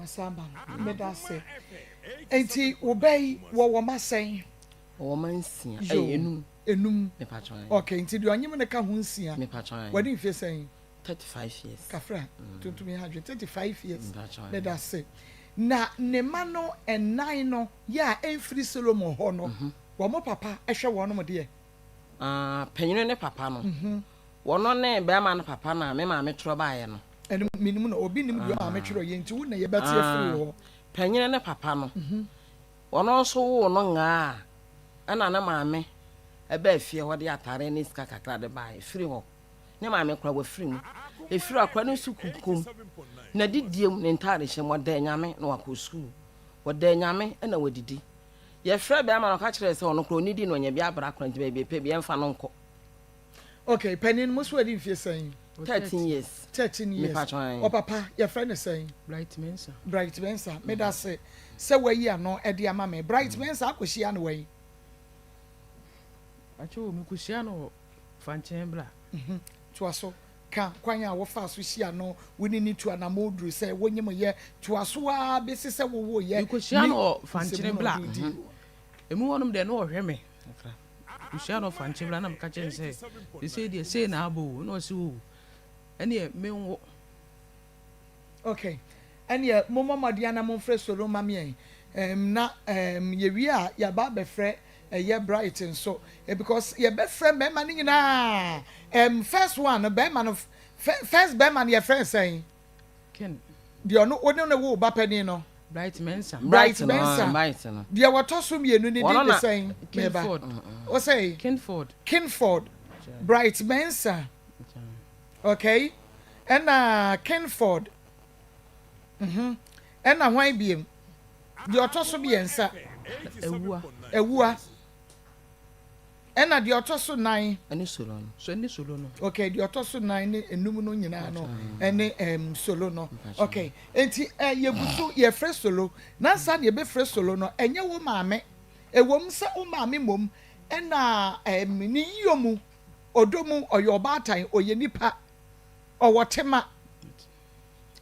Wasamba, Medase. Enti, obey what was saying. Woman see enum. Me patron. Okay, until you are you make a hunsia. Me patron. What if you saying? 35 years. Kafra, to me 135 years. Medase. Na nemano and nine ya en free Solomon hono. Wamo papa, esha one mo dear. Penny ne papa no. One on ne bearman papa na me ma me troba no. And minimum obi nim do amateur yen to na ye better free ho. Penny ne papa no. One also wo no nga. Ana na maame ebe fie wo de atare ne sika kakra de bai free ho. Ne maame kra wo free mu. E free akra no su kukum. Na didiem ne ntare hye mo da nyame na wakosu. Wo da nyame na wadidi. Ye frɛ be ama no ka kire se ono kro ni di no nya bi abra kra nti be pe bi emfa no nko. Okay, Penny must we in fie saying 13 years. 13 years. O papa, your friend is saying Bright Mensa. Me da say we ya no e de ama me. Bright Mensa akohia no we. Acho me kuhia no fanchen bla. To aso ka kwanya wo fa so hia no woni ni to na modru say wonyem ye to aso a be se wo ye. Me kuhia no fanchen bla. Emu wonum de no hwe me. Kuhia no fanchen bla na me ka chen say. They say dey say na abo no se wo. Ene me wo. Okay. Ene momo madiana mo frɛ solo mame na ye wi a ya ba be frɛ ye Brighton so because ye be frɛ me man nyina first one be man of first be man ye friend saying Ken the no wo ba pani no Bright Mensa the water so mienu ni dey saying Kinford o say Kinford Bright Mensa okay and Kinford and na why biem the otoso bi ensa ewua and na the otoso 9 ani solo no okay the otoso 9 ne enum no nyina no ene solo no okay enti ye busu ye fresh solo na sa ye be fresh solo no enye wo maame ewom se wo maame mom and na ni yomu odomu oyoba atan oye nipa owotema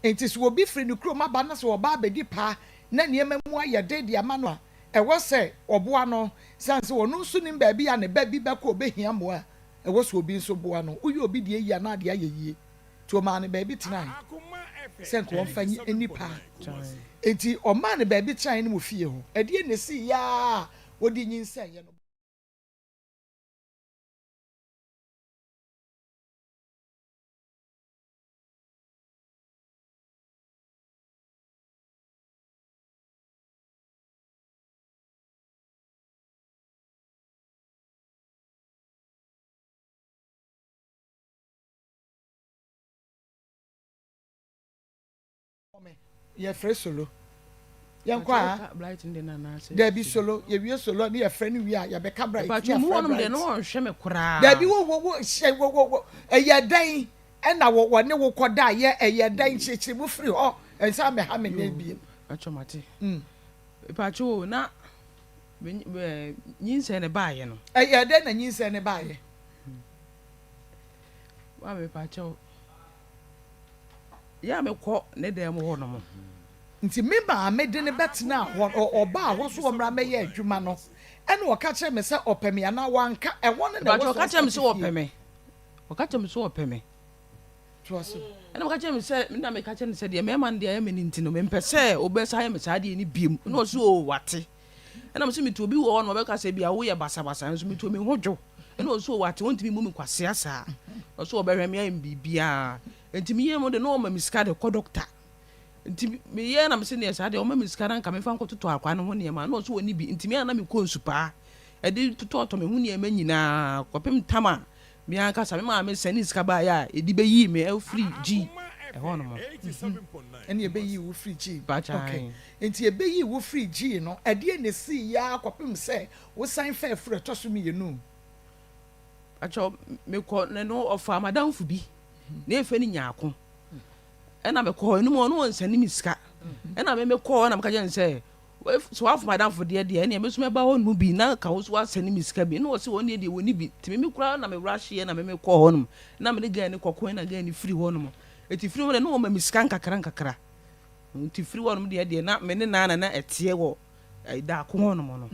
enti so obi free no kro maba na so oba abedi pa na niema mu ayede de ama no a ewo se oboa no sanse wonu su nim ba bia ne ba bi ba ko obehia mo a ewo so obi nso boa no uyi obi de yia na de ayeye to ma ne ba bi tena senko on fanyi enipa enti o ma ne ba bi tena ne mo fie ho ede ne si ya odi nyinsa ye no ye fresh solo yankwa Bright in na na say there be solo ye wi solo na ye friend wi a ye be ka Bright but you wonum de no hwe me kura there be wo ye dan e na wo ne wo koda ye ye dan chichi mu free ho ensa me ha me na bi achomate pacho na nyinse ne baaye no ye dan na nyinse ne baaye wa me pacho ya me ko ne dem ho no mo nti me ba me de ne betena ho oba ho so omra me ye adwuma no ene wo ka kire me se opeme ana wanka e won na wo ka kire me se opeme wo ka kire me se opeme to aso ene wo ka kire me se na me ka kire ne se de me man de ya me ni ntino me mpese obesa ya me sa de ni biem na so o wate ene me se me to obi wo no be ka se bia wo ye basa basa so me to me hojo ene so wate won timi mu me kwase asa so obehwe me am bibia ntimi ye mo de no ma miska de ko doctor ntimi me ye na me se ne sa de o ma miska na nka me fa nko toto akwa no ho ne ma na so woni bi ntimi ana me ko nsupa e de toto me ho ne ma nyina kopem tama me aka sa me ma me sani ska ba ya e di be yi me e free g e ho no mo ene e be yi wo free g okay enti e be yi wo free g no e de ne si ya kopem se wo san fa free to so me ye no acho me ko ne no ofa madam fu bi na efe ni nyaako ena me ko enu mo no nsani miska ena me ko na me ka je nse so afu madam fu de ene me so me ba ho no bi na ka wo so asani miska bi na wo se woni de woni bi timi me kura na me rush ye na me ko ho no na me ga ni kokko na ga ni free ho no eti free ho no ma miska nkakra nti firi wɔ no de na me ne na etie wɔ da ko hɔ no mo no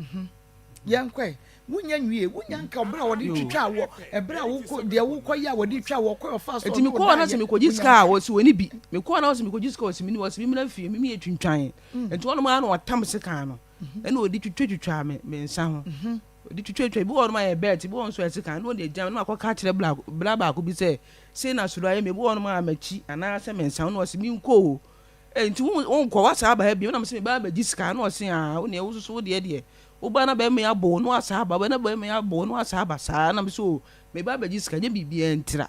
yankwa wunya nwie wunya nka obra wo de twitwa wo ebra wo ko de wo ko ya wo de twa wo ko fa so enti me ko na se me ko jiska wo si woni bi me ko na se me ko jiska wo si mi na fi mi etwintwan enti wono ma na watam sika no ɛna odi twitwa me nsa ho odi twitwa bi wono ma ye bet bi won so sika no de jam na akɔka kyerɛ bla ba ko bi se na suro aye me bi wono ma machi ana se me nsa no wo si mi nko enti won ko wasa ba ha bi na me se me ba jiska na wo se wo ne wo so wo de uba na be me abo no asaba be na be me abo no asaba saa na me so me ba baji sika nya bibia ntira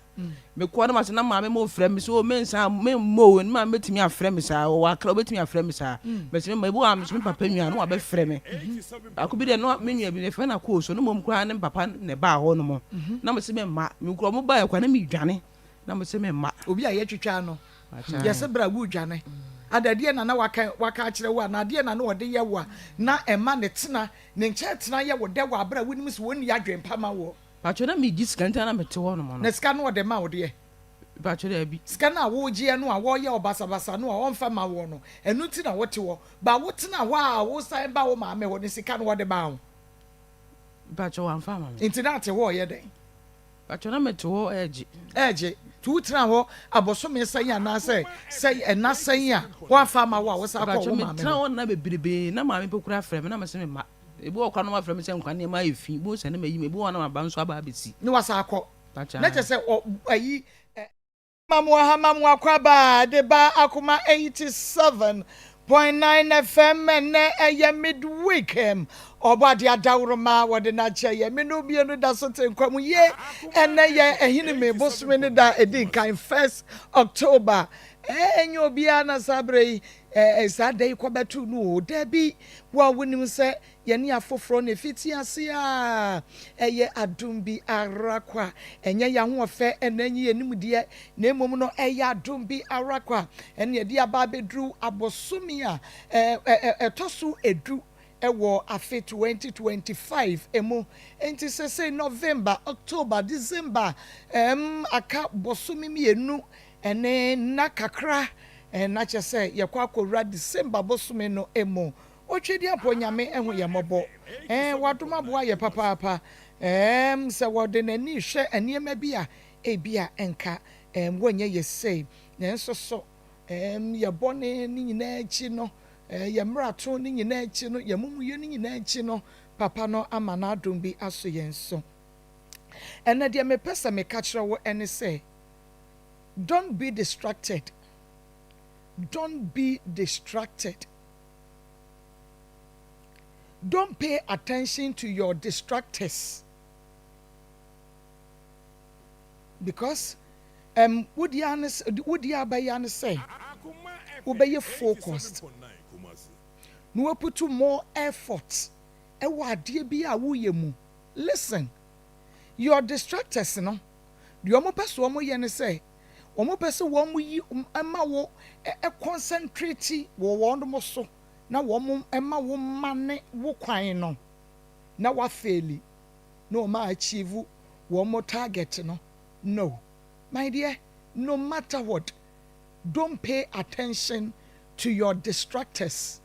me ko na ma se na ma me mo frɛ me so me nsa me mo ni ma metimi afrɛ me saa wa kra betimi afrɛ me saa me se me bo am so me papa nua no wa be frɛ me akobi de no me nua bi ne frɛ na ko so no mom kra ne papa ne ba ho no mo na me se me ma me kro mo ba ya kwa na me dwane na me se me ma obi a ye twitwa no ye se bra wu dwane adadie na waka akire wo na adie na wo de ye wo na ema ne tena ne nche tena ye wo de wo abra wonim se woni adwempa ma wo pacho na me gis kanta na mete wo no mo no na ska no de ma wo de pacho da bi ska na wo gie no a wo ye obasabasa no a wo mfa ma wo no enu ti na wo te wo ba wo tena wo a wo sai ba wo ma me wo ne sika no wo de ba wo pacho wa mfa ma me inti na te wo ye den pacho na mete wo eje tu tena ho abosome sanya na say na sanya wo afa ma wo a wo sa ko wo ma me tena wo na bebrebe na ma me pokura frɛ me na me se me ma ebi wo kwa no ma frɛ me se nkwa ne ma efi bo se na ma yi me ebi wo na ma ba nso aba abesi ni wasa akɔ pacho na che se ayi mamu akwaba de ba Akoma 87.9 FM na eye midweek obadi adawroma wode na che ye me no bie no da so tenkwamu ye ene ye ehini me bosme ne da edin kan 1st October enyo bia na sabre sadai kwabatu no da bi wa wonim se ye ne afoforo ne fiti ase a eye adum bi arakwa enye ya ho ofe enanyi enim de na emom no eye adum bi arakwa ene ye dia ba bedru abosomi a etosu edu ewo afe 2025 emu enti se November, October, December aka bosomi mienu ene na kakra na che se ye kwa akora December bosomi no emu otwedi aponyame ehu ye mobo wadoma boa ye papa se wode nani hwe eniema bia ebia enka wonye ye sei nenso so ye bone ni nyina achi no ye mrato ni nyina achi no ye mumuye ni nyina achi no papa no ama na adom bi aso yenso ena de me pesa me ka kire wo ene say don't be distracted. Don't be distracted. Don't pay attention to your distractors. Because would you say obey focused. No put more effort. Listen, your distractors, no. The omo person omo ye ne say omo person wo mo yi ema wo concentrate wo wondo mo so na wo mo ema wo mane wo kwan no na wa faili no ma achieve wo mo target no my dear, no matter what, don't pay attention to your distractors.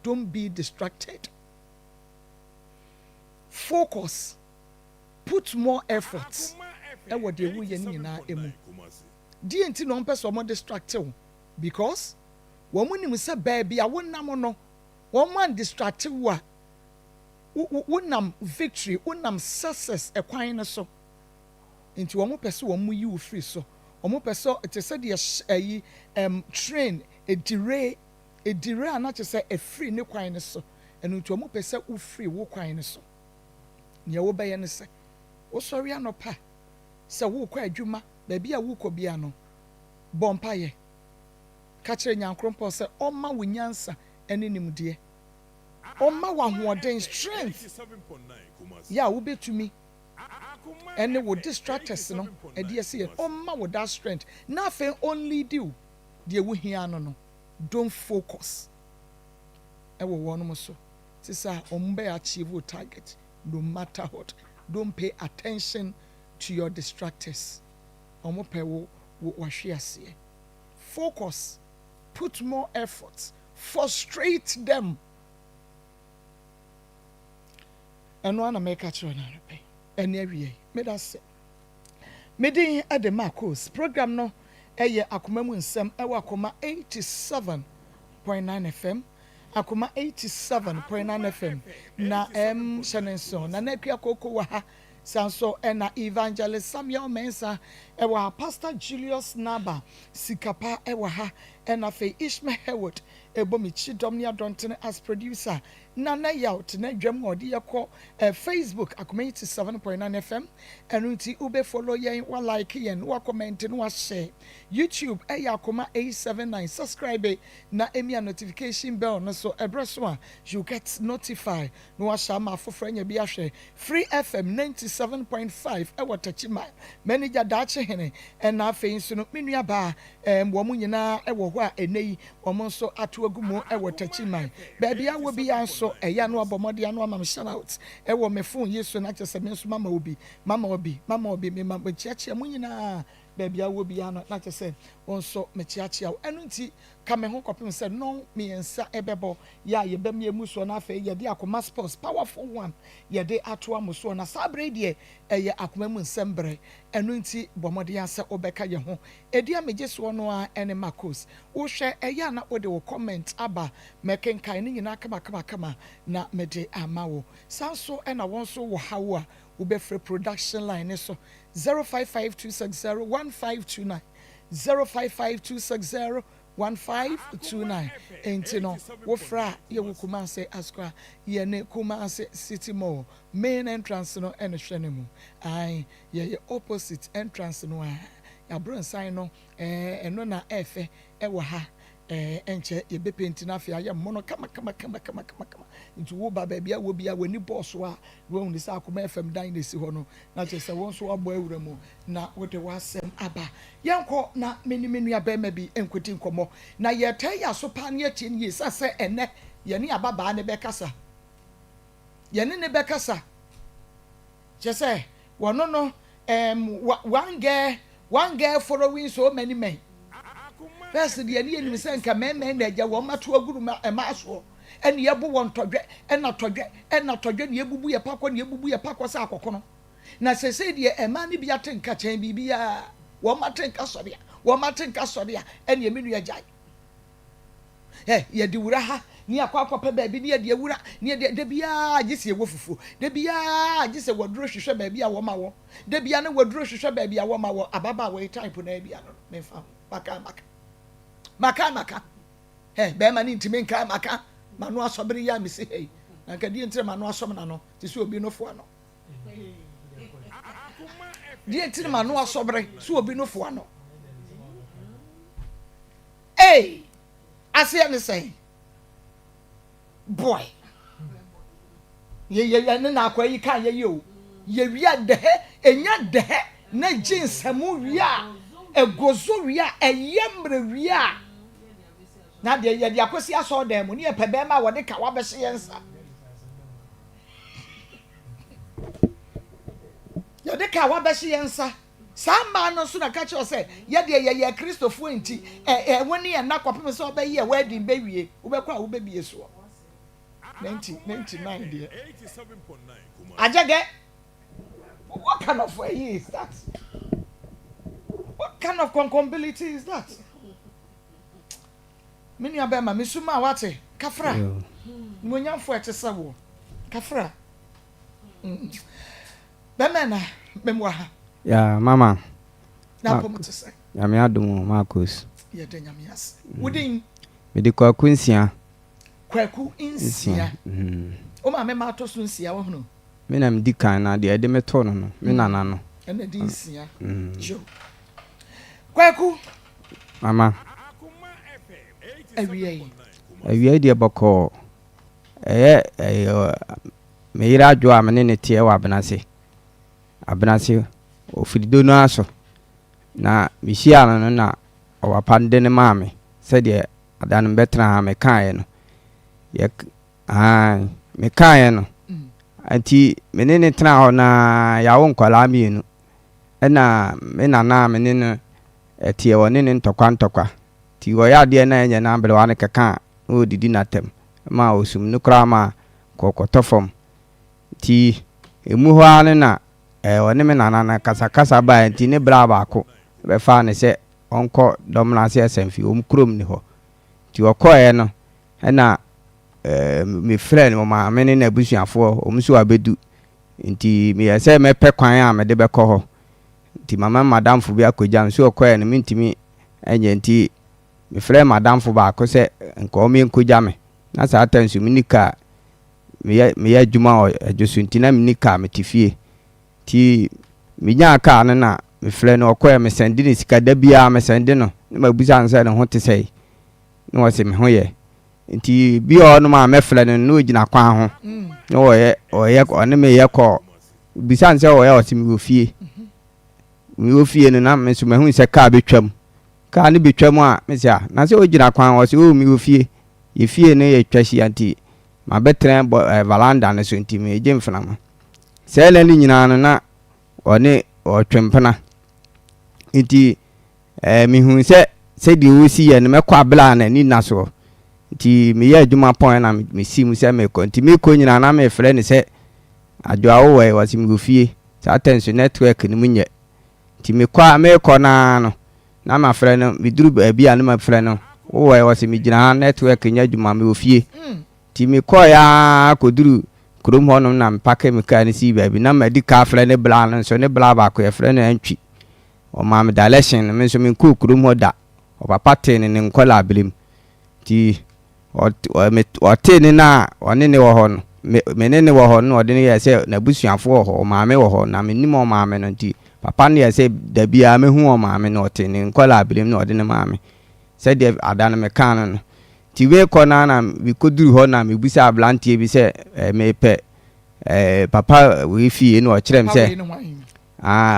Don't be distracted. Focus. Put more effort. What they will na emu. Di enti no person mo distract you because woman ni say baby a wonnam no woman distract you a wonnam victory wonnam success ekwan ne so enti wo mo person wo mo yi wo free so wo mo person te say the train edire ana te say e free ne kwan ne so enu enti wo mo person wo free wo kwan ne so ne wo be ye ne say wo sori anopa se wo kwa adwuma baby a wo kɔ bia no bompa ye ka kire nyankrompo se ɔma wo nyansa ene nimdie ɔma wo ahoɔden strength ya wo betumi ene wo distractors no ade ase ye ɔma wo that strength na fe only do de wo hia no don't focus ewo wono mo so sisa ombe achieve your target no matter what. Don't pay attention to your distractors. Focus. put more effort. Frustrate them. And one make a children pay. And every made us Medin at the Maa Akos program no Akoma mu nsem Akoma 87.9 FM. Akoma 87.9 FM. Na Shanenson na Nepia Koko wa ha sanso na Evangelist Samuel Mensa ewa Pastor Julius Naba Sikapa ewa ha na fe Ishmael Heward ebomi chidom ni adontene as producer na yaut na dwam odi yakọ Facebook Akoma 87.9 FM enunti ube follow yen wa like yen wa comment no wa share YouTube Akoma 879 subscribe na emia notification bell no so ebreso you get notified no wa shama foforo nya bi ahwe Free FM 97.5 ewa tachima manager dache hene na afi nso no menua ba wo mu nyina ewo ho a enei wo nso ato agumo ewo tachima baby a wo bi anso eya no abomode ano amam shout out ewo me phone yesu na kyese me nso mama obi me mama chiachia mu nyina baby a wo bi ano na kyese wonso me chiachia enunti ka me ho kopim se no me ensa ebebo ya ye bem ye muso na afi ye de Akoma sports powerful one ye de ato amuso na sabre de eye Akoma mu nsembre enunti bomode ase obeka ye ho edi amejeso no a ene Maa Akos wo hwe eya na wo de wo comment aba mekenkan ni nyina kama na mede amawo sanso ena wonso wo hawo a wo be free production line so 0552601529 0552601529 entino wo fra ye wo Kumase askwa ye ne Kumase city mall main entrance no ene hwene mu ai ye opposite entrance no a ya bron sign no eno na efe ewo ha enche ye be paint na afia ye mono kama nti wo ba bia wo bia wani boss wa wo ni sa Akoma FM dan na si ho no na che se won so abo awura mu na wo de wasem aba yenko na menu aba ma bi enkoti nkomo na ye tai ya so pa ne atie ni sa se ene ye ne ababa ne be kasa ye ne be kasa che se wono no one girl following so many men. First the any enim say nka men na agya wo mato aguru ma so ene yebo won todwe ena todwe ne ebubu ye pakọ sa akokono na sese de ema ne bia tenka chen bibia wo matenka sọre a ene emenu agya ye de wura ha ni akwa pe ba bi ne de wura ne de bia agise wo fufu de bia agise woduro hwehwe ba bia wo ma wo de bia ne woduro hwehwe ba bia wo ma wo ababa we type na bia no me fa maka be ma ni ntime nka maka manu asobere ya me se hey na ka die ntire manu asom na no ti se obi no fo ano die ntire manu asobere se obi no fo ano hey ase me say boy ye na akwa yi kan ye o ye wia de enya de na jinsamu wia egozo wia eyemre wia na de ye akosi aso dem ni epebe ma wode ka wa be hye yensa ye de ka wa be hye yensa sama no so na ka che o se ye de ye Christopher enti woni ye na kwapem se obayi ye wedding be wie wo be kwa wo be bie so 1999 de 87.9 ajage what kind of way is that? What kind of compatibility is that? Mini abema misuma wate kafra. Munyamfo etese wo. Kafra. Bemena memwa ha. Ya mama. Na pomutse. Ya me adum Maa Akos. Ye de nyame ase. Wudin Me de kwaku nsia. Kwaku nsia. O ma me ma to so nsia wo hunu. Me na mdi kan na de ede meto no. Me nana no. Ene di nsia. Jo. Kwaku Mama. Awie de boko. Me ira jo amene ne tie wa benase. Abenase ofirido no aso. Na mihia no na owapande ne maame. Se de adan betra ha me kan no. Ye me kan no. Anti menene tra ho na yawo nkwala mienu. Na me nana menene tie woni ne ntokwa ti wo ya de na enye na bele wa ne keka o didi na tem ma osum no kra ma kokoto fom ti emu ho ane na wone me nana kasa ba ti ne bra ba ko be fa ne se onko domna se asemfi krom ni ho ti okoye no na me friend mo ma me ne na busuafo omso abedu nti me yese me pe kwan a me de be ko ho nti mama madam fu bi akogya nso okoye no mintimi enye nti me friend madam fu ba ko se nko me nkogya me na sa atansu minika me ya juma ajosu nti na minika me tifie ti minya ka na me friend no okoye me sende ni sika da bia me sende no na mabusa ansa ne ho te sei no wose me ho ye nti bi no ma me friend no gina kwan ho no oye one me ye ko bisa ansa oye wose me ofie no na me so me hu se ka betwam ka ne betwam a me sia na se o gina kwan wose o me ofie ye fie ne ye twashi anti ma betren valanda ne so nti me je mfana ma se le ni nyina no na one o twempena nti me hu se di o si ye ne me kwa bla na ni na so nti me ye adwuma pon na me si mu se me ko nti me ko nyina na me frɛ ne se adwa wo we wasi me ofie sa attention network ni munye nti me kwa me ko na no na ma frɛ no me duru bia na ma frɛ no wo we wasi me gina network nya adwuma me ofie nti me ko ya ko duru krom ho no na me pake me ka ni si baabi na ma di ka frɛ ne bla no so ne bla ba ko ye frɛ no antwi o ma me daleshin me so me ko krom ho da o papa te ne nkola ablim ti o te ne na one ne wo ho no me ne wo ho no de ne ye se na busuafo wo ho ma me wo ho na me nim o ma me no ti papa ne ye se da bia me hu o ma me no te ne nkola ablim no de ne ma me se de adana me kan no ti we ko na we koduru ho na me busa ablantie bi se me pe papa we fie no o kirem se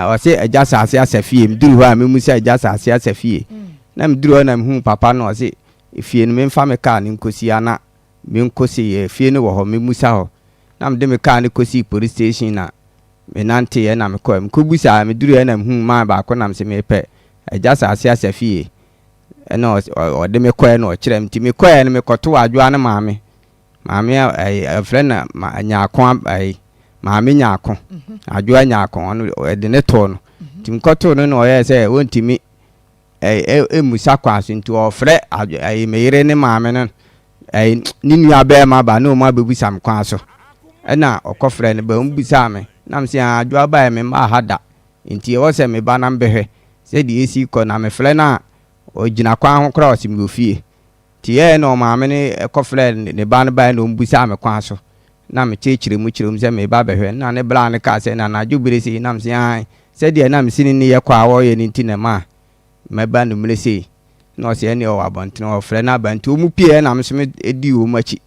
o se eja sase asafie mduru ho a me mu se eja sase asafie na mduru ho na me hu papa no o se fie no me mfa me ka ne nkosi ana me nkosi fie no wo ho me musa ho na me de me ka ne kosi police station na me nante ye na me ko me ko busa me duru na me hu ma ba ko na me se me pe eja sase asafie ena o de me ko na o kirem ti me ko na me koto adwa na maame friend na nyaako maame nyaako adwa nyaako no de ne to no ti me koto no na o ye se wontimi musa kwaso nti o frɛ me yire ne maame no ni nua ba ma ba no ma bebusa me kwaso ena okofrɛ ne ba mbusa me na me se adwa ba me ma hada nti o se me ba na mbehwe se di esi ko na me frɛ na o gina kwan ho kra o se me ofie ti ye no maame ne ekofrɛ ne ba ne ba no mbusa me kwaso na me chechire mu se me ba behwe na ne bla ne ka se na na jubire se na me se di na me sini ne ye kwa wo ye ni nti na ma meba no mlese no se ene o abonten o frɛ na bantu o mu pie na mso me edi o machi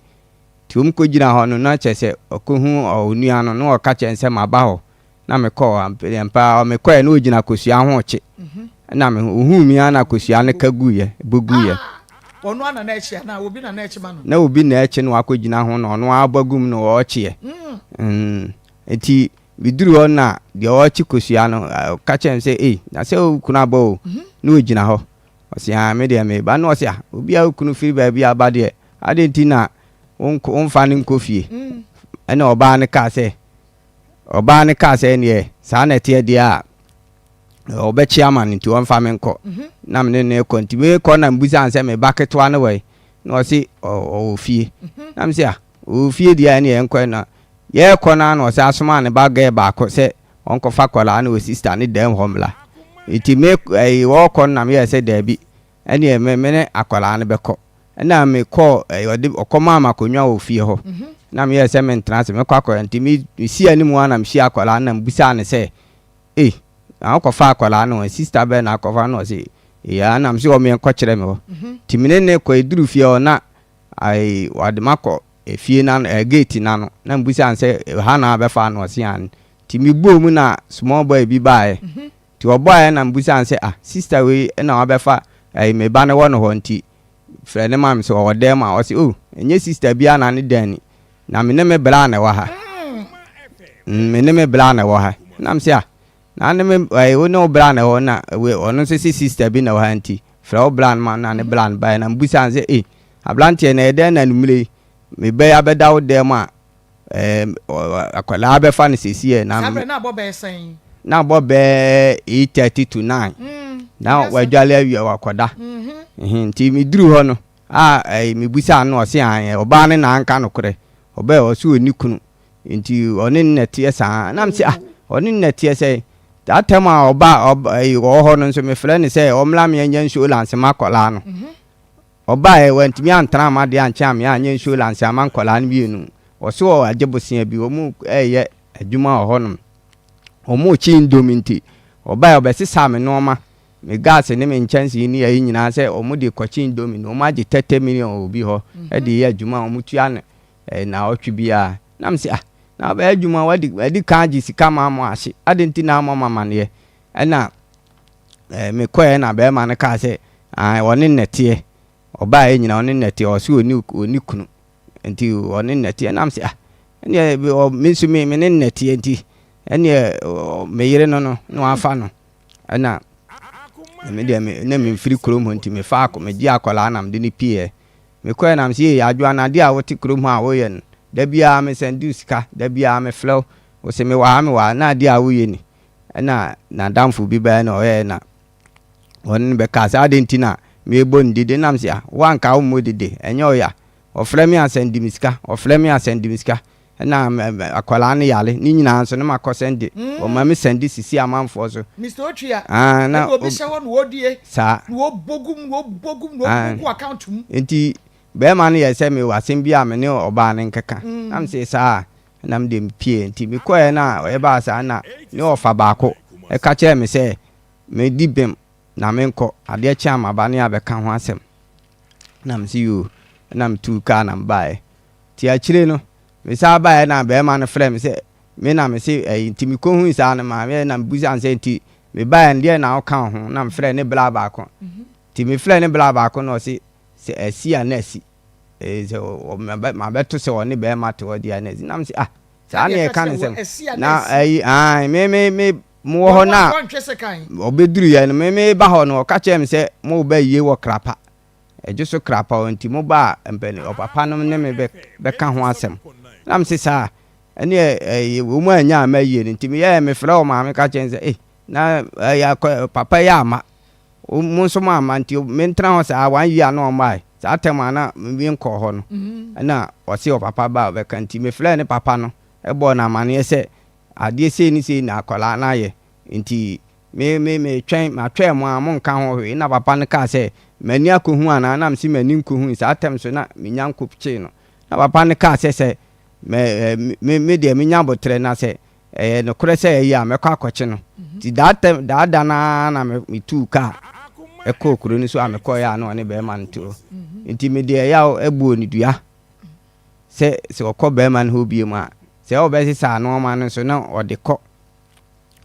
ti o mu ko gina ho no na chese okohu o nua no no o ka chense ma ba ho na me ko ampa o me ko e na o gina kosua ho chi na me hu mi ana kosua ne kaguye boguye onu ana na echi na obi na echi ma no na obi na echi no akogina ho no no abagum no o chie eti biduru ho na de o chi kosua no ka chense na se o kuna bo no gina ho o se me de me ba no se obi a kunu firi ba bia ba de ade ntina onfa ne nkofie ena oba ne ka se ne sa na te de a obe chairman nti onfa me nko na me ne ko nti we ko na mbuza anse me baketwa ne we no se o fie na me se o fie dia ne enko na ye ko na no se asoma ne ba ga ba ko se onko fa kola na o sister ne dem homla iti me wo ko na me se da bi ene me ne akola ne beko na me ko ode okoma ma konwa o fie ho na me se me ntrance me kwakola nti me si animu na me si akola na mbusa ne se akofa akola na sister be na akofa no se ya na me se o me ko kire me ho ti me ne ko eduru fie ho na wade mako fie na gate na no na mbusa se ha na be fa no se an ti me bo mu na small boy bi bae ti oboy na mbusa se sister we na wa be fa me ba ne wo no ho nti frɛ ne mam se o dem a o se enye sister bia na ne dani na me ne me bra na wa ha me ne me bra na wa ha na me se na ne me o no bra na ho na we ono se sister bi na wa ha nti frɛ blan ma na ne blan ba na mbusa se ablante na ede na numre me be abeda wo dem a akwala be fa ne sesi na sabre na bo be sen na bo be 8:30 to 9 na wadwale awie wakoda nti me duru ho no me busa no se an oba ne na anka no kore oba o so oni kunu nti oni nnetie sa na mse oni nnetie se that time oba o ho no nso me frɛ ne se omla me anya insurance makola no oba went me antana ma de ancha me anya insurance amankola no bienu o so agebosia bi o mu adwuma o ho no o mu chi indominti oba obesisa me no ma me gas ne me chance ni ayi nyina se o mu de kwachi indomi no ma je 30 million obi ho e de adwuma o mu tua ne na otwe bia na mse na ba adwuma wadi kan ji sika ma mo ahye adenti na mo mama ne na me koye na be ma ne ka se woni nnete oba e nyina woni nnete o se oni kunu enti woni nnete na mse ene me su me ne nnete enti ene me yire no afa no na me de me na me mfiri krom ho nti me fa akọ me di akola na me de ni pie me koye na mse ye adwa na de a wote krom ha wo ye da bia me sendu sika da bia me flow wo se me wa na de a wo ye ni na damfu bi ba na o ye na won be ka sa de ntina me bo ndide na mse wan ka wo modide enye o ya o frɛ me asendi miska na akola ne yale ni nyina so na makosende o ma me sendi sisi amanfo so Mr. Ochia na obi shawo no odie sa no bogum no account mu enti be ma ne yese me wasem bia me ne oba ne nkeka am se sa na me dem pie enti me koe na e ba sa na ne ofa baako e ka che me se me dibem na me nko ade cha ma ba ne abeka ho asem na me si yo na me tu ka na mbae ti a chire no me sa ba na be ma no frɛ me se me na me se enti me ko hu sa na ma me na buza an se enti me ba ndie na o kan ho na me frɛ ne bla ba ko ti me frɛ ne bla ba ko no se asi anasi so ma beto se woni be ma to di anasi na me se sa na e kan se na me mo ho na obeduru ye no me ba ho no ka che me se mo ba ye wo krapa ejuso krapa onti mo ba empene o papa no ne me be ka ho asem na me se sa ene wo mu anya ma ye nti me ye me frɛ o ma me ka che se na ya papa ya ma mo so ma ma nti me ntra ho sa wan yi ano mai sa tema na me nko ho no na o se o papa ba be kan nti me frɛ ne papa no e bo na ma ne se ade se ni se na akola na ye nti me twen ma twen mo am nka ho hwe na papa ne ka se mani akohu ana na msi mani nkohu sa atem so na menya nkopche no na papa ne ka se me de menya botre na se no kore se ya me kwa akɔkye no ti da na me tu ka e ko kuro ni so amekɔ ya no ne be man to nti me de ya ebu oni dua se okɔ be man ho bie mu a se o be sisa no man no so na ode kɔ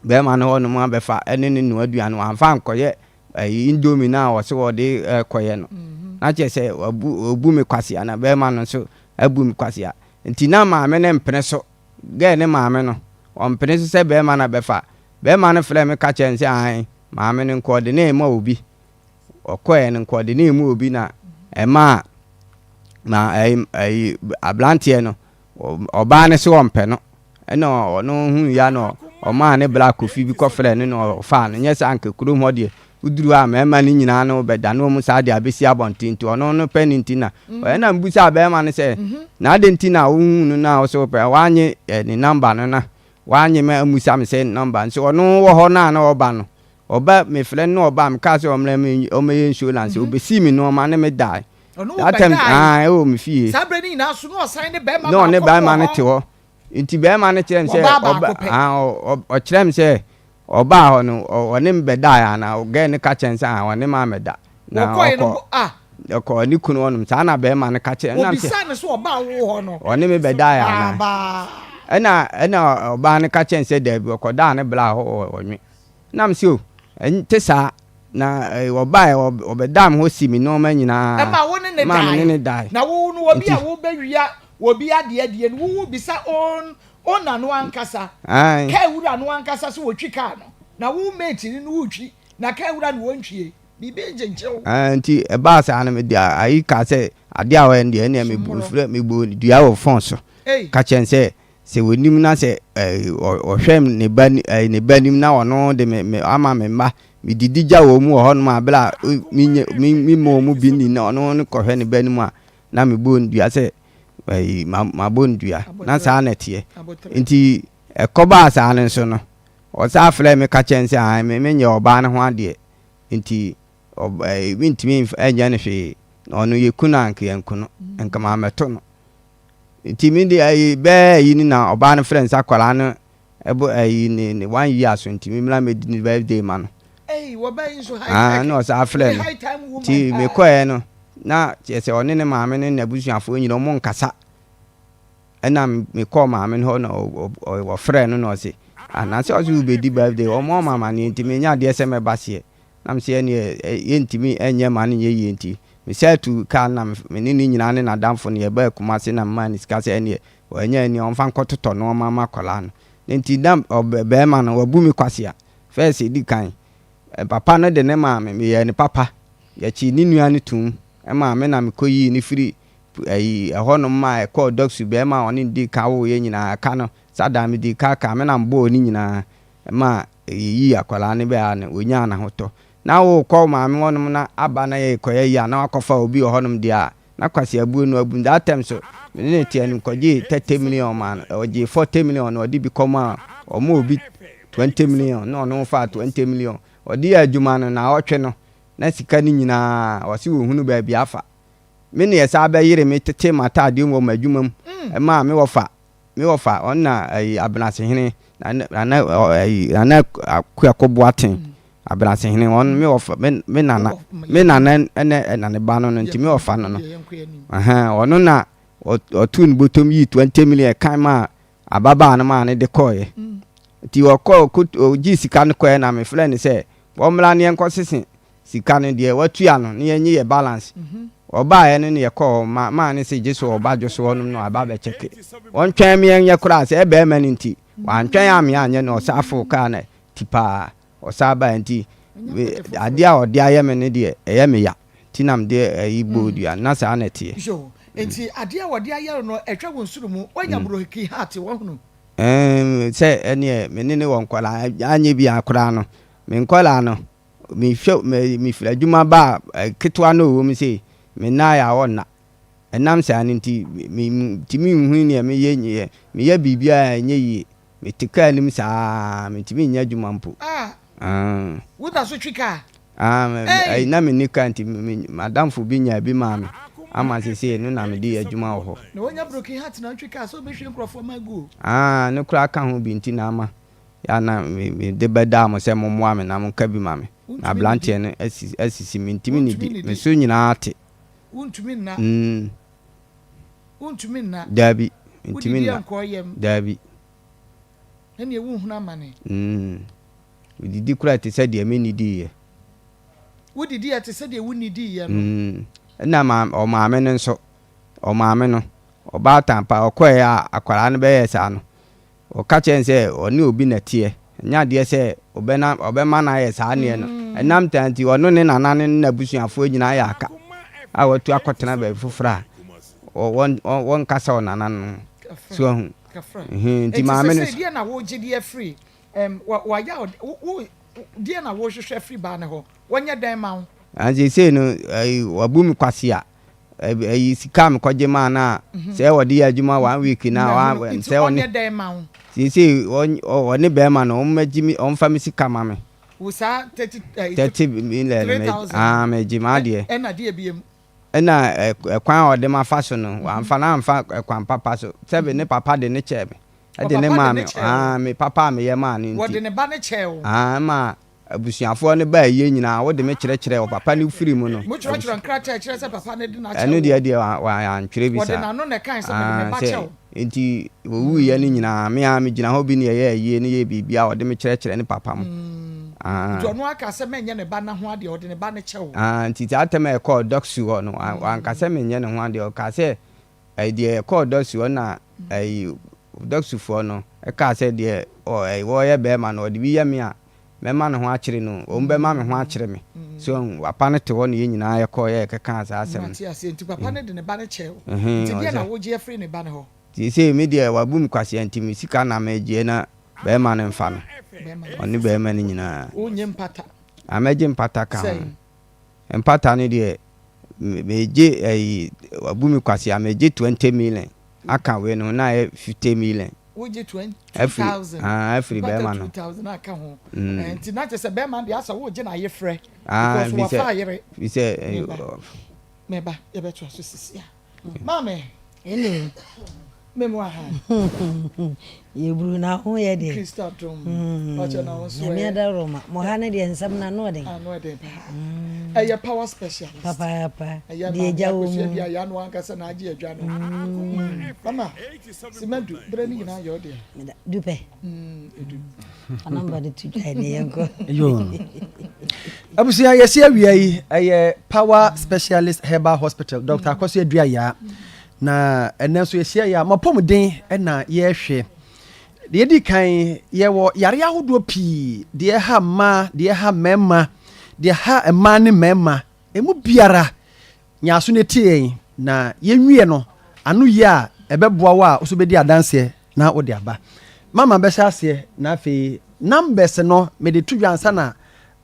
be man ho no mu abefa ene ne no adua no amfa nkɔye indomie na wo se wo de kɔye no na che se obu me kwase ana be man no so abu me kwase a nti na ma me ne mpene so ge ne ma me no ompene so se be man na befa be man frɛ me ka che nse an ma me ne nkɔ de ne ma obi okɔye ne nkɔ de ne mu obi na ma ablantie no oba ne so ompe no ena ono hu ya no o ma ne black coffee bi kɔ frɛ ne no fa no nyɛ sa anka kuro ho de uduru a ma ne nyina no be da no mu sa de abesi abontinti ono no peninti na o na mbusa be ma ne se na de ntina wo hu no na o so pe wanye ne number no na wanye ma musa me se number so ono wo ho na oba no oba me frɛ no oba me ka se o mle me o me insurance obesi mi no ma ne me die that time o me fie sabreni na so no sign ne be ma no ne be ma ne te ho nti be ma ne kyerem se o kyerem se oba ho no one mbe da ya na o ge ne ka kyense one ma meda na o ni kunu onum sa na be ma ne ka kyen na obi sa ne so oba wo ho no one me be da ya na ena oba ne ka kyense da bi o da ne bla ho onwe na mse o ente sa na oba obedam ho simi no ma nyina e ma wo ne dai na wo no obi a wo bewia obi ade no wo bisa ona no ankasa ka ewura no ankasa so wotwi ka no na wo mate ni no wotwi na ka ewura no wontwie bibi jenjew anti e ba sa na me dia ayi ka se ade a we ndie ne me bu frɛ me bu dua wo phone so ka chen se wonim na se o hwem ne ba nim na ono de me ama me mba me didi gya wo mu ho no ma bla mi mo mu bi ni na ono ne ko hwe ne ba nim a na me bu ndua se ma bu ndua na sa na tie nti ekoba sa ne so no o sa frɛ me ka chen se me nye oba ne ho ade nti wintimi enya ne hwe ono ye kuna anke yankuno enka ma meto no nti mi de ayi be yi ni na oba ne friends akwala no ebo ayi ni 1 year so nti mi mla me di birthday ma no wo ba yin so high no sa friend ti me koe no na se one ne maame ne nabusuafo nyina mo nkasa ena me call maame no na o friend no se na se o zu be di birthday o mo mama ni nti me nya de se me basie nam se ne ye ntimi enye ma ne ye nti me say to ka na me ni nyina ne na damfo ne ye ba kuma se na ma ni ska se ne o enya ni on fa nkototo no mama kola no nti dam be ma no wabu mi kwase a first di kan papa no de ne ma me ye ne papa ya chi ni nua ne tum e ma me na me koyi ni free ayi ehono ma e call docs be ma oni di ka wo ye nyina ka no sada me di ka me na mbo ni nyina ma yi akola ne be an onya na hoto na wo call ma me wonum na aba na ye koye ya na akofa obi ohonum dia na kwase abu no abu that time so me ne tie ni koji 30 million man oji 40 million odi bi koma o mo obi 20 million no fa 20 million odi adwuma no na otwe no na sika ni nyina o se wo hunu ba bi afa me ne yesa ba yire me tete mata ade mo madwuma ma me wofa onna abnase hene na akwa aten abnase hene on me wofa me nana ene ne ba no nti me wofa no ono na otun botom yi 20 million kan ma ababa na ma ne de koye ti wo ji sika no koye na me friend say wo mla ne enko sisi sika no de watua no ne yenye ye balance oba ye ne ye ko ma ne se jesu oba joso onum no aba be cheke won twan me enye kura se e be ma nti wan twan ame anye no safo ka na tipa o saba nti ade a ode aye me ne de eye me ya tinam de igbo dua na sa na tie enti ade a ode aye no etwa wonsuru mu onya broki heart wo hunu se ene me ne won kwala anye bi akura no me nkwala no mi fira juma ba kitwa no wo mi se me na ya wona enam se aninti mi hu ni me ye me ya bibia enye yi me tika anim sa me timi nya juma mpo wo da so twika na me nika anti madam fu bi nya bi ma me ama se no na me di adwuma ho na wonya broken heart na twika so be hwe nkrofo magu no kura ka ho bi nti na ama ya na me de beda mo se mo moa me na mo ka bi ma me na blanche ne asisi me ntimi ni di me so nyina ate untumi na dabi ntimi na dabi ene ewu huna mane didi kura te se de me ni di ye wo didi ya te se de wu ni di ye no na ma me nso o ma me no o ba tampa o ko ya akwara no be ye sa no o ka chen se oni obi na tie nya de se obema na ye sa ne no enam tanti ono ne nanane na busuafo nyina ya aka a watu akotena ba fufura won kasa onanan so hu nti ma me no die na wo gidi free wa ya wo die na wo hwehwe free ba ne ho wonya dan ma wo anzi se no wabu mi kwase a sika me kwaje ma na se wodi adwuma 1 week na wa se wonya dan ma wo si oni be ma no mmagimi on fa mi sika ma me usa 30 million meji ma de na de biem na kwan ode ma fa so no amfa na amfa kwan papa so sebe ne papa de ne che me de ne ma me me papa me ye ma ni wode ne ba ne che wo ma abusuafo ne ba ye nyina wode me kire o papa ne firi mu no mo kire nkrata kire se papa ne de na che anu de wa antwire bi sa wode na no ne kan se me ba che wo nti wo ye ni nyina me a me gina ho bi ne ye ne ye bibia wode me kire ne papa mu to no aka se menye ne ba na ho ade ode ne ba ne chewo nti ti atema e call docs ho no an ka se menye ne ho ade o ka se e de call docs ho na docs fo no e ka se de wo ye be ma no ode bi ye me a mema ne ho akyere no o mbema me ho akyere me so wapa ne te ho ne nyina ye kɔ ye keka za asɛm nti ase nti papa ne de ne ba ne kyɛw nti dia na wo gye free ne ba ne ho ti se me dia wabu me kwase anti me sika na me gye na bema ne mfa no ɔne bema ne nyina wo nye mpata ameje mpata ka mpata ne de meje wabu me kwase ameje 20 million aka we no na 50 million wo gye 20,000 every bema no 2,000 aka ho nti na kyerɛ sɛ bema de asa wo gye na ye frɛ because wo fa yere we say meba ye beto so sisia mame hello memo aha ye buru na ho ye de Crystal drum ocho na wo so me da roma mo ha ne de nsam na no de aya power specialist papa de jawo mu ya no anka se na age adwa no mama simedu bre ni na yo de dupe edu anamba de tu dai ne yanko yo abusia yesi awia yi eye power specialist herbal hospital Dr. Akos adua ya na enenso yesi ya mapomden na ye hwe de di kan ye wo yare ahodo pi de ha ma de ha mema de ha ema ne mema emu biara nyaso ne tie na ye nwie no anu ye a ebeboa wa oso bedi adanse na wo de aba mama be ase na afi numbers no me de tudwa ansa na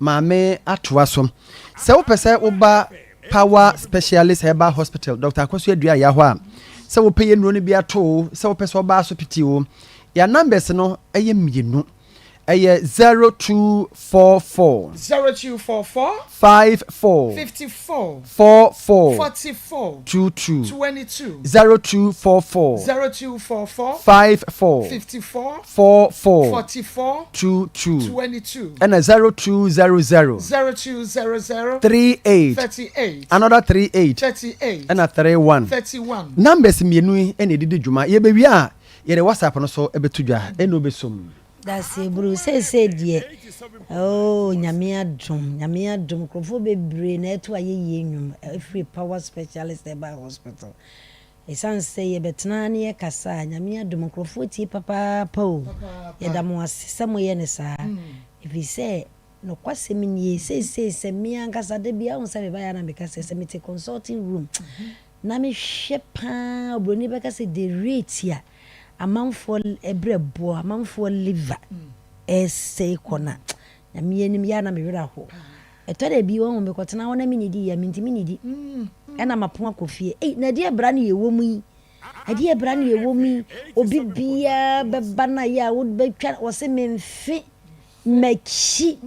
maame atoa so se wo pese wo ba power specialist herbal hospital Dr. Akos adua ya ho a se wo peye nuro ne bia to se wo pese wo ba so piti wo ya numbers no eye mienu eye 0244 54 54 44 44 22 22 0244 54 54 44 44 22 22 and 0200 38 38 another 38 38 and a 31 numbers mienu ene didi djuma ye be wi a ye WhatsApp no so ebetudwa eno besom that's a bru say die oh nyame adom krofo bebre na eto aye nwum free power specialist herbal hospital esan say ye betena na ye kasa nyame adom krofo tie papa o ye da mo asesamo ye ne saa if he say no kwase mi nie say me ankasa de bia on say be ba ya na me kasa say me te consulting room na me hwe pa obroni be kasa the rate ya amanfo ebrebo amanfo liver say kona na me enim ya na me wera ho etore bi won me kotena wona me nidi ya me ntimi nidi na mapo akofie na de bra na ye womu yi ade bra na ye womu yi obi bia beba na ya wo betwa wo se me mfe mechi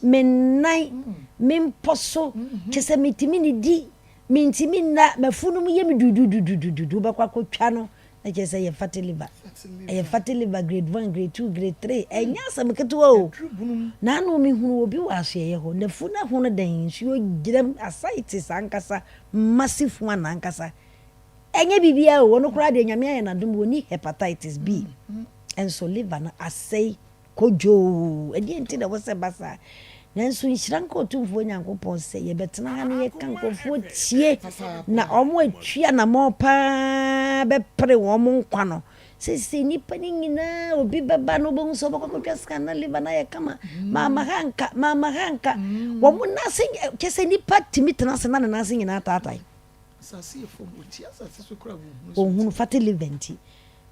menai memposo kese mitimi nidi mintimi na mafunu ye me dudu bakwa kotwa no na kese ye fatty liver grade 1 grade 2 grade 3 enya sam ketewa o na no mi hunu obi wa ahye ye ho na funa hono dan nsuo giram ascites ankasa massive one ankasa enya bibia o no kura de nyame aye na dum woni hepatitis B enso liver na asai kojo edi enti da wo se basa nanso nshranko tumfo nyankopon se ye betena ha ne ye kankofo tie na omo atwia na mo pa be pre wo mo nkwa no se nipa ni nyina obi beba no bo nso bokotwa scan na liver na ye kama mama hanka wo mo nase kese nipa timitena se na nase nyina tatai sasi efo buti asasi so kra wo ohunu fatty liver nti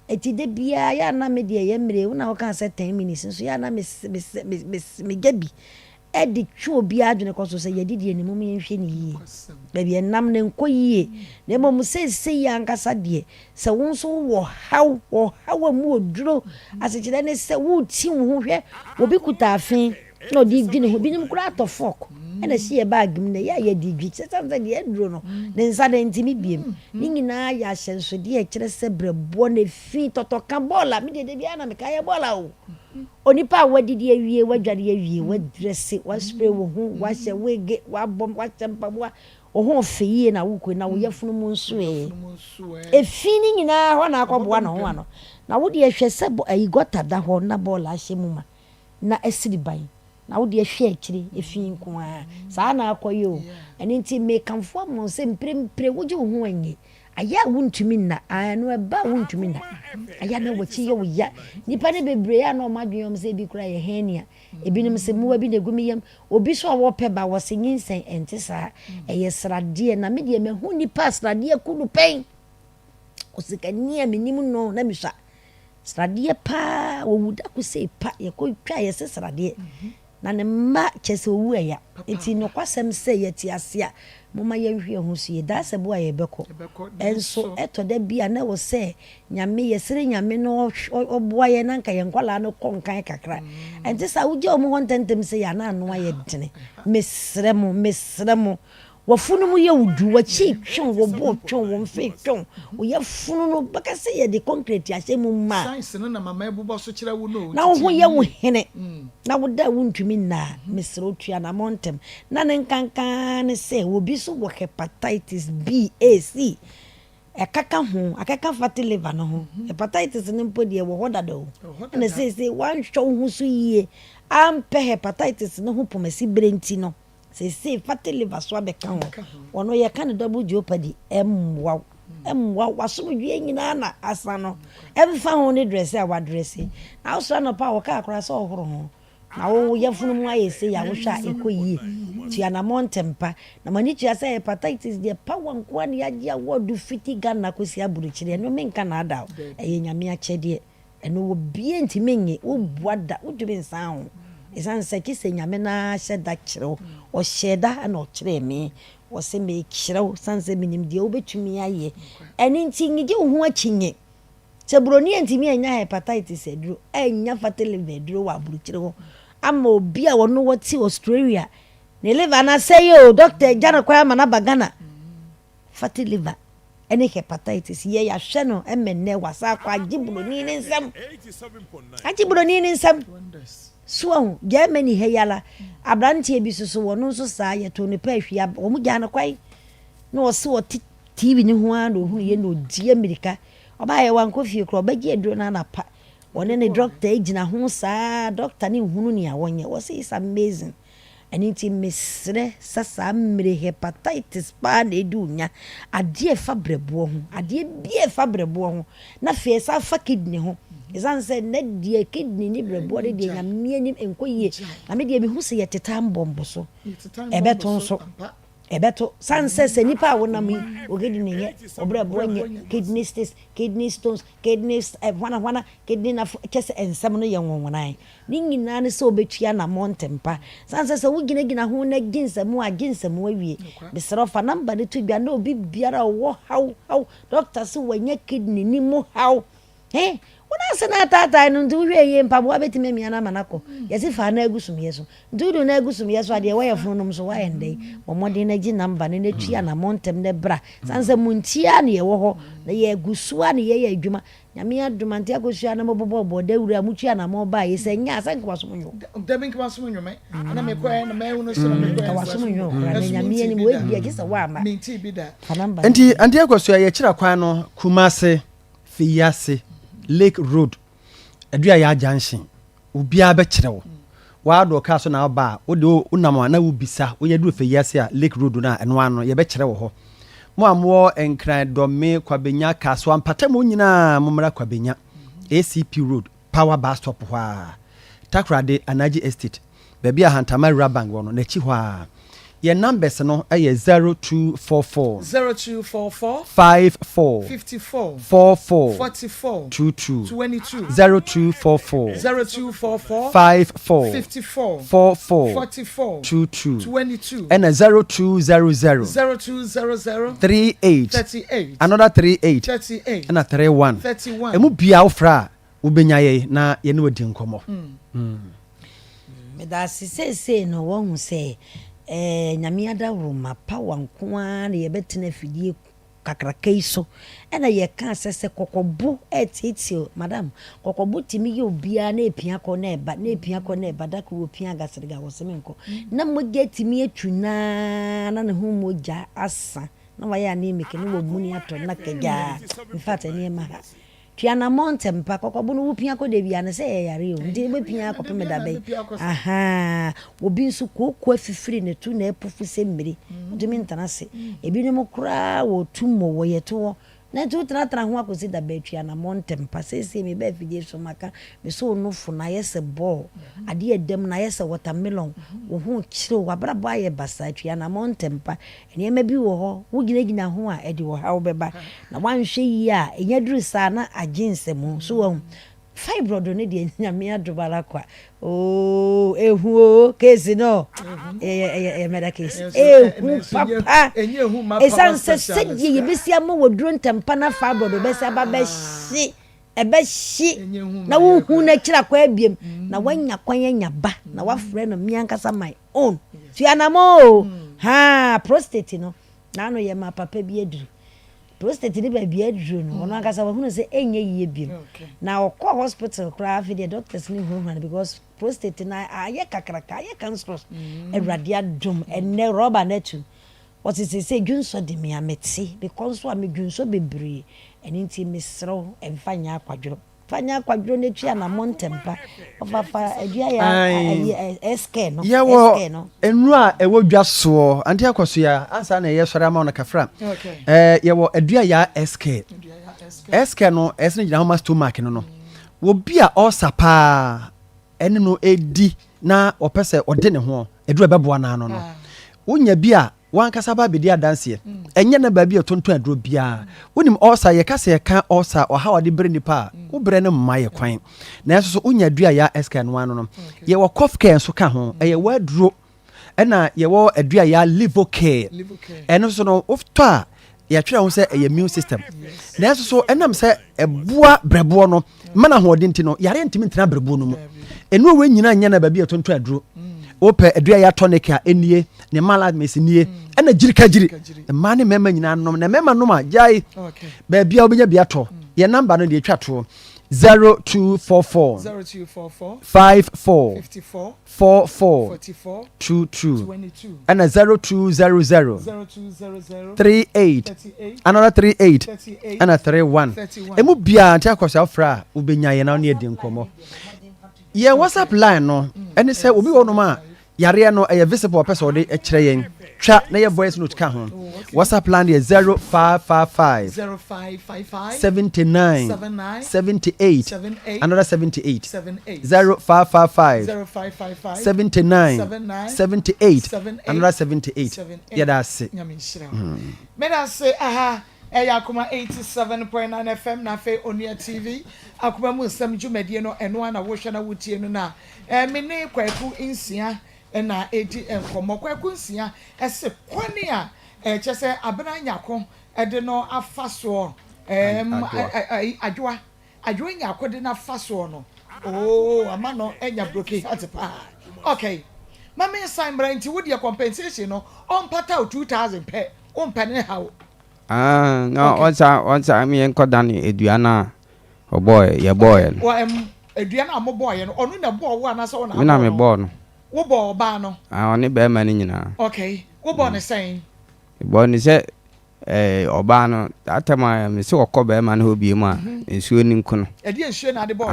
eti de bia ya na me de ye mre una wo kan say 10 minutes nso ya na me gabi edi twa obi adwene koso say yedidi enimu me nhwe ni yie ba bia nam ne nkoyie na mom sei ya nkasa de se wo nso wo haw mu oduro asechire ne se wo ti wo hwe obi kuta afin na odi dwene ho binim kura to fork ena sie bag m na ya di dwi se samza de aduro no ne nsa de ntimi biem ni nyina ya hyenso de kire se brebo na fi totoka bola me de bia na me ka ya bola o onipa wadidi awie wadware awie wadresse wa spray wo ho wa hye wege wa bom wa tempa wa o ho feye na wo na wo yafunu mu nso efi ni nyina ho na akọboa na ho ano na wo de hwe se ayi gota da ho na bola hye mu ma na asiri ban na wo de hwe akire efi nko a saa na akoyo eni nti me kanfo mo se mpre wo je ho anye aya wuntumi na ano eba wuntumi na aya na wachi ye wo ya nipa ne bebre ya na o madwom se bi kura ye henia ebinim se muwa bi na gumiyam obi so a wo pe ba wo se nyinsen ente sa eye srade na me de me hu nipa srade kudu pen o se kania menim no na misha srade pa wo wuda ko se pa ye ko twa ye se srade na ne ma chese owu ya enti no kwasem se ye ti ase a mama ye hwe ho so ye da se bo aye beko enso eto da bia na wo se nyame ye sere nyame no oboa ye nanka ye nkwala no konkan kakra enti sa uje o mo hontentem se ya na ano aye dene mesre mo wafunu mu ye wudu wachi twon wo bo twon wo mfe twon wo ye funu no baka se ye de concrete ya se mu ma science no na mama ebubo so kire wo no na wo ye wo hene na wo da wuntumi na mesre otua na montem na ne nkankan ne se wo bi so wo hepatitis B A C akaka fatty liver no ho hepatitis ne mpo de wo hoda do na se wan hwo hu so yie ampe hepatitis ne ho pomasi brenti no se fatty liver so abeka ho ono ye kan double jeopardy emwa wasom dwie nyina na asa no emfa ho ne dress a wa dress na so na pa wo ka akora so ohoro ho na wo ye funu mu ayese ya wo hwa ekoyi tia na montempa na mani tia say hepatitis de power nko an ya gia wodu fiti Ghana kosi aburuchire no menka na ada eye nyame achede eno wo bie ntimenye wo buada wo dube nsan ho isan se kise nyame na sheda kiro o sheda na o kire me o se me kiro sanse minim de obetumi aye eni ntingi ho akinye se broni entimi anya hepatitis eduro enya fatty liver eduro wa aburuchire ho ama obi a wono wati Australia ne liver na say yo doctor jana kwa ma na bagana fatty liver ene hepatitis ye ya hwe no emenne wasa kwa agibroni ne nsam agibroni ne nsam so Germany heyala abrantie bi so wono so saa ye to ne pa hwia o mu jana kwai na o se o TV ni ho an ohunu ye no die America oba ye wan kofie kro bagi eduro na pa one ne doctor ejina ho saa doctor ni hunu ni awonye wo say is amazing aniti mesre sasa mre hepatitis pa na edunya ade fa brebo ho ade bie fa brebo ho na fe sa fa kidney ho isan se na die kidney ni brebo de de nyame ni enkoyie na me de bi hu se yeteta mbombo so ebeto so ebeto sanse se nipa wona mi ogedi ne ye obrebo nye kidney stones kidneys wana kidney na kese ensam no ye wonwonan ni nyina ne se obetua na montempa sanse se wugina ho na ginsam awie bisrofa number ne to bia na obi biara wo how doctor se wanya kidney ni mu how wona se na tata no ndu hwe ye mpabo abetime mia na manako yesi fa na agusum yeso ndu na agusum yeso ade wa yefunum so wa yende momode na gi number ne tua na montem ne bra sanse muntia ne ye wo ho na ye agusua ne ye adwuma nyame adwuma ntia kosua na mobobo dawura mutua na mo ba yese nya asan kwa so munyo debin kwa so munyo me na me kwa na me wono so na me kwa so munyo na nyame ni wo bia gisa wa ma minti bi da enti antia kosua ye kira kwan no Kumase Fiyase Lake Road adua ya junction obia be kirewo wa do ka so na ba wo de unam na wo bisa wo ye do Fiyase a Lake Road na eno ano ye be kirewo ho mo amwo enkran dome kwabenya kaso ampata mo nyina momra kwabenya ACP Road Power Bus Stop hwa Takrade Anaji Estate baby a Hantama Rabang wono na chi hwa ye numbers no aye 0244 54 54 44 44 22 22 0244 54 54 44 44 22 22 and a 0200 38 38 another 38 38 and a 31 31 emu bia ofra ubenya ye na ye ne wadi nkomo me da se no won say nyame ada roma power nkoa na ye betena fidie kakrakai so ena ye ka sese kokobo etitio madam kokobo timi ye obia na epia ko na eba da ko opia gasrega wosemenko na moge timi atuna na ne ho moja asa na waya na emeke no wo muni ato na kega in fact eni ma ha tuana montem pa kokobo no wupia ko de bia ne se yare o ndi be pia ko peme da be aha obi nso kokko afifiri ne tu na epufu se mmiri ndi mi ntana se ebi ne mo kura wo tumo wo yeto na tu tratra ho akosi da be tuana montem pa se me be fidie so maka me so no fu na yese ball ade edem na yese watermelon wo ho kire wa brabo aye basa tuana montem pa ene ma bi wo ho wo gina ho a ede wo ha wo beba na wanhwe yi a enya duru sa na aginsem so wo fibroid ne de nyame adobara kwa ehu case no meda case ehu papa ehu ma esan se ye besi am wo duro ntempa na fibroid be se ba shi ebe shi na wo hu na kira kwa abiem na wanya kwanya ba na wafre no miankasa my own tuanamo ha prostate no na no ye ma papa bi aduru prostate ni ba bi aduru no ono akasa wo hu se enye yie biem na okọ hospital kra fi the doctors ni hu man because prostate na aye kakraka aye cancerous ewrade adum enne rubber na tu what is say dwunso de me ameti because so am dwunso bebre eni nti mesro emfanya akwadwo fanya akwadwo ne tua na montempa ofafa adua ya SK no SK no enu a ewo dwa so anti akoso ya ansa na ye sori ama na kafra yewo adua ya SK no esne gina homa stomach no wo bia osapa ene no edi na opese ode ne ho adua beboa na no wonya bia wankasa ba bedi adanse enye na ba bia tonton aduro bia wonim osa ye kase ye kan osa oha wade bre nipa wo bre ne mmaye kwan na yeso so wonya adua ya SK no ano no ye wo cough care so ka ho ye wo aduro ena ye wo adua ya liver care eno so no ofto a ye twere ho se immune system na yeso so enam se eboa brebo no mana ho odinti no yare ntimi ntina brebo no mu enu we nyina nya na ba bia tonton aduro ope adua ya tonic a enie ne mala mesenie ena jirika jiri ma ne mema nyina nom na mema nom a jai ba bia obenya bia to ye number no de twa to 0244 54 44 22 and 0200 38 another 38 and a 31 emu bia anti akwasa ofra ubenya ye na ne edi nkomo ye WhatsApp line no ene se obi wo no ma yare no e visible person de e kire yen twa na ye voice note ka ho WhatsApp line is 0555 79 78 another 78 0555 79 78 another 78 yeah that's it me da say aha Akoma 87.9 FM na fe Onia TV Akoma mu nsam dwumadie no eno ana wo hwe na wotie no na me ne kwaku nsia na edi enkomo kwaku nsia ese kwani a chese abena nyako de no afaso adwa nyako de na afaso no ama no enya broke atepa okay mama sign branch wo de compensation no on pata 2000 pe on pane how no once I mean kodani eduana o boy ya boy eduana am boy no onu na boy wo anasa wona na me boy no wo boy ba no oni be ma ni nyina okay wo boy ne saying boy ni se oba no atema me se okọ be ma na obi mu a ensuo ni nku no edi ensuo na de boy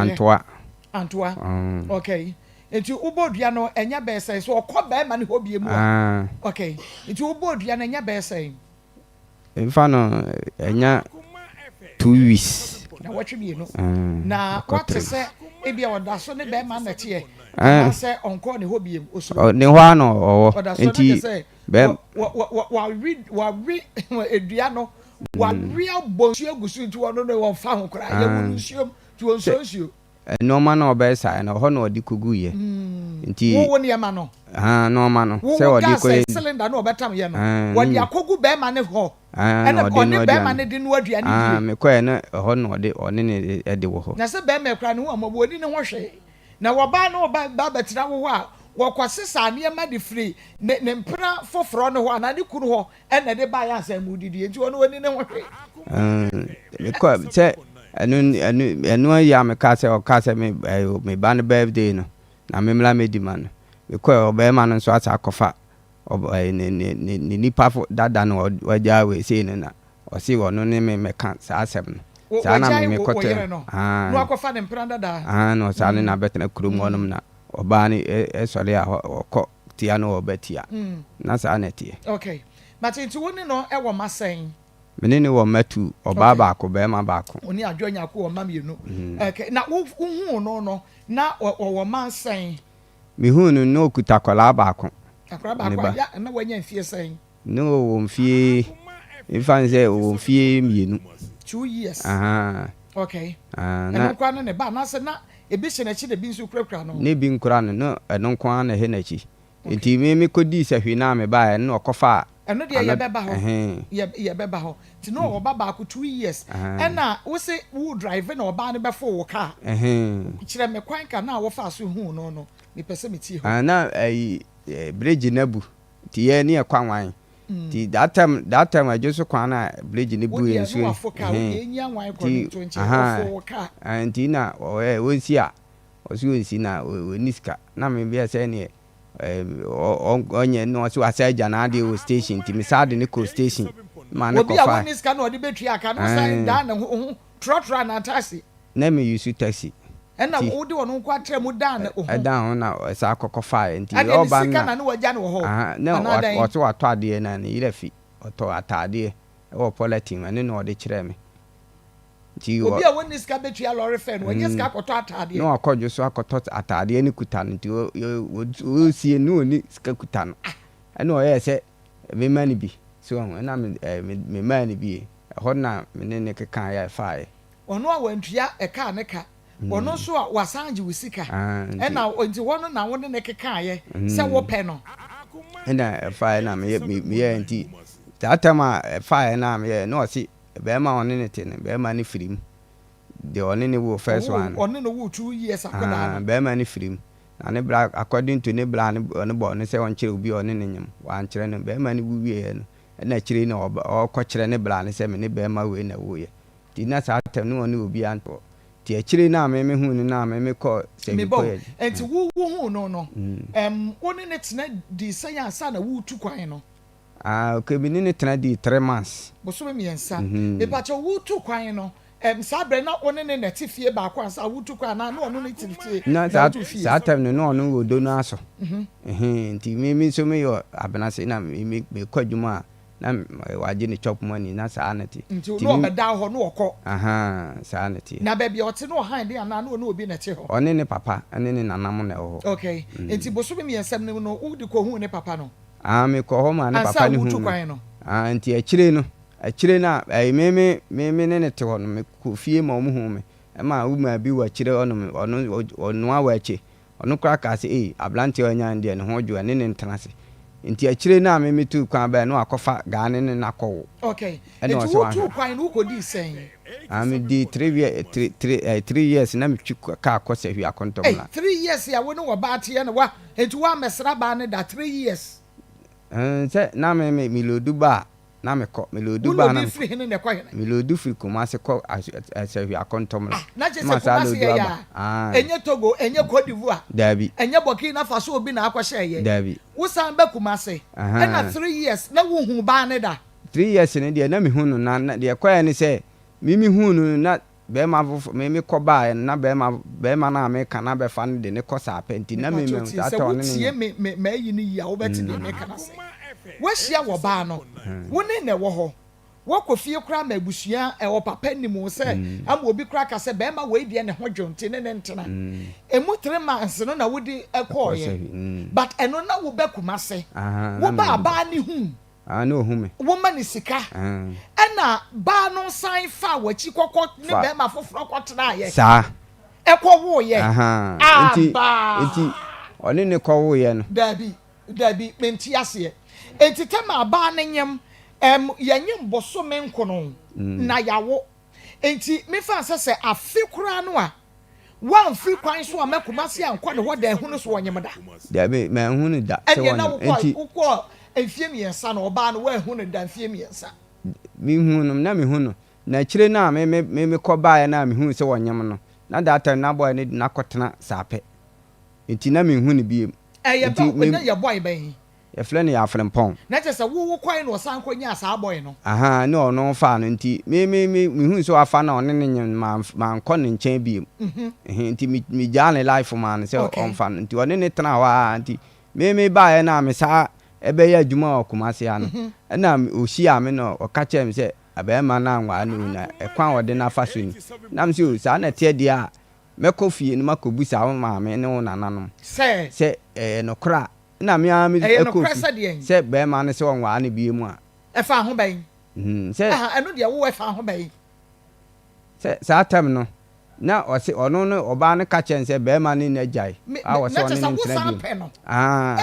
antoa okay enti ubodua no enya be say so okọ be ma na obi mu a okay enti ubodua no enya be say Infano enya 2 weeks na watwe bi no na what say ebia odaso ne be ma na tie na say onko ne hobiem oso ne ho ano owo enti be wa read edua no wa real bonsu agusu nti wono no won fa ho kra ye wonu nsuom ti won nsuo no man no be sa na ho no odi kugu ye nti wo ne ma no no man no say odi ko cylinder no obetam ye no wodi akogu be ma ne ho ena odi be ma ne de no aduane me ko na ho no odi oni ne edi wo ho na se be me kra ne ho amabo odi ne ho hwe na wo ba no ba betra wo ho a wo kwasesa ne ma de free ne mpra foforo no ho ana de kunu ho ena de ba ya asam didi enti wono oni ne ho hwe me ko say enu ya me ka say o ka say me ban birthday no na me mla me di man me ko be man no so asa akofa ni nipa fo dada no waja we say na o si wono ne me ka sa asem no saa na me kɔtɛ no akɔfa ne mpra dada no saa ne na bɛtena kurom hɔnom na ɔbaa ne ɛsɔre a ɔkɔ tia no ɔbɛtia na saa na tie okay but nti wo ne no ɛwɔ masɛn mene ne wɔ matu ɔbaa baako bɛrima baako oni adwanya ko wɔ ma mienu okay na wo hu no na ɔwɔ masɛn mehu no na okuta kwalaa baako akora baako ya na wanya mfie sɛn no wɔ mfie mfa sɛ wɔ mfie mienu 2 years okay na kwa ne ba na se na ebi hye n'akyi de bi nso kurakura no ne bi nkura no no ɛno nko ara na he n'akyi nti me kɔdi sahwe na me ba no ɔkɔfa ɛno de yɛ bɛba hɔ yɛ bɛba hɔ ti no ɔba baako 2 years ɛna wo se wo drive na ɔba ne bɛfo wo car kyerɛ me kwan ka na wo fa so hu no me pɛsɛ me tie hɔ na bridge nabu ti yɛ ne kwan wan ti that time I just kwan na bridge ne bu yɛ so nti na wonsi a ɔso wonsi na oniska na me bia sɛ ne onye no so asaja na ade o station ti me sade ne ko station ma ne ko fa obi a oniska na ɔde betua aka no san da na ho trotro na taxi na me use taxi ɛna wo de wɔn nkwa trɛ mu dan na ho dan na sa akɔkɔ fa nti ɔba na na wagya ne wɔ hɔ na ɔto atɔ ade na ne yire fi ɔtɔ atade ɛwɔ politin ane na ɔde kyerɛ me nti obi a wɔn niska betua lɔre fɛ no wɔnyɛ sika akɔtɔ atade na akɔdwo so akɔtɔ atade ne kuta no nti o sie no ni sika kuta no ɛna ɔyɛ sɛ me ma ne bi so na me ma ne bi ɛhɔ na me ne keka ya fa ɔno a wantua ɛka ne ka ɔno so a wasange wo sika ɛna nti wɔn na wɔn ne keka ayɛ sɛ wo pɛ no ɛna fa na me nti tatama fa na me no ɔsi bɛrima ɔne ne te ne bɛrima ne firim de ɔne ne wo first one ɔne ne wo 2 years akoda bɛrima ne firim na ne bra according to ne bra ne bɔ ne sɛ ɔnkyerɛ obi ɔne ne nyam wankyerɛ no bɛrima ne wu wie no ɛna kyerɛ ne ɔkɔ kyerɛ ne bra ne sɛ me ne bɛrima we na wo yɛ ti na saa tem ne ɔne obi anto ti akyerɛ na me hu ne na me kɔ sɛ me kɔ enti wo hu no ɔne ne tena di sɛ ya sa na wo tu kwan no okay bi ne tena di 3 months boso me miensa e pa cho wo tu kwan no sa bre na one ne neti fie ba kwa sa wo tu kwan na ono ne tifie na sa time no ono wo do no aso nti me so me yo abena se na me kwadwuma na waje ne chop money na sa anati nti no be da ho no okọ sa anati na ba bia ote no han de na no obi na te ho one ne papa ane ne nanam na ho okay nti boso me miensa ne no wo di ko hu ne papa no me ko ho ma ne papa ne hu nti akyire na me ne te ho no me ko fie ma omu hu me ma wo ma bi wa kyire ono a wa kye ono kra ka se ablante onya nde ne ho dwo ne ntenase nti akyire na me tu kwan ba no akofa ga ne na kɔ okay nti wo tu kwan no ko di sen me di 3 years na me twi ka akɔsa hwi akontom na 3 years ya wo no wo ba te na wa nti wa mesra ba ne da 3 years sɛ na me lodu ba na me kɔ me lodu ba na me lodu firi Kumasi kɔ asahwi akontom na je se Kumasi ya enye Togo enye Cote d'Ivoire dabi enye Burkina Faso obi na akɔhye ye dabi wo san ba Kumasi na 3 years na wo hu ba ne da 3 years ne de na me hu no na de kɔ ne sɛ mimi hu no na bɛma me kɔ ba na bɛma na me kana bɛ fa ne de ne kɔ sa penti na me ata one ne me yi ne ya wo bɛti ne me kana sɛ wo hia wo ba no wo ne wo hɔ wo kɔ fie kra ma abusua ɛwɔ papa ni mu sɛ ama obi kra ka sɛ bɛma wo die ne ho dwonte ne ntena emu 3 months no na wo di ɛkɔ ye but ɛno na wo bɛ Kumasi wo ba ne hu no hu me woman is sika ɛna ba no sign fa wachi kokɔ ne be ma foforo kɔtena ye sa ɛkɔ wo ye enti ɔne ne kɔ wo ye no dabi menti ase enti tema ba ne nyem yanyem boso me nkono na yawo enti me fa sɛ afi kura no a wan free kwan so a Kumasi ankɔ ne ho da hu no so wonyem da dabi ma hu ne da sɛ wonyem enti enfie miensa na oba no wa hu ne da enfie miensa mi hu no na mi hu no na kyire na me kɔ baa na mi hu sɛ wonyem no na data na boy ne na kɔtena saapɛ enti na mi hu ne biem ɛyɛ ba na yɛ boy ban ye friend ya frimpon na je se wo kwan no san kwanya sa boy no aha ne ono fa no nti me hu so afa na one ne nyem ma nkɔ ne nkyɛn bi nti me jane life man se on fa nti one ne tena wa nti me ba na me sa ebe ya adwuma okumase ano na osi a me no o ka kyerɛ me se abema na anwa no na ekwan wode na fa so ni na me se o sa na tie dia meko fie no makobu sa wo ma me ne wo nananom se no kra na me a me ekofi se be ma ne se wonwa ne bie mu a e fa ho ban se eno de wo e fa ho ban se sa tem no na o se ono no oba ne ka chen se be ma ne na jai a wo se ono ne ntra bie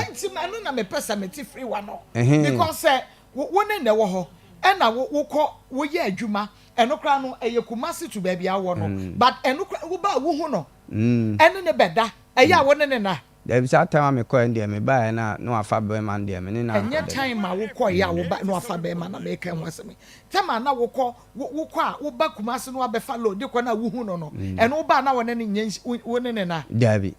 enti ma no na me pesa me ti free wa no because wo ne ne wo ho e na wo kɔ wo ye adwuma eno kra no eye kumase to ba bia wo no but eno kra wo ba wo hu no ene ne beda eye a wo ne na da bi sa time me kɔ ndie me ba na no afa be ma ndie me ne na enye time a wo kɔ ya wo ba no afa be ma na me kan waseme time na wo kɔ a wo ba kumase no abefa lo de kɔ na wo hu no eno wo ba na wo ne nye wo ne na da bi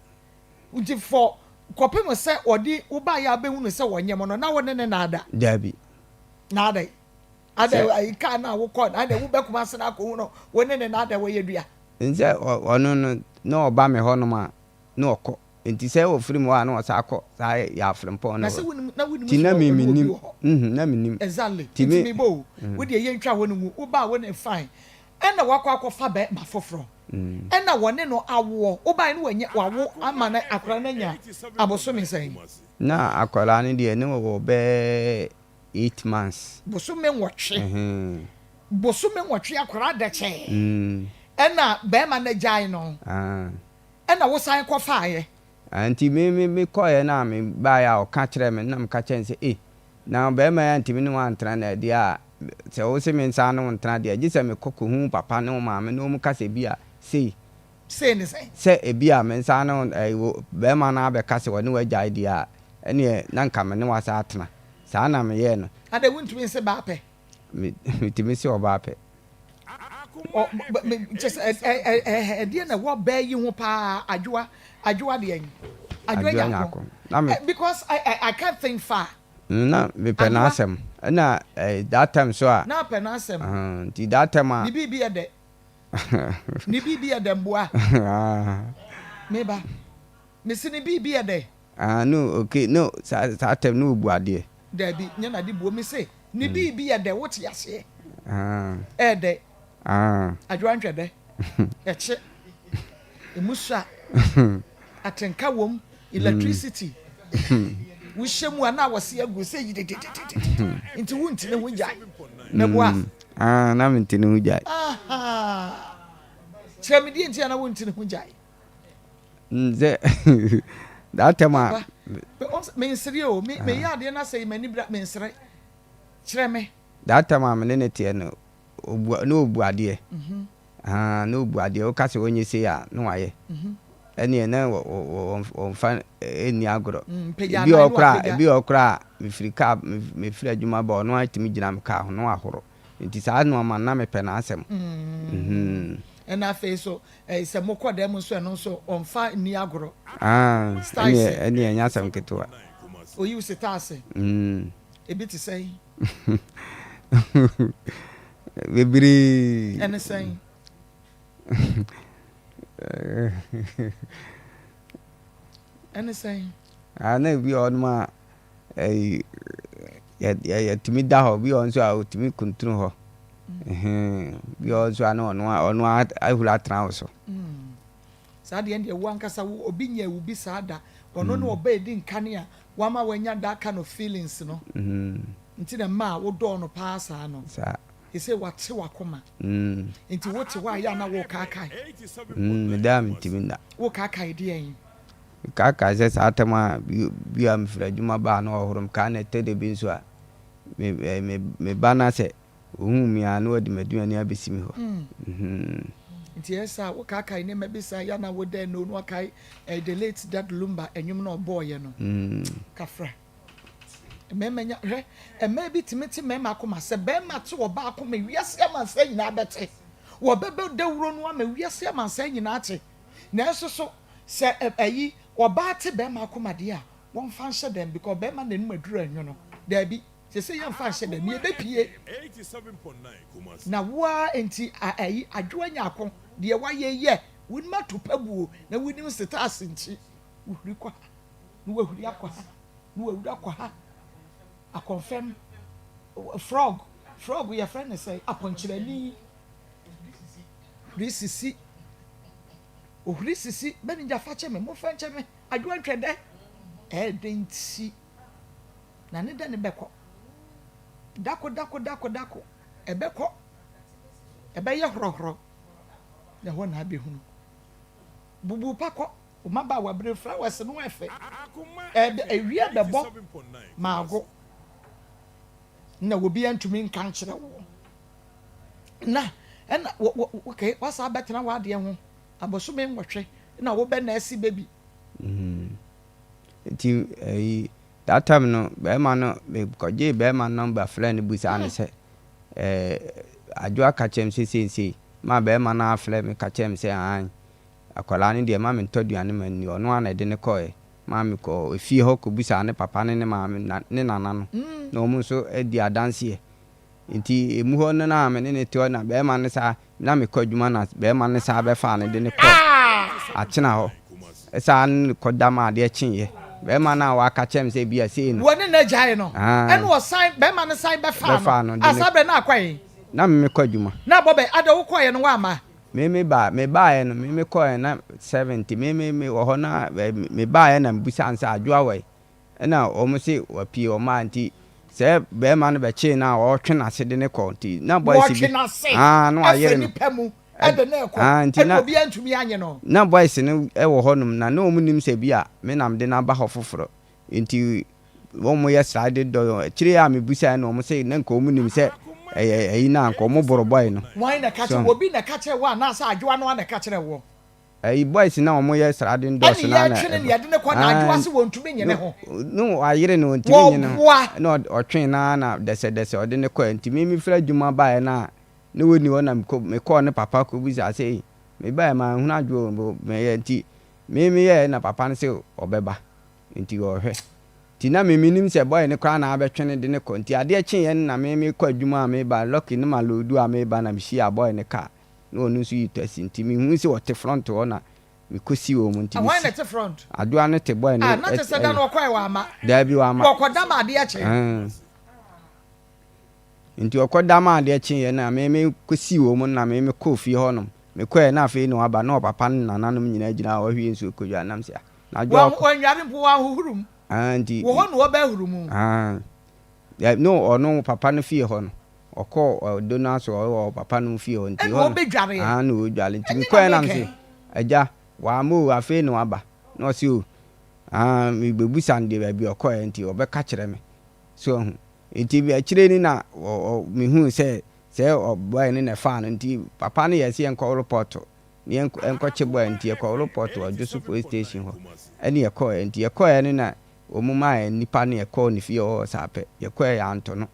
uti for kopem se odi wo ba ya be hu no se wo nye mo no na wo ne na ada da bi na ada ada ai ka na wo kɔ ada wo ba kumase na ko hu no wo ne na ada wo ye dua nze ono no na oba me ho no ma na okɔ enti sɛ wo firi mu a na ɔsa akɔ sa ya frimpon no ti na me nim na me nim exactly ti me bo wo de ye ntwa wo no mu wo ba wo ne fine ɛna wakɔ fa ba ma foforo ɛna wɔne no awo wo ba ne wanya wawo ama na akora na nya aboso me sɛn na akora ne de ne wo be 8 months boso me nwɔtwe akora da kyɛ ɛna ba ma na jai no ɛna wo san kɔ faaye anti me koye na me ba ya o ka kire me na me ka chen se na be ma ya anti me no antra na dia se wo se me nsa no antra dia ji se me kokko hu papa no ma me no mu ka se bia sei ne se e bia me nsa no be ma na be ka se wo ne wa jai dia ene na nka me ne wa sa atena sa na me ye no ade wuntumi se ba pe me timi se o ba pe o just dia na wo ba yi hu pa adwoa de yen adwoa yako because I can't think far na me penasem na that time so a na penasem ti that time a ni bibia de mboa me ba me si ni bibia de no okay no that time no bu ade da bi nya na de buo me say ni bibia de wo ti ase de adwoa ntwe de eche emusa atenka wom electricity we shemu ana wose agu se yidede nti wuntine ho jai na boa na mentine ho jai chemedi nti ana wuntine ho jai nze that time me nsere o me ya de na say mani bra me nsere kire me that time me ne tie no obu ade no obu ade o ka se onye se ya no waye ene na on fa eni agoro bi okra me frika me firi adwuma ba no atimi gina me ka ho no ahoro nti saa no ma na me pe na asem ena fe so se mokode mu so eno so on fa ni agoro ene enya asem ketewa o yi usitase ebi ti say bebiri ene say anything na bi on ma ya timi da ho bi on so a timi kuntunu ho bi on so ana ono ahura tra so sa de ende wo ankasa wo obi nya wu bi sa da ono no oba edi nkane a wa ma wanya da kind of feelings no nti na ma wo do no paasa no sa ise wate wakoma nti wote wa ya na wo kaakai madam timinda wo kaakai de yen kaka se satama bi am frajuma ba na ohorum ka na tede bi so a me bana se ohun mi anu odi maduani abesimi ho nti esa wo kaakai ne mabisa ya na wo de no no kai the late dad lumba enyum na boy no kafra memenya hwe bi timeti mema akoma se be ma te wo ba akoma wiase amansa nyina bete wo bebe dawuro no ama wiase amansa nyina ate na eso so se ayi wo ba te be ma akoma de a won fan hye dem because be ma na num aduru anwo no da bi se yam fan hye dem ye bepie 87.9 na wa enti ayi adwo anya akon de wa ye won ma to pabuo na wonim stars nchi wohuri kwa no wohuri akwa no wohuri akwa a confirm frog your friend say aponchirani risisi ohuri sisi beni jafa cheme mo fa cheme adwo ntwede denti na ne da ne beko dako ebeko ebeye horohoro na ho na abehunu bubu pakọ o maba wa bre flowers no efe ewia bebo maago na obi antumi nkan kire wo na okay wasa betena wa de ho abosome nwotwe na wo be na asi baby ti that time no be ma no be koje be ma number friend busa ne se adwo aka chem se ma be ma na friend me ka chem se an akwala ne de ma me ntoduane ma ni ono ana de ne koe ma me ko efie ho ko busa ne papa ne ma me ne nana no na omu so edi adanse nti emu ho no na me ne te na be ma ne sa na me ko adwuma na be ma ne sa be fa ne de ne ko achina ho esa an ko dama de chinye be ma na wa ka chem se bia se no woni na jae no ene wo sign be ma ne sign be fa no asabe na akwaye na me ko adwuma na bobe ada wo koye no wa ma me ba e no me koye na 70 me wo ho na me ba e na mbusa ansa adwo awai na omo se wa pie o ma anti se be ma no be chi na o twe na se de ne ko nti na boy si no ayere no ede na ekọ ede obi antumi anye no na boys no e wo honum na no munim se bia me nam de na ba ho foforo nti wo mo ye slide do kire a me busa na o mo se na nko munim se na nko mo boro boy no why na ka kire obi na ka kire wa na sa adwo no na ka kire wo boys na o mo ye slide do so na na ya de ne ko na adwo ase wo ntumi nye ne ho no ayere no ntumi nye no o twen na dese o de ne ko nti mi fra dwuma ba na ne woni wona me ko ne papa ko buza say me ba ma hu na dwo me ye nti me ye na papa ne say obeba nti o hwe ti na me minim se boy ne kra na abetwene de ne ko nti ade chen ye na me ko adwuma me ba lucky ne malodu a me ba na me shi boy ne ka no onu su yitasi nti me hu se o te front o na me ko si o mu nti why na te front ado ane te boy ne na te se da no kwai wa ma da bi wa ma ko da ma ade chen nti okoda ma de chin na me kosi wo mu na me kofi ho no me koe na afi no aba na papa na nanom nyina gina wa hwie nsu kodwa nam sia na jo wa nware mpo wa huhurum nti wo ho no ba hurumu no ono papa no fie ho no okọ do na so o papa no fie ho nti ho be dware no o dwale nti me koe nam se aja wa mo afi no aba no si o me bebusa nde ba bi okọ nti obeka kire me so nti bi akire ni na me hu se boy ni na fa no nti papa no yesi enko report ni enko che boy nti enko report o Joseph police station ho eni enko nti enko ni na omuma nipa ni enko ni fi o sape enko ya anto no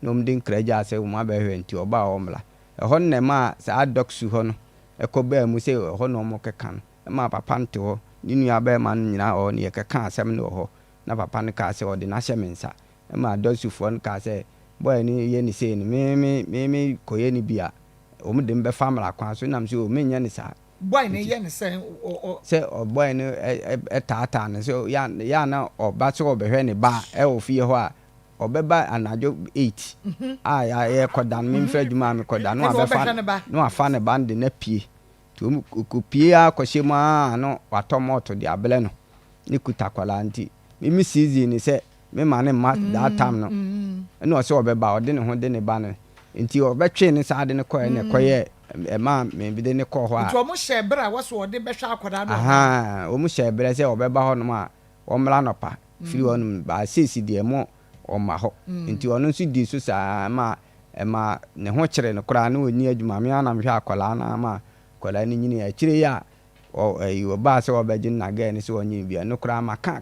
no mdin kraja se omuma ba hwe nti oba o mla ho na ma sa adoksu ho no enko ba mu se ho no mo keka no ma papa nte ho ni nua ba ma nyina o ni keka asem no ho na papa no ka se o de na hye mensa ma dosufo no ka se boy ni ye ni se ni me ko ye ni bia o mu de mbe family akwan so nam so o menya ni sa boy ni ye ni se o boy ni tata ne so ya na o ba so obehwe ni ba o fie ho a obeba anajo 8 ya ye kodan me mfra djuma me kodan no afa ne ba de na pie to ku pie akɔhye mu a no watomoto de abele no ni kutakwala nti me season ni se me mane ma that time no no so obeba ode ne ho de ne ba no nti obetwe ne sa de ne koye ne koye ma me bi de ne ko ho a nti o mu hye bra wo so ode behwa akoda no o mu hye bra se obeba ho no ma o mla no pa firi wonu ba sesi de mo o ma ho nti ono nso di so sa ma ne ho kire no kra na oni adwuma me ana mhwe akola na ma kola ni nyini ya kire ya o ba se obegin na ga ni se onyi bia no kra ma ka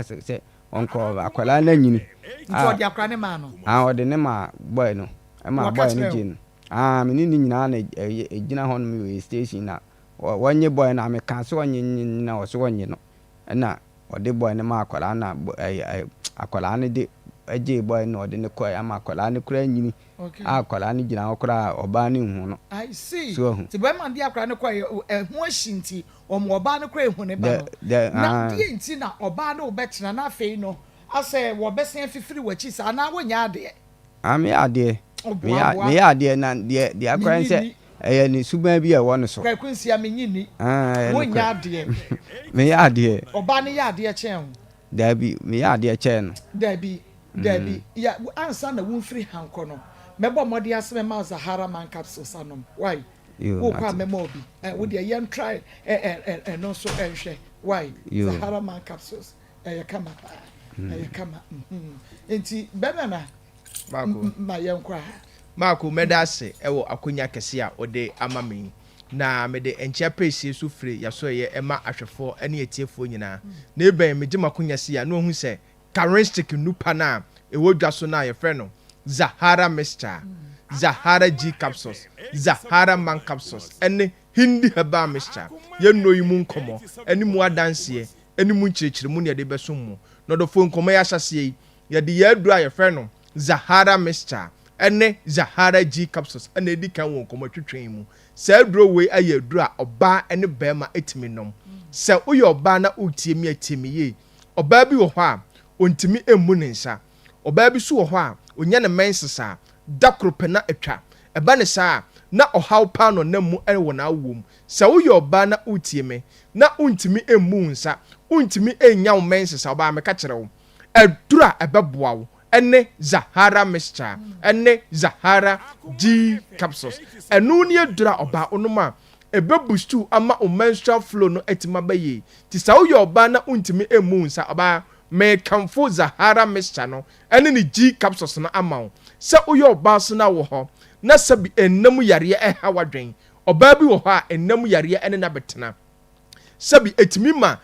se onko akwala na nyini nti odi akra ne ma no odi ne ma boy no ma boy no gin me ni nyina na ejina ho no me station na wonye boy na me ka so onye na o so onye no na ɔde boy ne ma akwala na akwala ne de agye boy no ɔde ne kɔ ama akwala ne kura nyini akwala ne gyina okura ɔba ne hu no I see so ti boy man de akwala ne kɔ ho ahyinti ɔmo ɔba ne kura ehu ne ba no na de nti na ɔba ne obɛtena na afei no asɛ wɔbɛsen fifiri wachi sa na wonya ade me ade na de akwala nse ni suban bi ɛwɔ no so kwa kunsia me nyini wonya ade me ade ɔba ne ya ade kyɛn dabi me ade kyɛn no dabi ya ansa na wonfiri hankɔ no mɛbɔ mɔde asɛm ma Zahara man capsules anom why wo kwa mɛma obi wo de yɛn try no so ɛhwɛ why Zahara man capsules kama kama enti bɛbɛ na ma yɛn kwa Marco medase ewo akonya kese a ode ama me na me de enchia pese so free ya so ye ema ahwefo ene etiefo nyina na eben me gima konya se ya na ohun se characteristic nupa na ewo dwa so na ye frɛ no Zahara mixture Zahara G capsules Zahara man capsules ene hindi haba mixture ye no yi mu nkomo ene mu adanse ene mu nkyerɛkyerɛ mu ne de beso mu no do fo nkomo ya hyase yi ye de ye adura ye frɛ no Zahara mixture ene Zahara G capsules ene edi kan won komo twetwen mu sa aduro we aye adura oba ene bema etimi nom sa uye oba na utie mi atimi ye oba bi wo ho a ontimi emu ne nsa oba bi so wo ho a onya ne mensesa dakrope na atwa eba ne sa na ohaw pa no na mu ene wona awom sa uye oba na utie me na ontimi emu nsa ontimi enya wo mensesa oba me ka kire wo adura ebeboa wo ene Zahara mixture ene Zahara G capsules enu ni adura oba onuma ebebustu ama o menstrual flow no etima baye ti sa uye oba na untimi emu nsa oba me kamfo Zahara mixture no ene ni G capsules na ama sa uye oba so na wo ho na sabi enam yare eha wadwen oba bi wo ho a enam yare ene na betena sabi etimi ma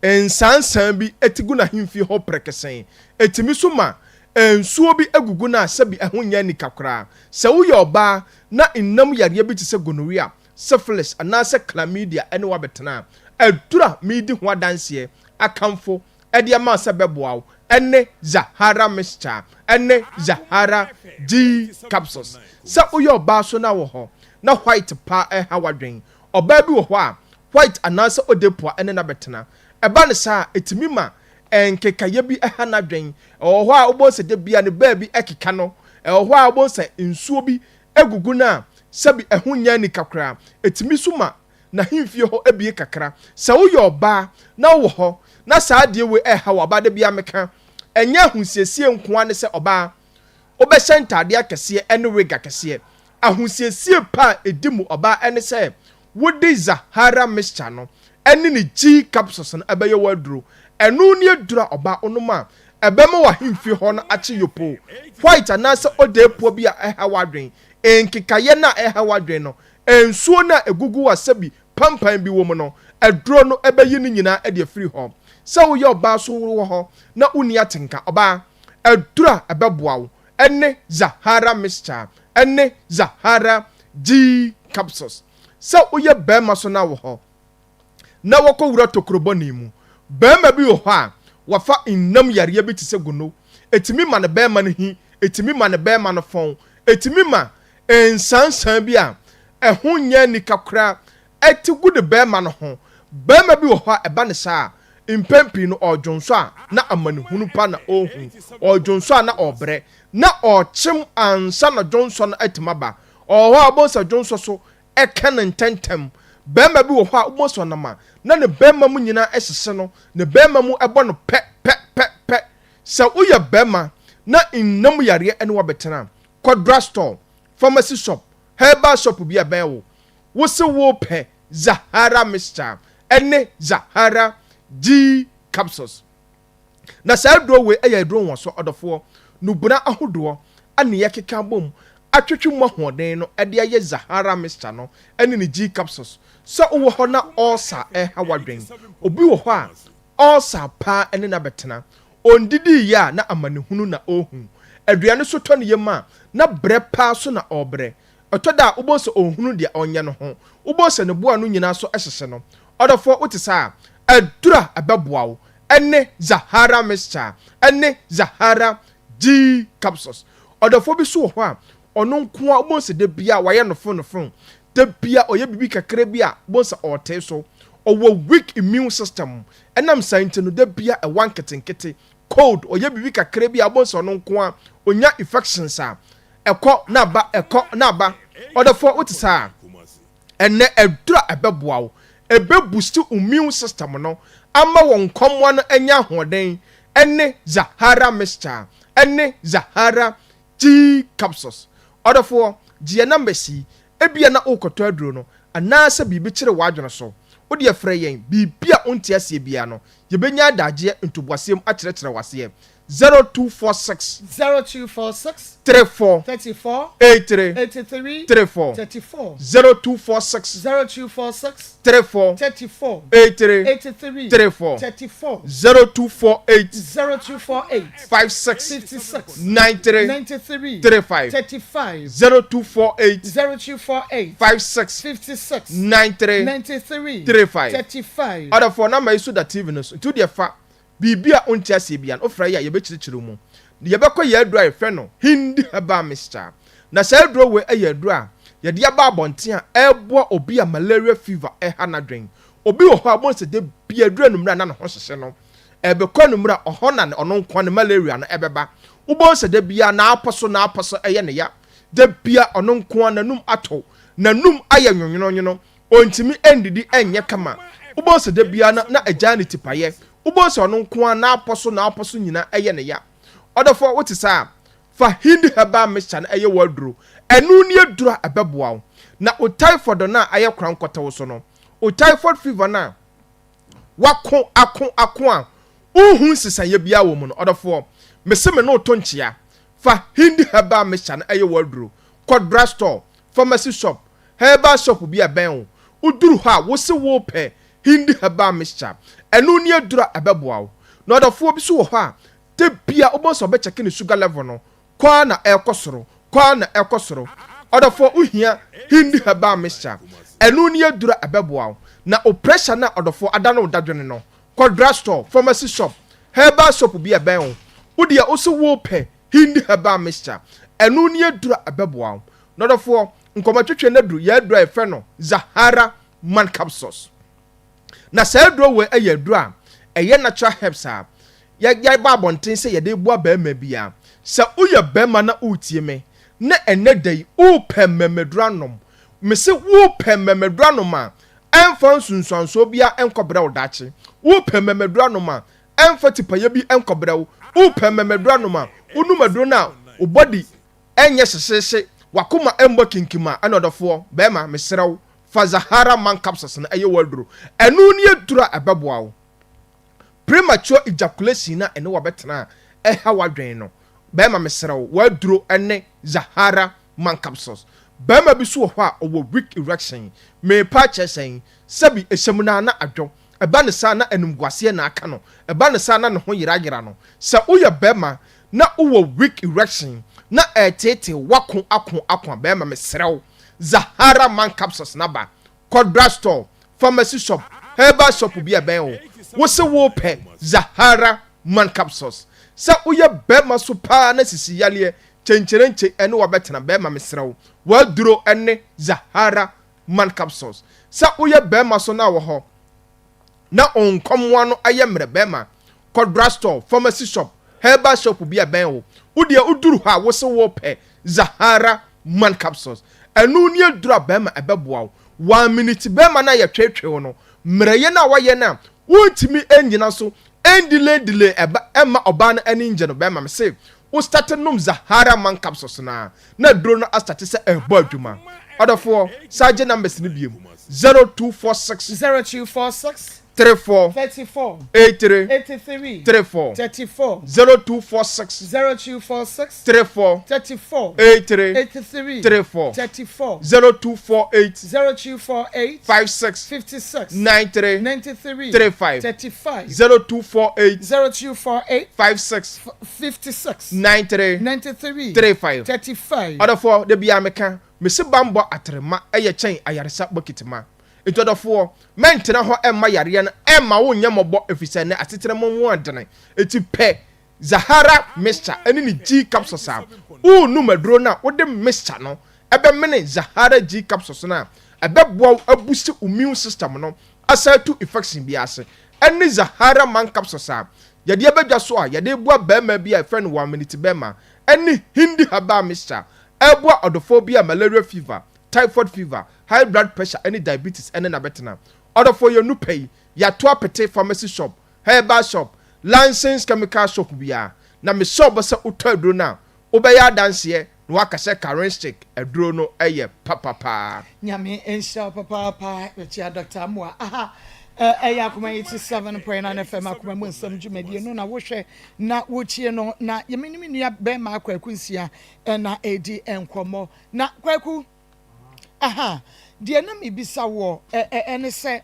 ensansan bi etigu na himfi ho prekesen etimi so ma ensuo bi agugu na sabi ahonya ni kakra sa wo yoba na innam yare bi tise gonorrhea syphilis anase chlamydia ene wa betena adura midi ho adanse akamfo ede ma sabeboa ene Zahara mixture ene Zahara G capsules sa wo yoba so na wo ho na white pa hawadwen oba bi wo ho a white anase odepoa ene na betena eba ne sa etimi ma enkekaye bi ehana dwen ho a obonse de bia ne ba bi ekeka no ho a obonse nsuo bi egugu na sabi ehonya ni kakra etimi suma na himfie ho ebie kakra sa wo yoba na wo ho na sa de we eha wo ba de bia meka enya ahusiesie nkoa ne se oba obehye ntade akese ene wig akese ahusiesie pa edimu oba ene se wodi Zahara mixture no ene ni G capsules no ebeye waduro enu ni adura oba onuma ebema wa himfi ho no ache yopo white anase odepo bi a eha wadwen enkikaye na eha wadwen no ensuo na egugu wasabi pampan bi wo mu no aduro no ebeyi ni nyina ede free ho sa wo ye oba so wo ho na uni atenka oba adura ebeboa wo ene Zahara mixture ene Zahara G capsules sa wo ye bema so na wo ho na wako wura tokroboni mu bema bi wo ho a wafa innam yare bi tise gono etimi ma ne bema no hi etimi ma ne bema no fon etimi ma ensansan bi a ɛho nya ni kakra eti gude bema no ho bema bi wo ho a eba ne saa impempi no odwonso a na amanehunu pa na ohun odwonso a na obre na ochim ansa na dwonso no etimaba oho abonsa dwonso so eka ne ntentem bema bi wo ho a umoso na ma na ne bema mu nyina ehhye no ne bema mu ebo no pe sa uya bema na innam yare ene wa betena kodra store pharmacy shop herbal shop bi abewo wo se wo pe Zahara mixture ene Zahara G capsules na sa do we eya do won so odofo nubuna ahodo ane ye keka bom atwetwe mu ahoden no ede aye Zahara mixture no ene ni G capsules so wo ho na ulcer hawadwen obi wo ho a ulcer pa ene na betena ondidi ya na amanehunu na ohun aduane so to ne yema na bre pa so na obre otoda ubose ohunu dia onye no ho ubose ne boa no nyina so ehhye no odofo utisa adura abeboa wo ɛne Zahara mixture ɛne Zahara G capsules ɔdɔfo bi so wɔ hɔ a ɔno nko a ɔbɔ sɛ da bia wayɛ no fon da bia ɔyɛ bibi kakra bi a ɔbɔ sɛ ɔtee so ɔwɔ weak immune system ɛnam science no da bia ɛwan ketenkete cold ɔyɛ bibi kakra bi a ɔbɔ sɛ ɔno nko a onya infections a ɛkɔ na aba ɔdɔfo wote saa ɛnɛ ɛdura ɛbɛboa wo ɛbɛboost immune system no ama wɔn nkɔmwa no anya ahoɔden ɛne Zahara mixture ɛne Zahara G capsules ɔdɔfo gye number si ebia na okɔtɔ aduro no anaasɛ biribi kyerɛ wadwene so wode afrɛ yɛn biribia onti asie bia no yɛbɛnya adagye ntoboaseɛm akyerɛkyerɛ waseɛ 0246 34 83 34 0246 34 83 34 0248 56 93 35 0248 56 93 35 other for number is that TV no to the fa bibia onti asie bia no ofra ya yebekyirekyire mu yebekɔ ye adura efɛ no hindi haba mixture na sa adura we aye adura ye de aba abonte a ɛboa obi a malaria fever ɛha na dwen obi wɔ hɔ abon se de bia adura numra na no ho hyehye no ɛbekɔ numra ɔhɔ na ɔno nkɔ ne malaria no ɛbɛba ubon se de bia na aposo ɛyɛ ne ya de bia ɔno nkɔ na num ato na num ayɛ nwonwono ontimi endidi enye kama ubon se de bia na agya ne tipaye ubon se ɔno nkɔ na aposo nyina ɛyɛ ne ya ɔdɔfo wote saa fa hindi haba mixture na ɛyɛ waduro ɛnu ne adura ɛbɛboa wo na o typhoid na ayɛ kran kɔtɛw so no o typhoid fever na wako a uhun sisaye bia wo mu no ɔdɔfo mese me no to nkyea fa hindi haba mixture na ɛyɛ waduro kɔ drugstore pharmacy shop herbal shop bi abɛn wo uduru ha wo se wo pɛ hindi haba mixture ɛnu ne adura ɛbɛboa wo na ɔdɔfo bi so wɔ hɔ a te bia oboso be check ni sugar level no kwa na ekosoro odofo uhia hindi haba mixture enu ni adura abeboa na o pressure na odofo adana odadwene no kwa drugstore pharmacy shop herbal shop bi eben wo udia oso wo pe hindi haba mixture enu ni adura abeboa na odofo nkomatwetwe na duru ya adura efe no Zahara man capsules na sa adura we aye adura eye natural herbs a ya ba bonten se ye de bua ba ma bia se uye ba ma na utie me na enedai u pememeduranom me se u pememeduranom a emfa nsunsuanso bia enkobra odache u pememeduranom a emfa tipaye bi enkobra u pememeduranom a unumaduro na o body enye hyehyehye wakoma embo kinkima anodofo ba ma mesrew fa Zahara man capsules na eye waduro enu ne adura abeboa wo premature ejaculation na ene wabetena ɛha wadwen no bɛma mesrew waduro ene Zahara man capsules bɛma bi so hɔ a ɔwɔ weak erection me pa kyesen sabi ehyemuna na adwo ɛba ne sa na enumguase na aka no ɛba ne sa na ne ho yira no sɛ woyɛ bɛma na ɔwɔ weak erection na ɛtete wako bɛma mesrew Zahara man capsules na ba drugstore pharmacy shop herbal shop bi abɛn wo wose wo pɛ Zahara man capsules sa uye bema so pa na sisi yale chenchenche ene wabetena bema mesrew waduro ene Zahara man capsules sa uye bema so na wo ho na onkomwa no ayemre bema drugstore pharmacy shop herbal shop bi abɛn wo udia uduru ha wose wo pɛ Zahara man capsules enu ni adura bema ebeboa 1 minute bema na ye twetwe no mreye na waye na wontimi engina so delay emma obana any engine bema me say wo start nom Zahara man capsules na duro no start se ebo adwuma odofo sage numbers ni biem 0246 34 83 34 0246 34 83 34 0248 56 93 35 0248 56 93 35 odofo de bia meka me se bambo atrema eye chen ayaresa bokitema etodofo mentena ho emma yare no emma wo nyemobɔ efisɛ ne atetere mo ho adene eti pɛ Zahara mixture ene ni G capsules a wo nu maduro na wo de mixture no ebe mene Zahara G capsules na ebe boa abusi immune system no asa to infection bi ase ene Zahara man capsules a yade ebedwa so a yade boa bema bi a friend 1 minute bema ene hindi haba mixture eboa odophobia malaria fever typhoid fever high blood pressure ene diabetes ene na betena odofo you nu pay ya to apete pharmacy shop herbal shop licensed chemical shop bia na me shop se utaduro na obeya danse na wakase current stick aduro no eye papa nyame ensha papa chia Dr. Moa aha eya Akoma 87.9 FM Akoma mu nsam dwumadi no na wohwe na wochie no na yemenimi nua be ma akwaku nsia na edi enkomo na kwaku aha de na mebisa wo ene se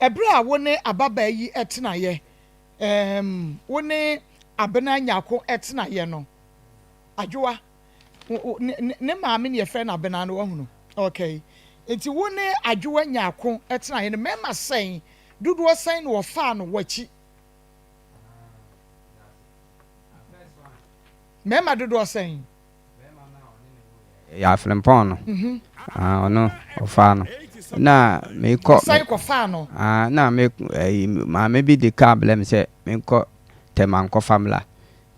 ebre a wo ne ababa yi etena ye wo ne abena nyako etena ye no adwoa ne maame ne yefre na abena no wahunu okay enti wo ne adwoa nyako etena ye no mema sen duduo sen no fa no wachi mema duduo sen ya flempon no ono ofa no na me ko sai ko fa no na me maame bi de ka blem se me ko teman ko famla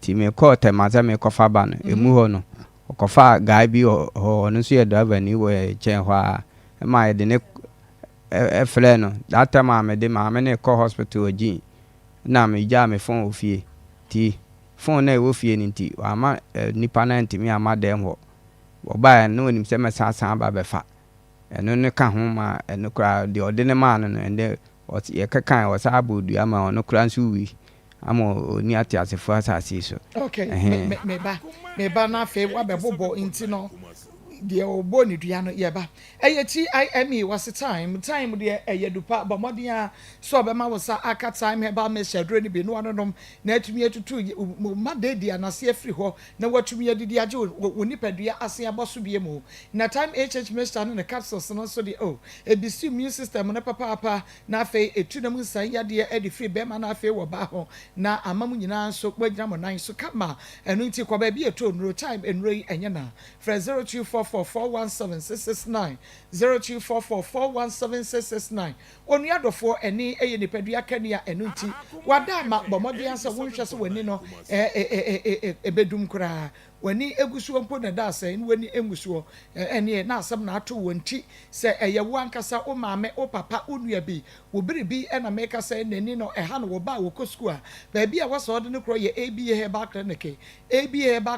ti me ko teman se me ko fa ba no emu ho no ko fa guy bi ho no so ye driver ni wo chen ho a ma ye de ne efle no that time maame de maame ne ko hospital oji na me ja me phone ofie ti phone na wo fie ni ti wa ma nipa na ntimi ama dem ho oba no nim se me san ba be fa eno ne ka ho ma eno kra de ode ne ma no ende ye kakan o sa abodu ama ono kra nsu wi ama oni ate asefo asase so okay me ba na fe wa be bobo inti no de obo ni dua no ye ba eyeti IME was time de eyedupa bomodia so be ma wo sa aka time he ba me shadro ni bi no anonom na atumi etutu ma de dia na se afiri ho na watumi adidi age woni padua ase aboso bie mu na time mixture no ne capsules no so de ebisi immune system no papa na fe etu na mu san yade e de free be ma na fe wo ba ho na amamu nyina so gbagina mo nan so kama enu nti kwa ba bi eto nro time enro yi enye na fra 0244417669 0244417669 onu adofo eni eye nipadua kania enu nti wada ma bomode ansa wonhwe so wani no ebedum kura wani egusuo mpo na da asa ni wani engusuo ene na asam na ato wonti se eye wo ankasa o maame o papa onua bi wo biribi na meka se nani no eha no wo ba wo kosku a ba bi a waso de no kro ye ABA Herbal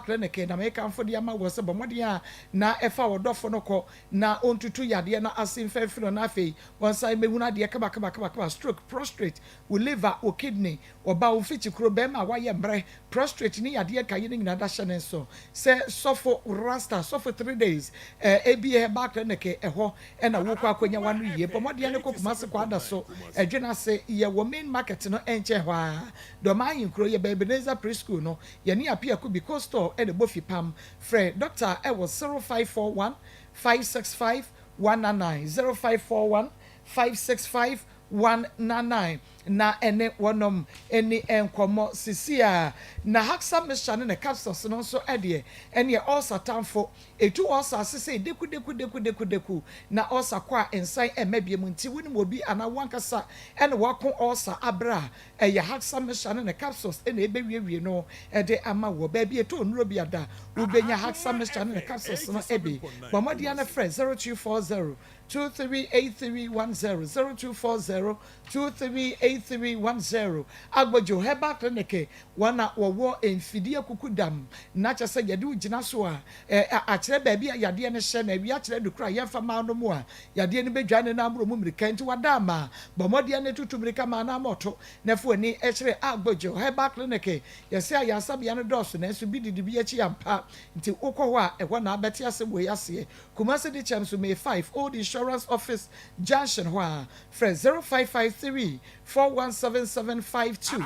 Clinic na meka amfodi ama wo se bomode a na efa wodofo no ko na ontutu yade na asimfa firo na afei wonsa mehuna de kaba stroke prostrate wo liver wo kidney oba wo fichi kro be ma waye mbre prostrate ni yade kaye ni na da hye so se sofo rasta sofo 3 days ABA Herbal Clinic eho na wo kwa akonya wanu yie pomode ne ko kumase kwa da so edwena se ye wo main market no enche ho a do ma yinkro ye Ebenezer preschool no ye ni apia ku bi store e de bofi pam frɛ doctor e wo 0541 565 199 0541 565 199 na ene wonom eni enkomo sisia na haksa mishane ne capsules no so ede ene all satanfo etu all sase deku na all sakwa ensan emabie mu nti woni obi ana wankasa ene wako all sa abra eye haksa mishane ne capsules ene ebewie no ede ama wo ba bi eto onuro bi ada ubenya haksa mishane ne capsules no ebe bomodi ana friend 0240 238310 0240 238310 agbojo Herbal Clinic wana wowo enfidie kukudam na kyese yade ugina so a akere ba bia yade ne hye na wi akere dukura yemfa ma no mu a yade ne bedwane na amro mu mirika nti wada ma bomode ne tutu mirika ma na moto na fu ani ekere agbojo Herbal Clinic yese ayasabia ne doso na so bididi bi achi ampa nti ukọ ho a ehọ na abeti ase wo yase Kumasi di chamso May 5 old insurance office junction hɔ a frɛ 0553 417752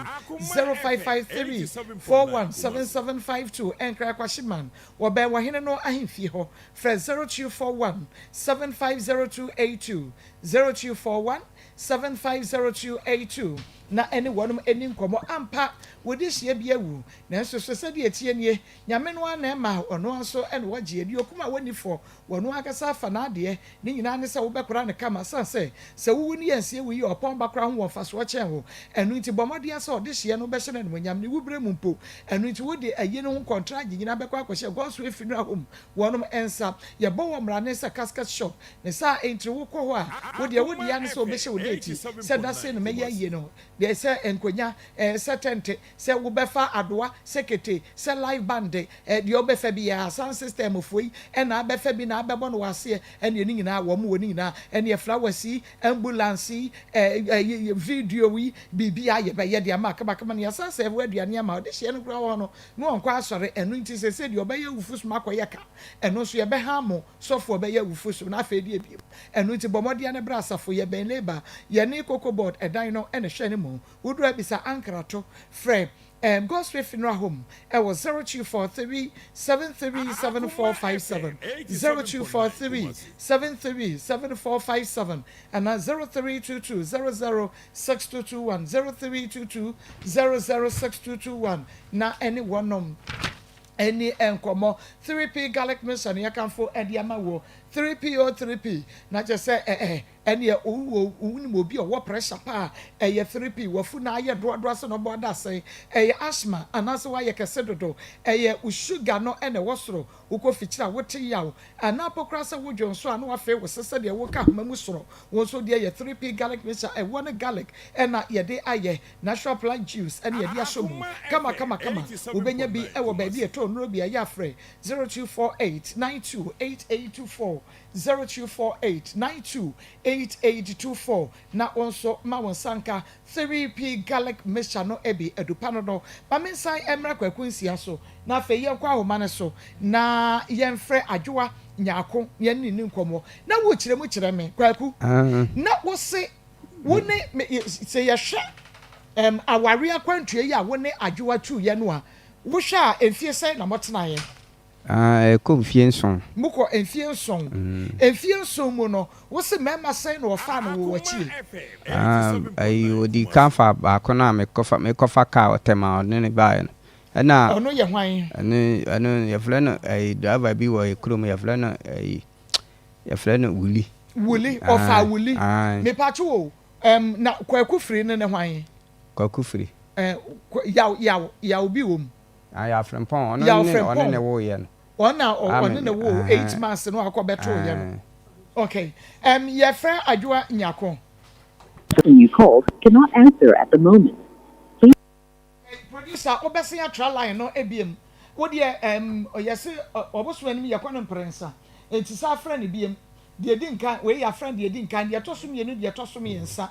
0553 417752 ɛnkra kwahyeman wɔbɛn wɔhene no ahemfie hɔ frɛ 0241 750282 0241 750282 na ɛne wɔnom ani nkɔmmɔ ampa wɔde hyia bi awu nanso so sɛdeɛ ɛtie nie nyame no ana ɛma ɔno nso ɛne wɔgye adi okuma wɔni fɔ wɔno akasa afa n'adeɛ ne nyinaa ne sɛ wobɛkora ne kama san sɛ wowu ne yɛnsie wo yi ɔpɔn bakora ho wɔmfasoɔ kyɛn wo ɛno nti bɔmmɔdeɛ sɛ ɔde hyia no bɛhyɛ no animonyam ne wobrɛ mu mpo ɛno nti wode ayi no ho kɔntra gye nyinaa bɛkɔ akɔhyɛ gɔso funeral home wɔnom ɛnsa yɛbɔ wɔ mmara ne sɛ casket shop ne saa ɛntiri wokɔ hɔ a wode ya ne sɛ wobɛhyɛ wo deeti sɛ da se no mɛyɛ ayie no deɛ sɛ nkonya sɛ tɛnte sɛ wobɛfa adoa sɛ kete sɛ live band deɛ wobɛfa bi yɛ sound system foyi ɛna abɛfa bi na abɛbɔ no waseɛ ɛne ne nyinaa wɔn wɔ ne nyinaa ɛne flowers yi ambulance yi video yi biribi ayɛ bɛyɛ deɛ ama kabakama ne yɛsa sɛ ɛwɔ aduane ama ɔde hyɛ no kora wɔ no ne wɔnkɔ asɔre ɛno nti sɛ sɛ deɛ ɔbɛyɛ awufo so makɔyɛ ka ɛno nso yɛbɛha mo sɔfoɔ bɛyɛ awufo so na afei deɛ bio ɛno nti bɔmmɔdeɛ ne brɛ asafo yɛbɛn labor yɛne cocoa board ɛdan no ɛne hwɛ ne mu woduru abisa ankrato frɛ Gospel Funeral Home, was 0243 737457, 0243 737457, and 0322 006221, 0322 006221. Now, anyone, any encomo 3p garlic mission, you can for Ediamawo 3p or 3p, not just say, ɛne wonim obi a ɔwɔ pressure pa a ɛyɛ 3p wafu na ayɛ doadoa no bɔda sɛ ɛyɛ asthma anaasɛ wayɛ kɛse dodo ɛyɛ wo sugar no ɛna ɛwɔ soro wokɔ fikyira wote yaw ana pokora sɛ wodwo nso a na wafei wo sɛ sɛdeɛ woka homa mu soro wo nso deɛ yɛ 3p garlic mixture ɛwɔ ne garlic ɛna yɛde ayɛ natural plant juice ɛne yɛde ahyɛ mu kama wobɛnya bi ɛwɔ baabi ɛtɔ nnuro bi ɛyɛ afrɛ 0248 928824 0248 928824 na also ma won sanka 3p garlic mixture no ebi edupano no ma mensan emra kwaku nsia so na fe ye kwa ahoma ne so na yemfrɛ adwoa nyaako ye ni nkomo na wo kyerɛ me kwaku na wo se wo ne se ye hwɛ aware akwantue yi a wo ne adwoa tu ye no a wo hwɛ a emfie sɛ na motena ye mfie nson mukɔ mfie nson mu no wo se mɛma sɛn na ɔfa no wo wakyie ayi odi kanfa baako na mekɔfa ka ɔtɛma ɔne ne bae no ɛna ɔno yɛ hwan ɛno yɛfrɛ no ayi driver bi wɔ kurom yɛfrɛ no wuli ɔfa wuli mepatwo wo na kwaku firi ne hwan kwaku firi yaw bi wom ayafrempɔn ɔne ne wo yɛ no ɔne ne wo 8 months no akɔbɛto yɛ no okay yɛfrɛ adwoa nyako you called cannot answer at the moment. Producer obesi atra line no ebiem wo de yɛse oboso anim yɛkɔ no mprensa enti sa afra ne biem de di nka we ya friend de di nka de to so mienu de to so miensa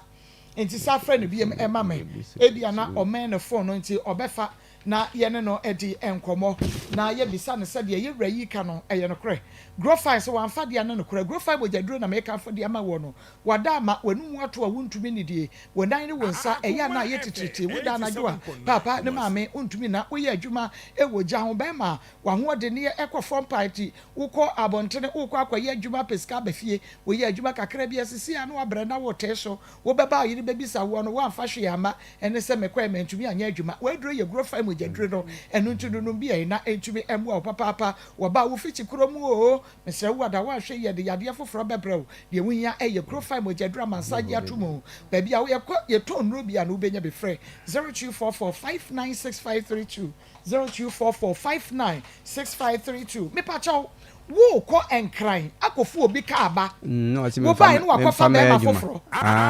enti sa afra ne biem ema me ebia na ɔman ne phone no enti ɔbɛfa na yene no edi enkomo na ye bisa ne se de ye wura yi ka no eye no kre grofile so wanfa de no kre grofile bojaduro na make afo de ama wo no wada ama wanu ato a wuntumi ne die wodan ne wonsa eye na ye titiriti woda na jo a papa ne maame untumi na wo ye adwuma e wo gya ho ba ma wa ho de ne ekɔ form party wokɔ abontene wokɔ akɔye adwuma peska bafie wo ye adwuma kakra bi asisi a no abrɛ na wo te so wo beba yiri bebisa wo no wanfa hwe ama ene se mekɔ mentumi anya adwuma waduro ye grofile mojaduro no enu ntudu no bi na entumi emu o papa wo ba wo fichi kromu o mesre wo da wa hwe ye de yade foforo bebrɛw de wunya eye grofile mojaduro mansage atomo ba bia wo ye to nro bia no benya be frɛ 0244596532 0244596532 me pacho wo ko enkran akofo obi ka aba no ati me fa no akofa be ma foforo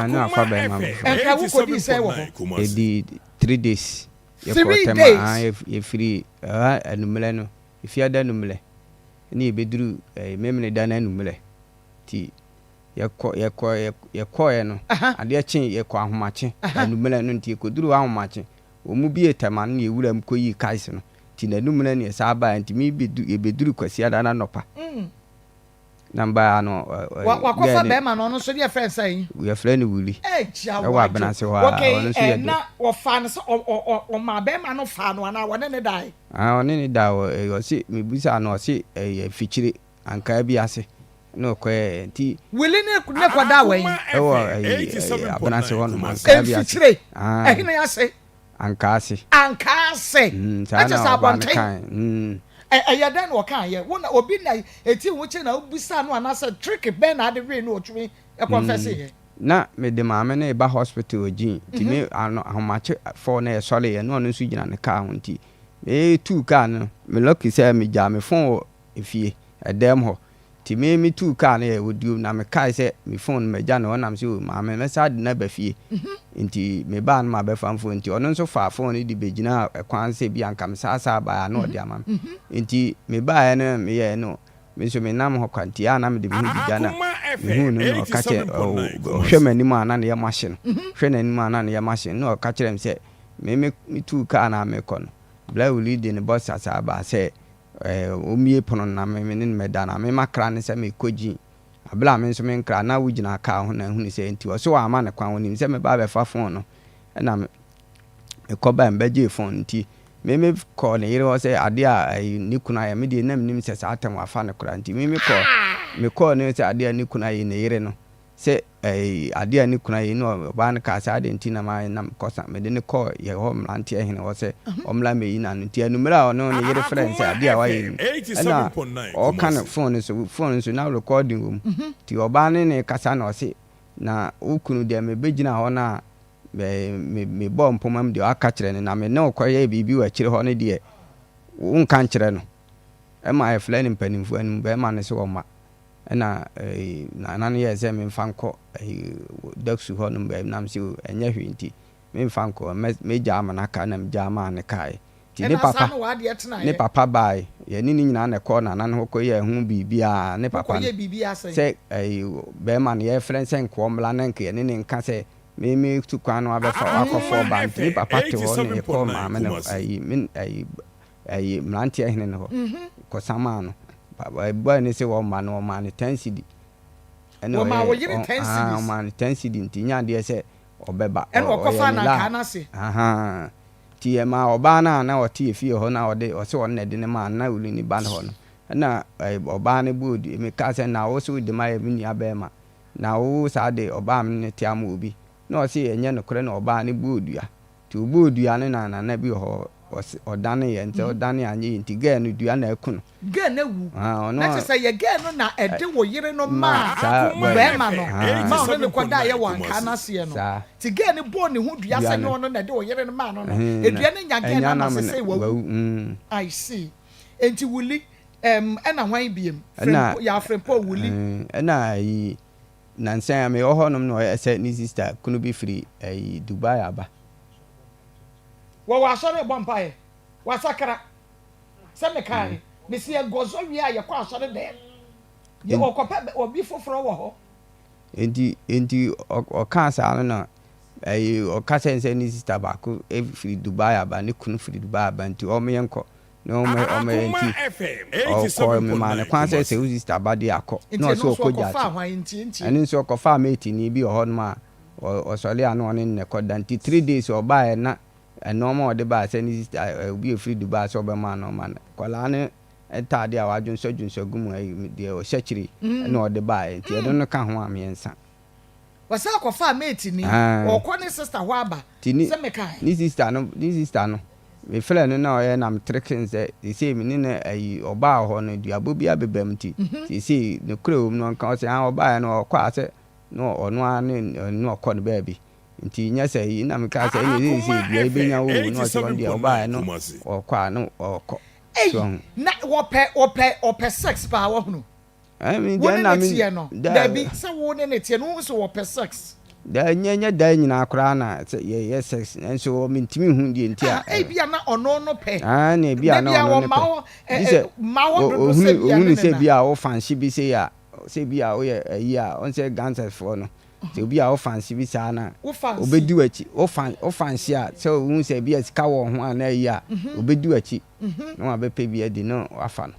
no afa be ma enkran wo ko di sɛ wo e di 3 days 3 days ye free anumle no ifia da anumle ni e beduru memne da na anumle ti ye kɔ no ade kyen ye kɔ ahomache anumle no nti koduru ahomache o mu bi etama no ye wura m koyi kais no ti na anumle ne sa ba nti mi beduru kwasi ada na nopa number no wakofa be ma no no so de friend say we are friend wuli chia e wa benase wa ono so ye na wo fa no o ma be ma no fa no na wone ne dai one ne da o si me busa no si fichire anka bi ase no ko ti wili ne kwada we e wo abenase ho no anka bi ase fichire ehina ya se anka ase sa bonten ayadan wo kan ye wona obi na eti wuche na obusa no anasa trick ben na de we no otwe e confess ye na me de maame na ba hospital ogin ti me ahomache for na sole ye no no su gina ne ka ho nti me tu ka no me lucky say me ja me phone efie edem ho ti me tu ka na ye wodu na me kai say me phone me ja no nam say maame me sa de na ba fie nti me ba na ma be fan phone nti ono nso fa phone di begina kwan say bi anka me sa ba na odi amam nti me ba ye no me ye no me so me nam ho kwanti ana me de me di jana me hu no ka che hwe manim ana na ye machine hwe nanim ana na ye machine no ka kire me say me tu ka na me kono bla wuli de ne boss asa ba say o mie pono na me ne me da na me makra ne say me koji abla me so me nkra na wugina ka ho na hu ni say nti o so wa ma ne kwan woni say me ba be fa phone no na me ko ba mbeje phone nti me ko ne yire o say ade a ni kuna ya me de na nim say sa atem wa fa ne kura nti me ko ne say ade a ni kuna yi ne yire no say ade a ni kuna yi no ba ne ka sa ade nti na ma na ko sa me de ne ko ye ho mlante ehine o say o mla me yi na nti anumra o no ne yire friend say ade a wa yi na o kan phone so na recording room ti o ba ne kasa na o say na ukunu de me begina ho na me bom pomam de aka kire ne na me ne okoye bibi wa kire ho ne de unkan kire no e ma e fle ne mpanimfu anim be ma ne se wo ma na na ye se me mfanko daksu ho no be nam se enya hwinti me mfanko me jama na ka na me jama ne kai ti ne papa bai ye ni nyina na ko na ho ko ye hu bibia ne papa se be ma ne ye friend sen ko mla na nke ne nka se me tu kwano abefa akofo band ni papa te ho ne ko ma me mlantia hene ne ho ko sama no baba ne se wo ma no ma ne 10 cedi ene o ma wo yire 10 cedi o ma ne 10 cedi ntinya de se obeba ene o ko fa na ka na se ti e ma oba na o ti efie ho na o de o se won ne de ne ma na uli ni ban ho no na oba ne bodi me ka se na wo so de ma e mi aba ma na wo sa de oba me ne ti am obi na o se enye no kore na oba ne bodua ti bodua ne na bi ho o dane ye nte o dane anye nti ge no dua na ekunu ge na wu na se ye ge no na ede wo yire no ma be ma no ma no ne koda ye wan ka na se no ti ge ne bo ne hu dua se no na ede wo yire no ma no edua ne nya ge na ma se wo I see enti wuli ena hwan biem ya frempo wuli ena yi nansan me ho nom no ese ni sister kunu bi free Dubai aba wa sore bompae wa sakara se me kai me se gozo wi a ye kwa sore de ye okopa obi foforo wo ho enti o kansa no o kasa ni sister ba ko free Dubai aba ne kunu free Dubai aba nti o me yenko no me o me enti o ko me ma ne kwansa se sister ba de akọ no so ko jachi ani so ko fa mate ni bi o ho no ma o sole anu ne ko danti 3 days o ba na normal de ba se ni sister bi free Dubai so be ma no man kwala ne etade a wadwonso gumu de o shachiri na o de ba enti e no ka ho amiensa wasa ko fa mate ni o ko ne sister ho aba se me kai ni sister no me fele no na o ye na me trekking se me ni na oba ho no duabo bia bebam ti se ne kuro no kan o se oba no o kwa se no ono ane no ko ne baabi nti nya se na me ka se ni se bia benya wo no se won dia oba no o kwa no o ko na wo pe sex pa wo hunu I mean na me da bi se wo ne tie no so wo pe sex da nyanya da nyina akra na ye sex enso mintimi hu die ntia bia na ono no pe na bia na ono no pe ma wo se bia na se bia wo fancy bi se ya se bia wo ye yi a on se ganser for no se bia wo fancy bi sa na obedu achi wo fancy a se wo se bia sika wo ho na yi a obedu achi no abepe bia di no afa no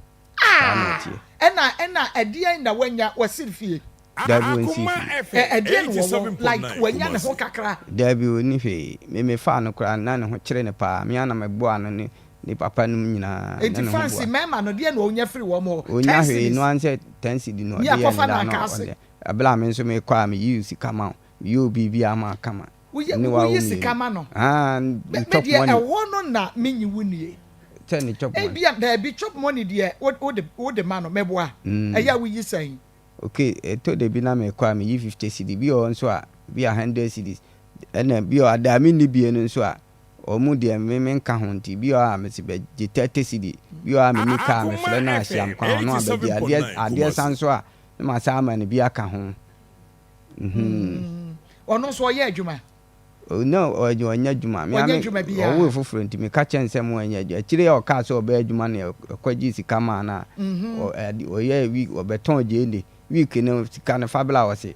ɛna ɛdeɛn na wanya wasiri fie dabi onsi ɛdeɛn wɔ like wanya ne ho kakra dabi oni hwee me fa no kora na ne ho kyerɛ ne paa me ana mebo ano ne papa num nyinaa enti fancy mema no deɛ na onya firi wɔ mo onya hwee no anse 10 cedi no ya kofa na kase abla me nso me kwa me yi sika ma yo bibi ama kama uye sika ma no top money ɛwɔ no na menyi wunie tell chop money bia da bi chop money deɛ wo de ma no meboa ɛya wo yi sɛn okay to de bi na me kwa me yi 50 cedi bi o nso a bi 100 cedis ɛna bi o ada me ni bi no nso a omu de me nka ho nti bi o a me se be 30 cedi bi o a me ni ka me fere na asiam kwa no ababi ade sanso a ma sa ama ne bi aka ho ono so ye adwuma no onya adwuma me owo foforo nti me ka kyensem onya adwuma akire o ka so oba adwuma na kwaji sika ma na o ye wi obeton je ende week ne sika ne fabla wo se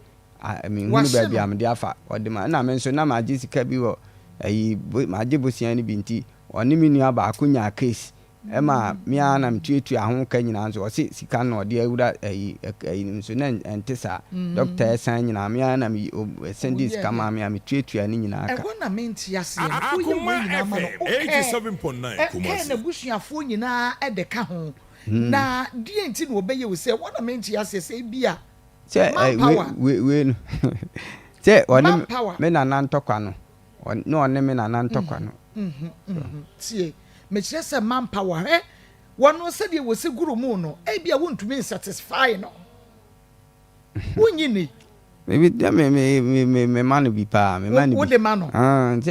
me hunu ba bia me de afa o de ma na me nso na ma ji sika bi wo ayi ma je bosian ni bi nti oni mi nua ba akonya case ema me ana mtuetu ahon ka nyina nso o se sika na o de awura ayi nso na entesa doctor san nyina me ana me send this kama me mtuetu ani nyina aka e na me ntia se no ye wo nyina ma no 87.9 kumasi na busuafo nyina e de ka ho na die nti no obeye wo se wo na me ntia se bia se we no se oni me na nan tokwa no no oni me na nan tokwa no tie me kire se manpower wono se de wo se guru mu no e bia wontumi satisfy no wonyini maybe me man bi pa me man bi wo de mano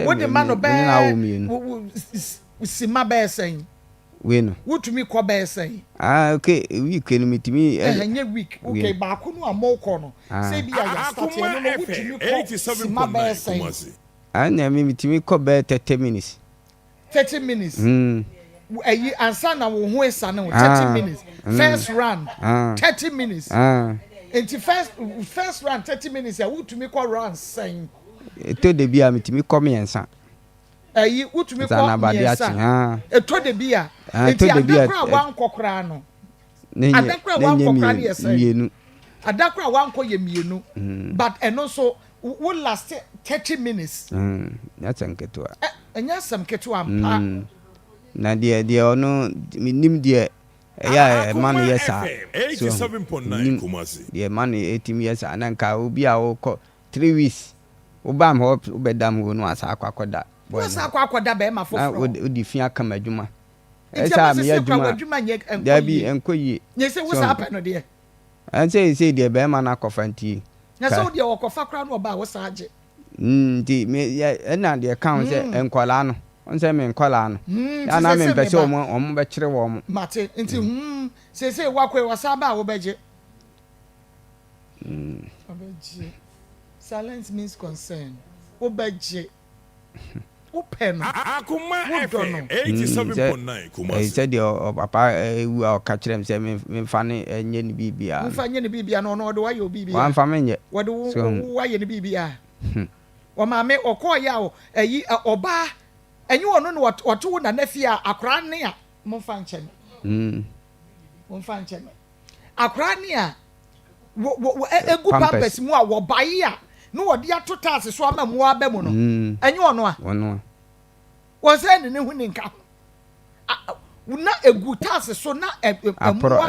wo de mano be si ma be sen we no wotumi kɔ be sen okay week no mitimi enye week okay ba ko no amoko no se bia ya start no no wotumi kɔ si ma be sen na me mitimi kɔ be 30 minutes 30 minutes ayi ansa na wo ho esa no 30 minutes first run 30 minutes enti first run 30 minutes ya wutumi kɔ run sen to de bia mitimi kɔ miensa ayi wutumi kɔ miensa to de bia enti adakra wan kokra no adakra wan kokra ne yesen adakra wan kɔ ye mienu but eno so wo last 30 minutes that's anketo enya sam keto ampa na de ono minim de ya man yesa 87.9 kumasi de man 18 years ananka obi a wo 3 weeks wo bam ho obedam wo no asa akwakoda wo asa akwakoda be ma foforo o di fia kama adwuma esa me adwuma da bi enkoyi nye se wo sa apa no de an say de be ma na kofanti na so de wo kofa kra no oba wo sa age di me na de kan se enkola no onse me enkola no ya na me mpese omo be kire wo mo mate nti se wakwe wasaba wo beje obeje silence means concern wo beje wo pen Akoma FM 87.9 kumasi said your papa we are catch them say me fane enye ni bibia me fane ni bibia no no de wa yo bibia wan fa menye wo de wa ye ni bibia o ma me okọ ya o eyi oba enyi wono no woto na nafia akra ne a mo fa nche mo fa nche akra ne a wo egu pampers mu a wo bayi a no wo de atota ase so ama mu aba mu no enyi wono a wo se ne hu ni nka na egu tase so na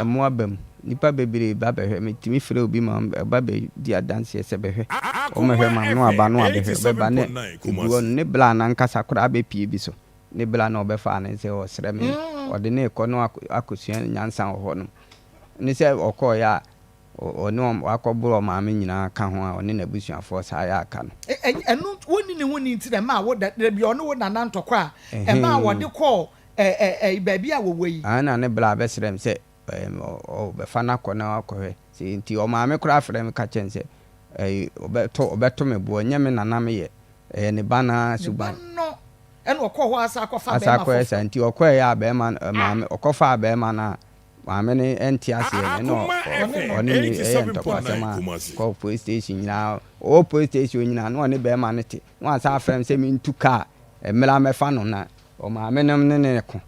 mu aba mu nipa bebere ba behwe metimi frɛ obi ma ba be di adanse ese behwe o mehwe ma no aba no abehwe be ba ne duo ne bla na nkasa kora be pie bi so ne bla na obefa na se o srɛ me o de ne kɔ no akosua nyansa ho no ne se okɔ ya o ne akɔboro ma me nyina ka ho a o ne nabusuafo sa ya aka no enu woni ne ho ni ntire ma wo da bi ono wo na ntɔkɔ a e ma wo de kɔ baabi a wo wei ana ne bla be srɛ me se o be fana kona akɔhwe si nti o ma me kura frɛ me ka kyɛnse obeto me bo nya me nana me ye ne bana suban no ene okɔ hɔ asa akɔfa be ma asa akɔ esa nti okɔ ya be ma ma me okɔfa be ma na ma me ne enti ase ne no oni ni ntɔkɔ asema kɔ police station nyina o police station nyina no ne be ma ne te no asa frɛ me se me ntuka emela me fa no na o ma me nem ne ko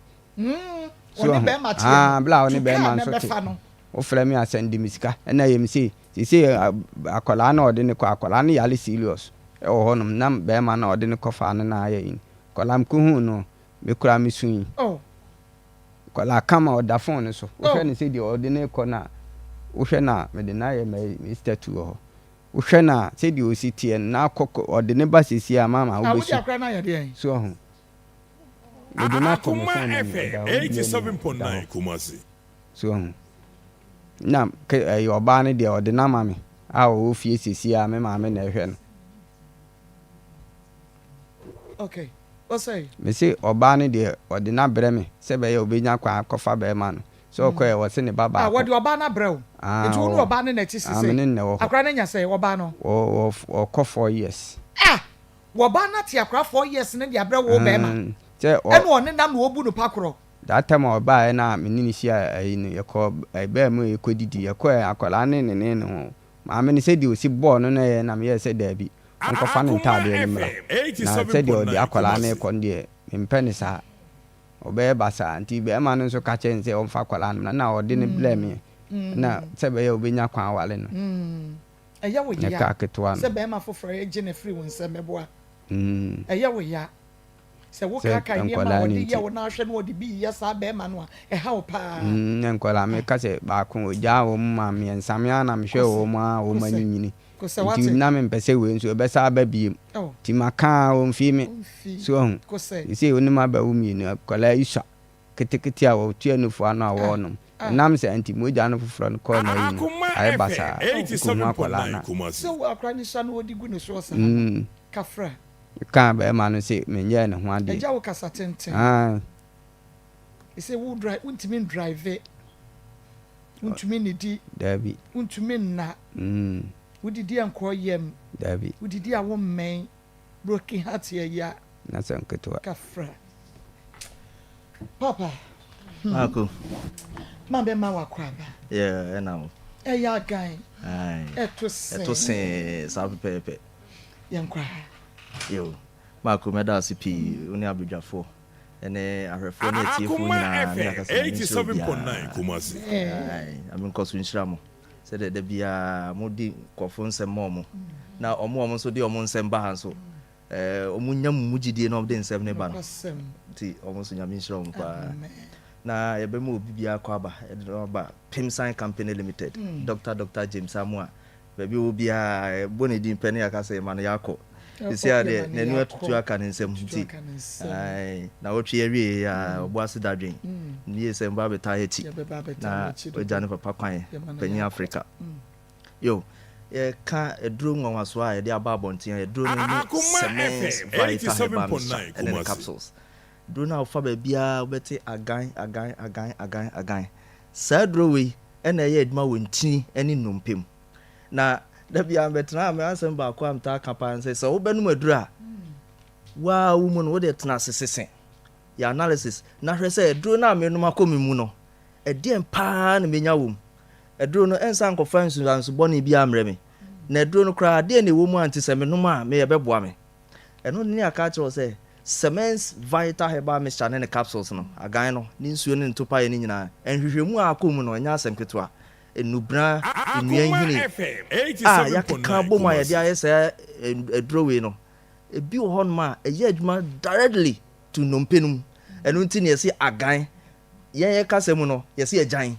oni be ma tie bla oni be ma so te ofrɛ me asɛn de misika ɛna yɛ me sei akwadaa na ɔde ne kɔ akwadaa no yale serious ɛwɔ hɔ nom na bɛrima na ɔde ne kɔfa no na ayɛ yi akwadaa m kohu no me kura me sun yi akwadaa kama ɔda phone no so wohwɛ ne sɛ deɛ ɔde ne kɔ na wohwɛ na mede na ayɛ me statue wɔ hɔ wohwɛ na sɛ deɛ ɔsi teɛ na akɔ ɔde ne ba sisi a mama wobɛsu so ho mede na kɔ me phone no 87.9 Kumasi so ho na ɔbaa no deɛ ɔde na ma me a ɔwɔ fie sisi a me maame na ɛhwɛ no okay ɔsɛ me se ɔbaa no deɛ ɔde na brɛ me sɛ bɛyɛ obɛnya kɔ akɔfa bɛrima no sɛ ɔkɔɛ wɔ se ne ba baako wɔde ɔbaa no abrɛ wo nti wo ne ɔbaa no na ɛte sise amene nnɛ wɔ hɔ akora no nya sɛ ɔbaa no ɔkɔ 4 years wɔbaa no te akora 4 years ne de abrɛ wo bɛrima ɛne ɔne nam na wɔbu no pa korɔ that time ɔbaa na mene ne hyia ayi no yɛkɔ bɛɛ mu yɛkɔdidi yɛkɔ akwadaa ne ne ho maame ne sɛdeɛ ɔsi bɔɔl no na yɛ nam yɛ sɛ daabi nkɔfa ne ntaadeɛ no mmra na sɛdeɛ ɔde akwadaa ne kɔ no deɛ mempɛ ne saa ɔbɛyɛ basaa nti bɛrima no nso ka kyɛn sɛ ɔmfa akwadaa no na ɔde ne blɛ me na sɛ bɛyɛ ɔbɛnya kwan awale no ɛyɛ wo ya ka ketewa no sɛ bɛrima foforɔ yɛgye ne firi wo nsɛm bɛboa ɛyɛ wo ya sɛ wo kaka nneɛma wɔde yɛ wo na ahwɛ no wɔde bi yɛ saa bɛrima no a ɛha wo paa ne nkɔla meka sɛ baako ɔgyaa wɔ mu ma mmiɛnsa me a na mehwɛ wɔ mu a wɔ ma nyini nti na mempɛ sɛ wei nso ɛbɛsa aba biem nti maka ɔmfie me so ɔhu ɛsɛ wonim aba wo mmienu akɔla isua ketekete a wɔtua nufoa no a wɔnom ɛnam sɛ nti mogya no foforɔ no kɔɔ na yi no ayɛ basaa kɔmu akɔla na sɛ wo akora ne sua no wɔde gu ne soɔ sa kafra ka bɛrima no sɛ menyɛ ne ho adeɛ agya wo kasa tenten ɛsɛ wo drive wontumi ndrive wontumi nnidi daabi wontumi nna wodidi nkɔ yam daabi wodidi a wo mmɛn broken heart yɛya na sɛ nketewa kafra papa Ako ma bɛma wakɔ aba ɛna wo ɛyɛ agan ɛto se saa pɛpɛɛpɛ yɛnkɔ yo Mako mɛda ase pii wo ne abadwafoɔ ɛne ahwɛfoɔ ne atiefoɔ nyinaa ne akasa 87.9 Kumasi amenkɔ so nhyira mo sɛdeɛ da biaa mode kɔfo nsɛm ma ɔmo na ɔmo nso de ɔmo nsɛm ba ha nso ɔmo nya mu gyidie na ɔmde nsɛm ne ba no nti ɔmo nso nyame nhyira ɔmo paa na yɛbɛma obi biaa kɔ aba aba Pimsan Company Limited Dr. James Amua baabi wɔ biaa bɔ ne din pɛ ne yɛaka sɛ ma no yɛakɔ ɛsi ade n'ani atutu aka ne nsɛm nti na wɔtwe awie a ɔbɔ ase dadwen ne yɛ sɛ mba bɛta yɛti na ɔgya ne papa kwan panyin Africa yo yɛka aduro nwanwaso a yɛde aba abɔnten aduro no ne Semens Vita Herbal Mixture ɛne ne capsules aduro no a wofa baabiaa wobɛte agan saa aduro wei ɛna ɛyɛ adwuma wɔ ntini ne nnompem na da bia betena me asem ba ko amta kapan say so wobɛnum aduru a wa wo mu no wode tena sesese ya analysis na hwɛ sɛ aduru na me num akɔ me mu no ɛdeɛn paa na menya wom aduru no ensa nkɔfa nsu bɔne bi amrɛ me na aduru no kra de na ɛwɔ mu anti sɛ me num a me yɛbɛboa me ɛno ne aka kyerɛ sɛ Semens Vita Herbal Mixture ne capsules no agan no ne nsuo ne ntopa yɛ ne nyinaa ɛnhwehwɛmu a akɔ mu no ɛnya asɛm ketewa enubra enua nhini yakeka bom a yɛde ayɛ sɛ adurowei no ebi wɔ hɔ nom a ɛyɛ adwuma directly to nompenum ɛno nti ne yɛse agan yɛn kasa mu no yɛse agyan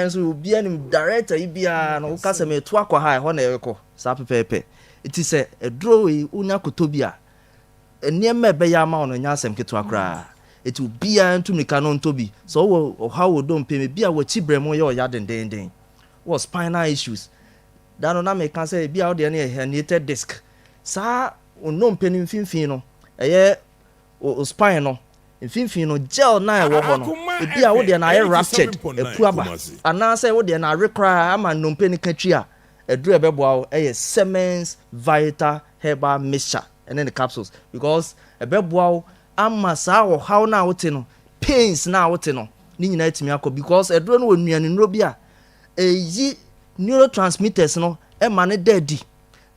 nso obi anim director yi bia no kasa me to akɔ ha ɛhɔ na yɛkɔ saa pɛpɛpɛ iti sɛ adurowei unya kotobi a nneɛma ɛbɛyɛ ama no nya asɛm ketewa koraa eti bia ntumika no ntobi so wo ha wo dom peme bia wo chibrem yo ya dendenden wo spinal issues da no na me kan say bia wo de na herniated disc sa onom peni mfimfin no eye o spine no mfimfin no gel na e wo ho no bia wo de na aye ruptured epu aba ana say wo de na rekra ama nom peni katwi a eduru ebeboa wo eye Semens Vita Herbal Mixture and then the capsules because ebeboa wo ama saa wo how na wote no pains na wote no ni nyina etimi akọ because eduro no wonuane nro bi a eyi neurotransmitters no e ma ne daddy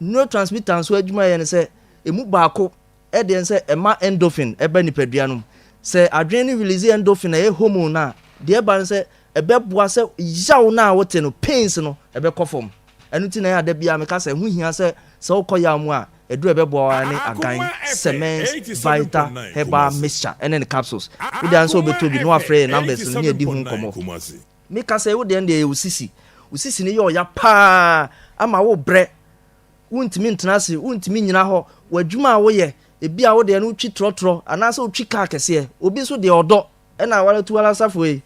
neurotransmitters so adwuma ye ne se emu baako e de nse e ma endorphin e ba nipadua no se adwene ni release endorphin e hormone na de e ba nse ɛbɛboa sɛ yaw no a wote no pains no ɛbɛkɔ fam ɛno nti na yɛ ada bia meka sɛ ho hia sɛ wokɔ yaw mu a ɛduru ɛbɛboa wa ne agan cement vita herbal mixture ɛne ne capsules wode an sɛ wobɛtɔ bi na wafrɛ numbers no ne adi ho nkɔmmɔ meka sɛ wode ɛn deɛ ɛyɛ osisi ne yɛ ɔya paa ama wo brɛ wontimi ntena ase wontimi nyina hɔ w'adwuma a woyɛ ebi a wode no wotwi trɔtrɔ anaasɛ wotwi kaa kɛseɛ obi nso deɛ ɔdɔ ɛna waletu wala safo yi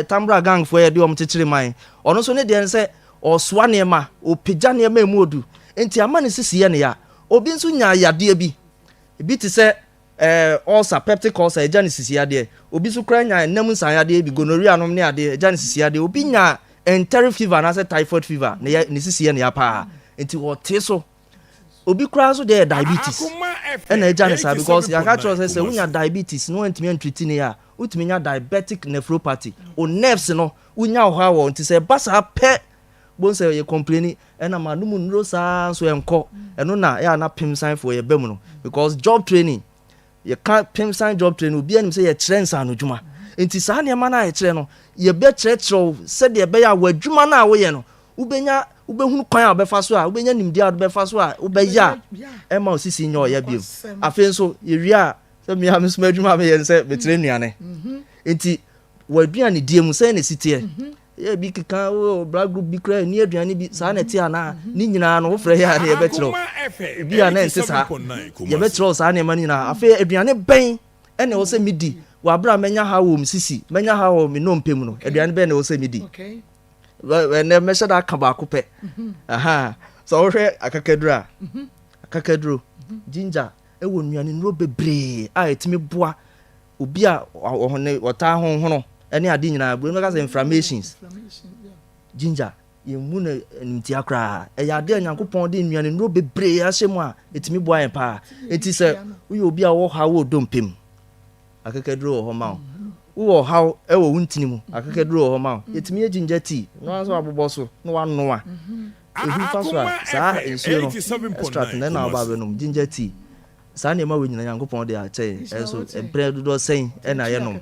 tambra gang fo yɛ de ɔm kyekyere man ɔno nso ne deɛ sɛ ɔsoa nneɛma ɔpagya nneɛma emu odu enti ama ne sisi yɛ ne ya obi nso nya yadeɛ bi ebi te sɛ ulcer peptic ulcer ɛgya ne sisi yadeɛ obi nso kora nya nam nsan yadeɛ bi gonorrhea nom ne adeɛ ɛgya ne sisi yadeɛ obi nya enteric fever anaasɛ typhoid fever ne sisi yɛ ne ya paa enti wɔte so obi kora so deɛ diabetes ɛna ɛgya ne saa because yɛaka kyerɛ sɛ wonya diabetes no wantumi antreat ne ya wotumi nya diabetic nephropathy o nerves no wonya ɔha wɔ nti sɛ ba saa pɛ bon sɛ yɛ complain ɛna ma no mu nro saa so ɛnkɔ ɛno na yɛ ana pem sign for yɛ bɛmu no because job training yɛ ka pem sign job training obi anim sɛ yɛ kyerɛ nsa no dwuma nti saa nneɛma na yɛ kyerɛ no yɛ bɛ kyerɛkyerɛw sɛ deɛ bɛyɛ a wadwuma na woyɛ no wobɛhunu kwan a wobɛfa so a wobɛnya nimdeɛ a wobɛfa so a wobɛyɛ a ɛma osisi nyɛ ɔyɛ biom afei nso yɛwie a sɛ mea me soma adwuma meyɛ sɛ metere nnuane nti waduane die mu sɛ ne siteɛ yɛ bi keka blood group bi kora ni aduane bi saa na ti ana ni nyinaa no wofrɛ yɛ na yɛbɛkyerɛw bi a na nte saa yɛbɛkyerɛw saa nneɛma no nyinaa afei aduane bɛn ɛna ɛwɔ sɛ medi wabra mɛnya ha wɔ m sisi mɛnya ha wɔ me nnompe mu no aduane bɛn na ɛwɔ sɛ medi ɛnɛ mɛhyɛ da aka baako pɛ sɛ wohwɛ akakaduro ginger ɛwɔ nnuane nnuro bebree a ɛtumi boa obi a wɔtaa honhono ɛne ade nyinaa bro mɛka sɛ inflammations ginger yɛmu no animtia koraa ɛyɛ ade a nyankopɔn de nnuane nnuro bebree ahyɛ mu a ɛtumi boa yɛn paa ɛnti sɛ woyɛ obi a wɔ ha wɔ dompem akakaduro wɔ hɔ ma wo wɔ ha ɛwɔ wo ntini mu akakaduro wɔ hɔ ma yɛtumi yɛ ginger tea na nso abobɔ so na wanoa ɛhu fa so a saa nsuo no extract na na wɔba bɛnom ginger tea saa nneɛma wɔ nyina nyankopɔn de akyɛ ɛso ɛbrɛ dodoɔ sɛn ɛna yɛnom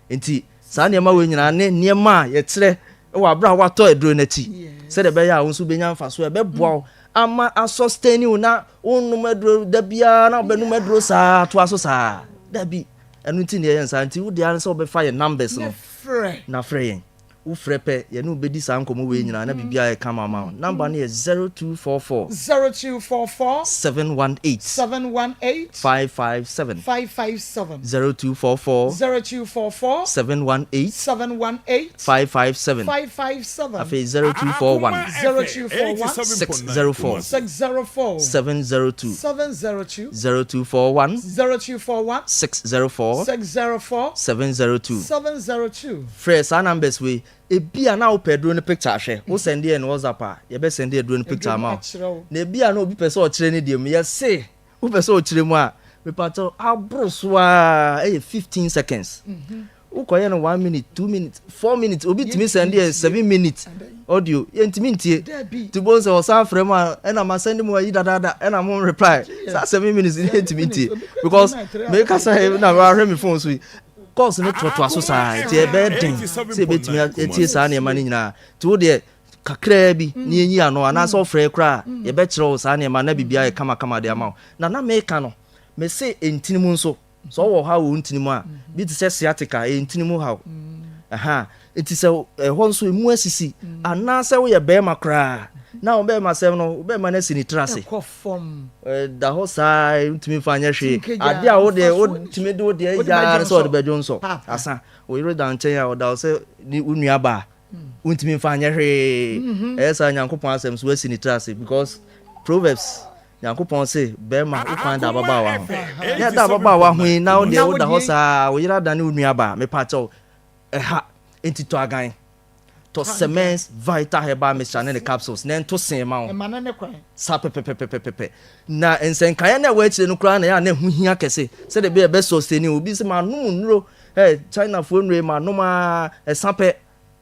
nti saa nneɛma wɔ nyina ne nneɛma a yɛkyerɛ ɛwɔ abra a watɔ aduro n'akyi sɛdeɛ ɛbɛyɛ a wo nso bɛnya mfa so ɛbɛboa wo ama asɔstani wo na wonom aduro da biara na wobɛnom aduro saa toa so saa da bi ɛno nti ne yɛyɛ nsa nti wode ara sɛ wobɛfa yɛ numbers no na frɛ yɛn wofrɛ pɛ yɛne wobɛdi saa nkɔmmɔ wei nyinaa na biribiaa yɛ kama ma wo number no yɛ 0244 718 557 0244 718 557 afei 0241 604 702 0241 604 702 frɛ saa numbers wei ebia na wopɛ duro no picture ahwɛ wo send e no WhatsApp a yɛbɛ send e duro no picture ma na ebia na obi pɛ sɛ ɔkyerɛ ne deɛ mu yɛse wo pɛ sɛ ɔkyerɛ mu a mepato abro so a 15 seconds wo kɔyɛ no 1 minute 2 minutes 4 minutes obi timi send e 7 minutes audio yɛntimi ntie tibon sɛ ɔsan frɛ mu a ɛna ma send mu ayi dadada ɛna mo reply sa 7 minutes ne yɛntimi ntie because me ka sɛ na ahwɛ me phone so yi course no trotwa so saa ti e be den se betimi etie saa ne ma ne nyina ti wo de kakra bi ne enyi ano ana so frɛ kra ye be kyerɛ saa ne ma na bibia e kama kama de ama na meka no me se entinimu nso so wo ha wo ntinimu a bi ti se sciatica entinimu ha eti se ho nso emu asisi ana se wo ye be ma kra na wo be ma se no wo be ma na sini trase da ho sai ntimi fa anya hwe ade a wo de wo ntimi de wo de ya so de bejo nso asa wo yiro da nchen ya wo da se ni unua ba ntimi fa anya hwe esa nyankopon asem so asini trase because proverbs nyankopon say be ma wo kwan da baba wa ho ya da baba wa ho na wo de wo da ho sa wo yira da ni unua ba me pa cho enti to agan to cement vita herbal mixture and the capsules na to sen ma wo sa pepepepepepe na ensen kan na wa chire no kra na ya na hu hia kese se de be sustain obi se ma no nuro China fo nure ma no ma esape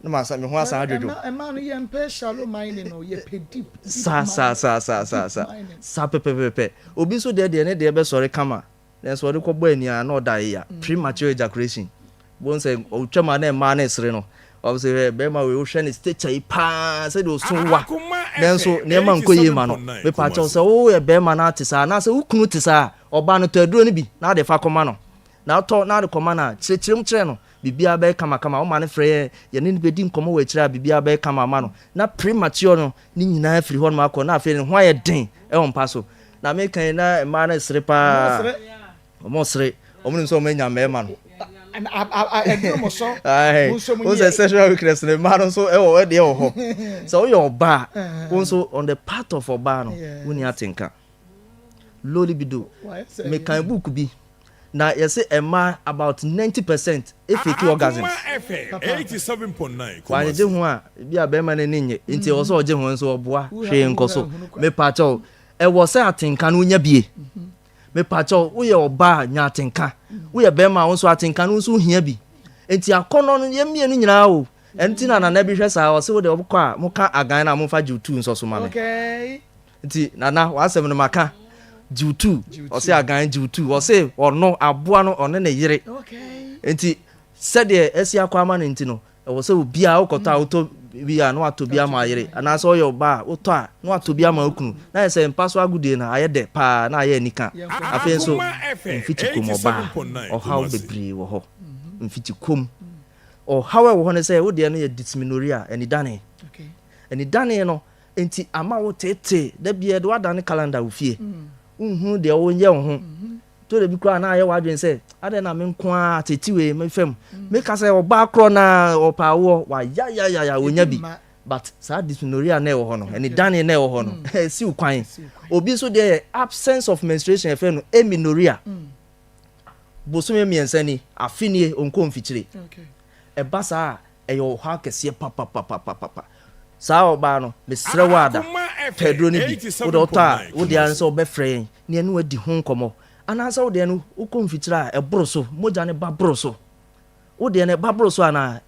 na ma sa me ho asa adwodo e ma no ye mpe shallow mining no ye pedip sa pepepepe obi so de ne de be sori kama na so de ko bo ania na oda ya premature ejaculation bon se o twama na ma na esre no obviously be ma we wo hwe ne stature pa say do so wa nanso ne ma nkoye ma no me pa cho say wo ye be ma na tisa na say wo kunu tisa oba no to aduro ni bi na de fa koma no na to na de koma na chirechirem kire no bibia be kama o ma ne frɛ ye ne be di nkomo we kire bibia be kama ma no na premature no ni nyina afiri ho no akọ na afiri ne ho aye den e won pa so na me kan na ma na sere pa mo sere o mo nso me nya me ma no who's a sexual weakness in man so already so your bar also on the part of oba no when you think low libido me kan book bi na you say a man about 90% if it orgasms 87.9 kwa je ho a bia be man ni nye nti o so oje ho so oboa hwe nkoso me pa cho e wo say atinka no nya bie me pa cho wo ye oba nya atinka wo ye be ma wo so atinka no so hia bi enti akono no ye mienu nyina o enti na bi hwe sa o se wo de obko a mo ka agan na mo fa jutu nso so ma me okay enti na wa asem no maka jutu o se agan jutu o se ono aboa no one ne yire okay enti se de esi akwa ma no enti no e wo se obi a okota auto bia no atobia ma yire ana so yo ba oto a no atobia ma okunu na se mpaso agude na aye de pa na aye nika afen so mfiti kom oba o how bebre wo ho mfiti kom o how wo ho ne se wo de no ye dysmenorrhea eni dane okay eni dane no enti ama wo tete da bia de wadane calendar wo fie de wo nye wo ho to de bi kwa na aye wadwen se ade na me nko a tetiwe me fam me ka se oba kro na opa wo wa ya onya bi but sa dysmenorrhea na wo ho no eni dane na wo ho no si ukwan obi so de absence of menstruation efe no amenorrhea bosume miensa ni afinie onko mfichire okay e basa e yo ha kese papa sa oba no me srewada pedro ni bi wo do ta wo de anse obefre ni enu adi ho nkomo anasa wo de no uko mfichira e broso moja ne ba broso wo de ne ba broso ana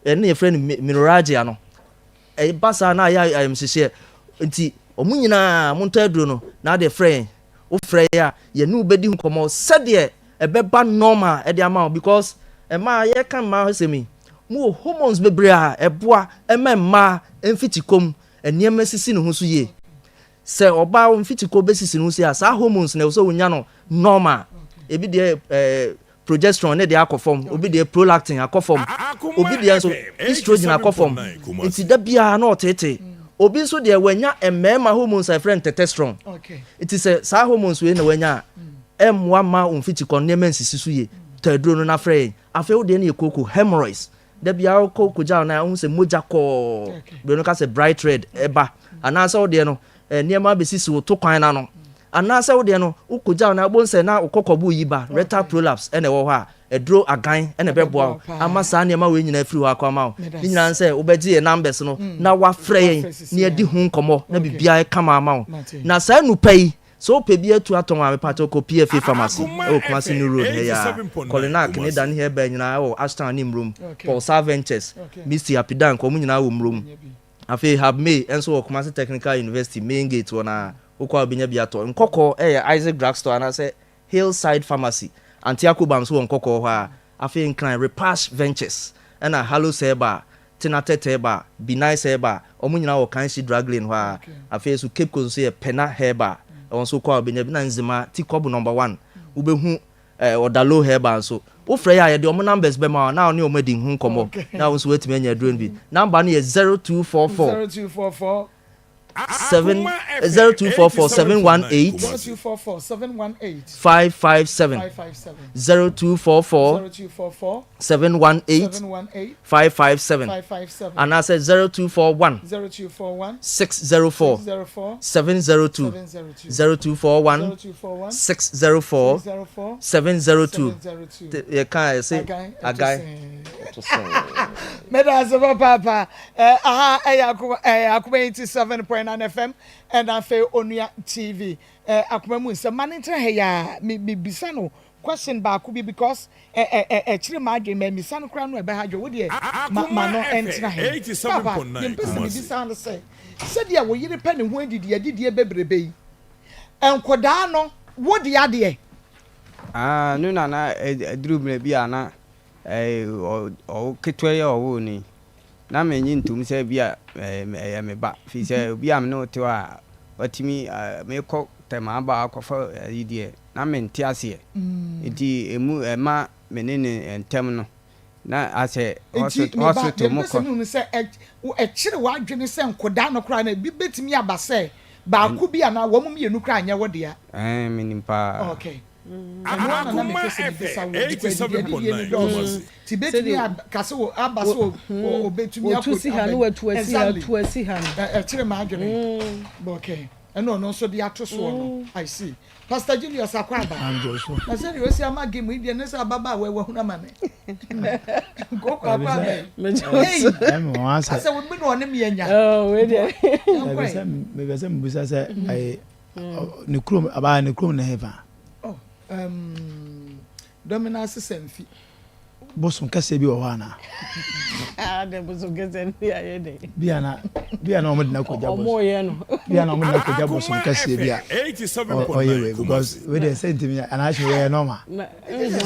ene ye friend minorrhea no e basa na ya ayemsese nti omunyina monta aduro no na de friend wo frɛ ya ye nu bedi nkomo sede e beba normal e de ama because e ma ye kan ma semi mo hormones bebre a eboa emma emfitikom eniem sisi ne ho so ye se oba emfitiko besisi ne ho so ya sa hormones na so wonya no normal ebi de progesterone ne de akofom obi de prolactin akofom obi de so estrogen akofom enti da bia na otete obi so de wanya emma hormones a friend testosterone okay it is sa hormones we na wanya emwa ma emfitiko ne mensisi so ye taduro no na frɛ afa wo de ne ekoko hemorrhoids da bia ko kuja na hu se moja ko be no ka se bright red eba ana sa wo de no niema be sisi wo to kwan na no ana sa wo de no ukuja na bo nse na ukokobu yiba rectal prolapse ene wo ha edro agan ene beboa ama sa niema we nyina afiri ho akwa wo ni nyina nse wo beji e numbers no na wa frɛ ni edi hu nkomo na bibia e kama ama wo na sa nupai so pe bi atu aton ame pato ko PFA pharmacy o kuma si new road he ya Colinac ni dan he ba nyina o Ashton ni mrum Paul Saventures Mr Apidan ko mu nyina wo mrum afi have me enso o kuma si technical university main gate wona o kwa obenya bi ato nkoko Isaac Drugstore na say Hillside Pharmacy Antiakoba so nkoko ho a afi Incline Repash Ventures na Hallo Seba Tinatete Be Nice Heba o mu nyina wo Kanshi Drug Lane ho a afi so Cape Coast so Pena Heba also kwa benya bi na nzima ti kob number 1 ubehu odalo heba so wo frɛ ya de omo numbers be ma na oni omo di hu komo na wo so wetime anya drone bi number no ye 0244 718 557 0244 718 557 and I said 0241 604 702 0241 604 702 you can say a guy Medazova papa Akoma 87.9 FM and afa Onua TV Akoma mu se manager he ya me bisa no question ba ko bi because chire ma adwe me bisa no kra no e be hadwo wo de ma no entina he papa me bisa me bisa no say dia wo yire pe ne ho adidie bebrebe yi enkoda no wo de ade no na drum na bi ana o ketwe ya o ni na menyi ntum sɛ bia me ba fi sɛ bia me no te a watimi me kɔ tema ba akɔfa idie na mente ase nti emu ma menene entem no na ase hospital mo kɔ no sɛ ɛkyere wadwene sɛ nkoda no kra na bi betimi aba sɛ ba ku bi ana wo mum ye nu kra anya wo de a menimpa okay Akoma FM 87.9 tibetimi kase wo abaso obetumi akosi ha no watuasi ha ɛkyere ma adwene okay no so the atos one I see Pastor Julius Akwaba I said you see ama game we dey nesa baba we huna mane go kwaba me I said we be no ne me anya we dey me be say mbusa say ai ne krom aba ne krom na heaven dominance semfi bosom kase bi wo hana de bosom kase ni ayede bia na omo de na koja bosom omo ye no bia na omo de na koja bosom kase bia because we dey say ntimi and actually we normal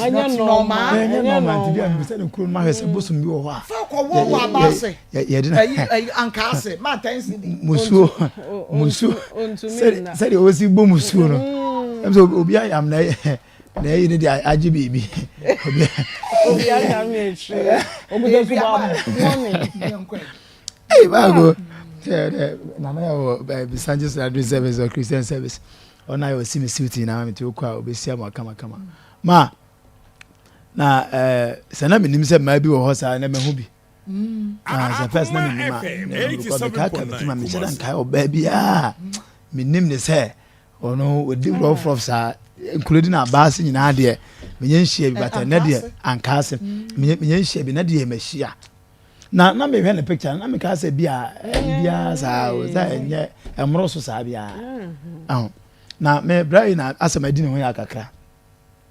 anya normal bia me say ne kuro ma hwese bosom bi wo ho a fa ko wo abase ye de na anka ase ma tansi musuo say de osi bo musuo no so obi am na you need aji baby obi anya me tire obi dey ba hey bago na ya be Sanjis Address Service or Christian Service ona yo see me suit na me to kwa obesia ma kama ma na sana me nim se ma bi wo ho sa na me ho bi the first na me ma because the car can me me share nkai oba bia me nim ne se ono odi rough sa including abase nyina de menye nhia bi bata na de ankase menye nhia bi na de machia na me hwe na picture na me ka se bia sa o za enye emro so sa bia na me brai na asema di ne ho ya kakra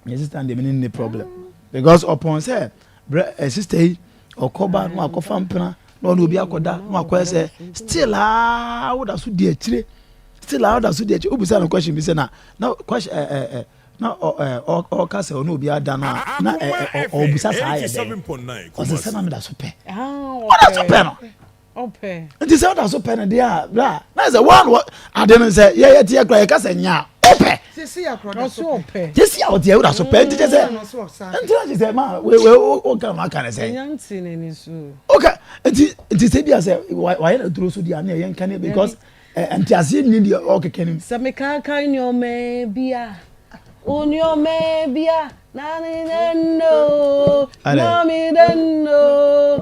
me sister and me no problem because upon say sister okoba no akofa mpena na ono obi akoda no akoye still wo da so di akire still out as the obusa no question be say na question na o ka say no obi ada na obusa sa ya dey o say na me da so pe o da so pe no ope nti say o da so pe na dey bra na say one I didn't say yeah tie kra ya ka say nya ope sisi akra so ope sisi out there o da so pe nti say nti say ma we o ka ma ka say nyanti ne ni so okay nti say bia say why na duro so dia na yen kan because anti asie ni dia okeke se me kan ni o me bia na ni no na mi no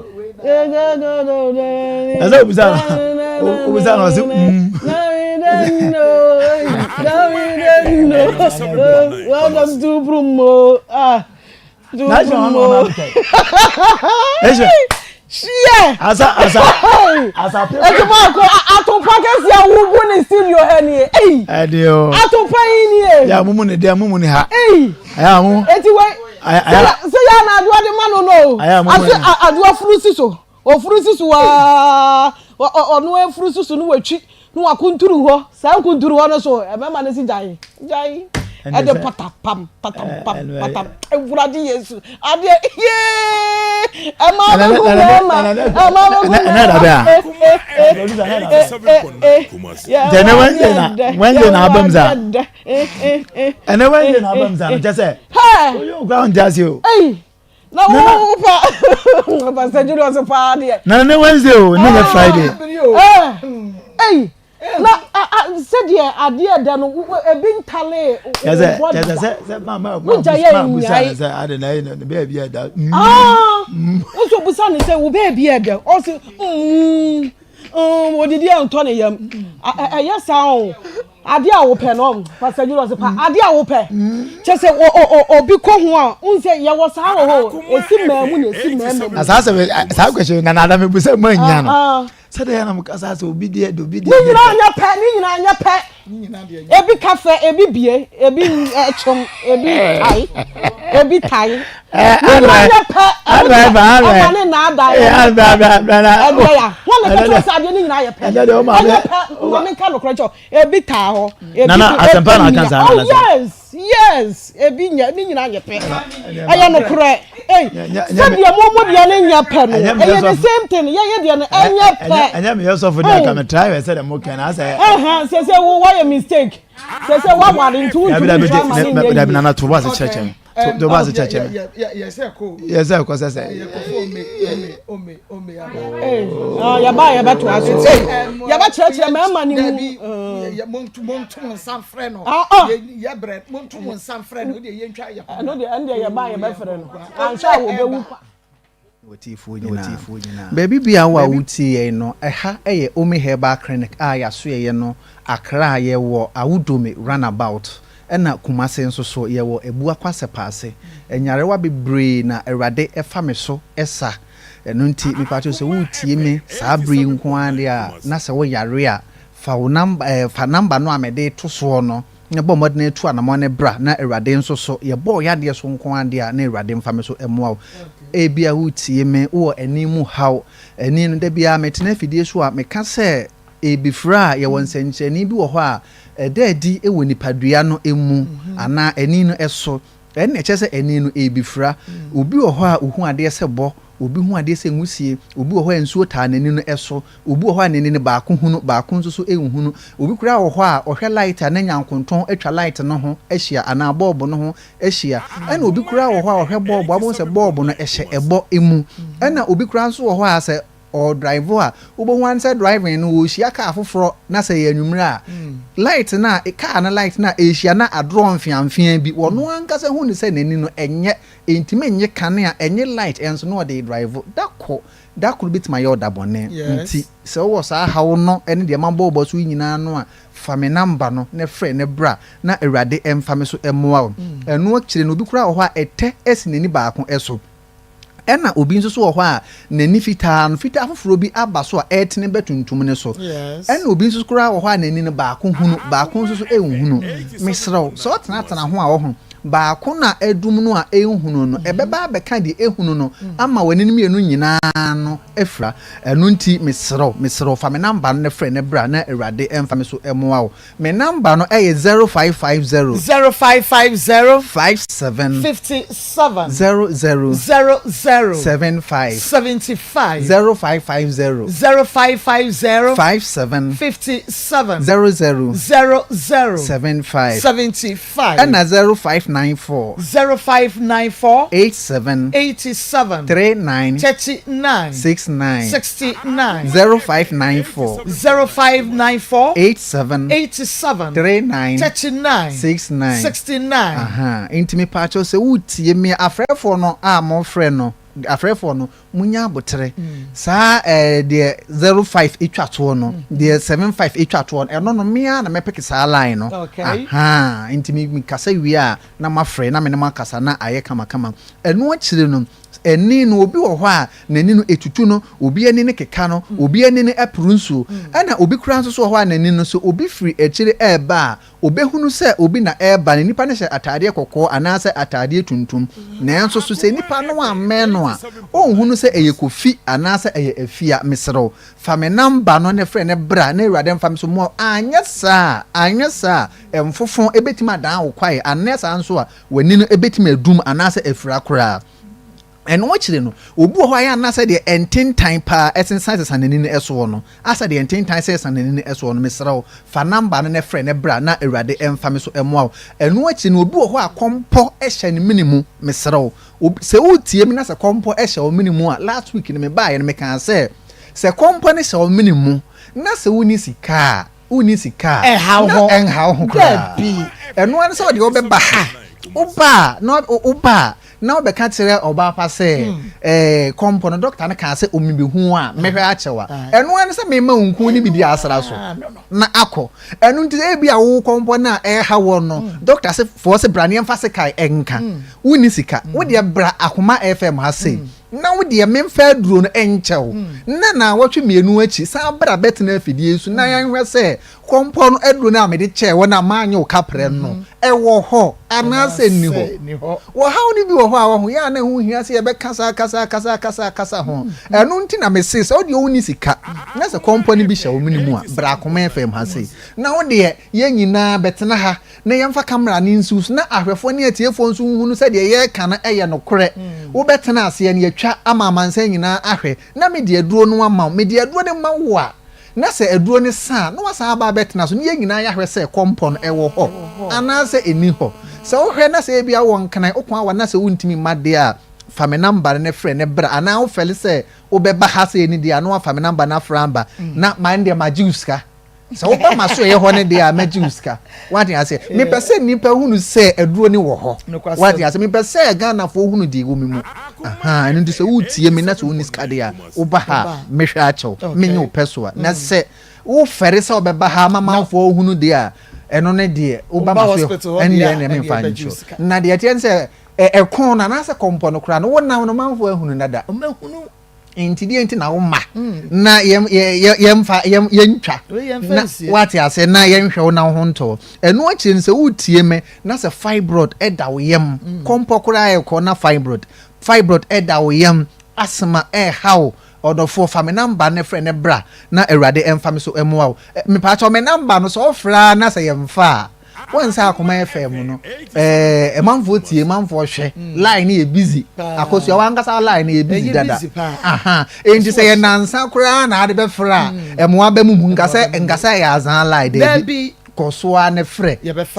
asa obisa no se na mi no welcome to Brumo Shie asa etuma ko atompa kesi awubu ni studio he ni adio atompa yi ni ya mumu ne dia mumu ne ha aya mu eti we se ya na adua de manu no ase adua furusi so o furusi so wa onu e furusi so no watwi no akunturu ho sa akunturu ho no so e mema ne si jai ade patapam evuradi Yesu ade ama when na abamza ene when na abamza just say you ground just you na wo pa Pastor Julius pa de na Wednesday o na Friday na said ye ade da no ebi ntale yes mama busa say ade na no baby ada so busa ni say wo baby ada o say wo didi anto ne yam yes a ade a wo pe no Pastor Julius pa ade a wo pe che say obi ko ho a unse ye wo sa ho esi mamu na esi mamu asa sa question na na me busa manya no said I am kasa so obi de do bi de ni nyina anya pe ebi cafe ebi bie ebi echom ebi tai anya pe ana na ada ya wona ka to sa de ni nyina ya pe anya pe wona ka no kro ebi ta ho na asempa na kansa yes ebi nya ni nyina anya pe aya no kro Hey, said your mom would yan in your pen. The same thing. Yeah, and I'm also for that. I'm a try. I said, I'm okay. I say, says, why a mistake? Says, what in two? I'm not to was a church. To was a church. Yes, yes, of course. I say, oh, you buy a better was it. You have a church, your money. Montu some friend. Yeah, bread, Montu some friend. I know the end you buy a better. I'm sure baby bi a wa wuti ye no eha eye omi herbal clinic a ya so ye no akra ye wo awudome runabout ena kumase nso so ye wo ebu akwase paase enyarewa bebre na erade efa me so esa eno nti mi pacho se wuti me sabri nko ade a na se wo yare a fa number no amede to so no ne bo modne tu anamo ne bra na erade nso so ye bo yade so nko ade a na erade mfa me so emwa ebia wutie me wo animu haw ani no da bia metena fidie so a meka se ebifra ye won senchani bi wo ho a edadi ewo nipadua no emu ana ani no eso ene eche se ani no ebifra obi wo ho a ohu ade se bo obi hu ade se nwusie obi wo ho ensuo taa nani no eso obi wo ho nani ne baako hunu baako nso so ehunu obi kura wo ho a ohwe light na nyankonton atwa light no ho ehia ana bulb no ho ehia ena obi kura wo ho a ohwe bulb abo se bulb no ehye ebo emu ena obi kura nso wo ho a se or driver ubo one side driving no wo hia car foforo na se ya nwumra light na car na light na ehia na adro mfiamfia bi wono anka se hu ni se nani no enye entime enye kane a enye light enso no de drive dako bit my order bonne nti se wo sa hawo no ene de mambo bo so nyina no a fame number no ne frɛ ne bra na awurade emfame so emoa eno akire no bi kura wo ho a ete esinani baako eso ena obi nso so wo ho a nani fitaa no fitaa foforo bi aba so a etene betuntum ne so ena obi nso kura wo ho a nani ne baako hunu baako nso so ehunu misraw so tena ho a wo ho baako na edum no a ehunu no ebeba beka de ehunu no ama wani nim yenu nyina no efra enu nti misraw fa me number no ne frɛ ne bra na awurade emfa me so emoa wo me number no 0550 57 57 00 75 0550 57 00 75 and 0594 87 39 69 0594 87 39 69 aha intimi pacho se wutie me afrefo no a mo frɛ no afrefo no munya abotre sa de 05 etwato no de 75 etwato eno no mea na mepeke sa line no aha intimi mi kasa wi a na mafrɛ na me na makasa na aye kama eno akire no eni no obi wo ho a nani no etutu no obi ani ne keka no obi ani ne aprunsu ana obi kura nso so ho a nani no so obi free akire eba obehunu se obi na eba ne nipa ne hye atade kokko anase atade tuntum na enso so se nipa no amme no a onhunu se eye kofi anase eye afia mesrew fa me number no ne frɛ ne bra na awurade mfa me so mo anya saa emfofon ebetima dan wo kwae anesa nso a wani no ebetima adum anase afira kora eno wachire no obi ho aya na se de entintan pa essence sanani no eso no asa de entintan se sanani no eso no mesrawo fa number no ne frɛ ne bra na awurade emfa me so emoa eno wachi no obi ho akompo ehye ne minimu mesrawo se utie mi na se kompo ehye o minimu a last week ne me ba ye no me kan se kompo ne se o minimu na se uni sika enhaw ho gabi eno an se o de obeba ha oba na obeka kire oba pa se kompo no doctor na kan se omibe hu a mehwe achewa eno an se me ma nku ni bidi asra so na akọ eno nti e bia wo kompo na ha wo no doctor se for se brane emfa se kai enka woni sika wo de bra Akoma FM ha se na wo de memfa duro no enchew na watwe mienu achi sa bra bet na afidie su na yanhwe se kompo no eduro na me de che wo na manye wo kapre no ewo ho anase ni ho wo ha oni bi wo ho a wo ho ya na hu hia se ye be kasa ho eno nti na me se o de woni sika na se kompo ni bi hye wo minimu a bra Akoma FM ha se na wo de ye nyina betena ha na yemfa kamera ni nsu na ahwefo ni atiefo nsu hunu se de ye ka na eye no kore wo betena ase ne yatwa ama amansan nyina ahwe na me de aduro no ama me de aduro ne ma wo a na se aduro ne sa na wasa aba betena so ne nyina ya hwe se kompon ewo ho ana se eni ho se wo hwe na se bia won kan okwa wa na se wontimi made a fame number ne frɛ ne bra ana wo fɛle sɛ wo bɛba ha se ni dia no fame number na framba na man de majuska so wo ba maso ye ho ne dia majuska what you say me pese nipa hunu sɛ aduro ni wo ho what you say me pese Ghana fo hunu di wo mimu aha enu de sɛ wo tie me na sɛ wo ni ska dia wo ba ha me hwɛ akyɛw me nyu peso na sɛ wo fɛre sɛ wo bɛba ha mama fo hunu dia eno ne die wo ba maso ene ne me fa ncho na de tie sɛ ekon na na se kompono kra no wona no manfo ehunu nada o mahunu enti na wo ma na yemfa yentwa na what ya say na yenhwe wo na ho nto eno akire nse wutie me na se fibroid eda wo yem kompo kra ekon na fibroid eda wo yem asma how odofo fa me number ne frɛ ne bra na awurade emfa me so emoa me pa cha me number no so fra na se yemfa once Akoma FM no manfo tie manfo hwe line e busy Akos ya wangasa line e busy dada aha enti se ye nansa kura na ade be fra emoa ba mu ngasa ya azan line de kosoa ne frɛ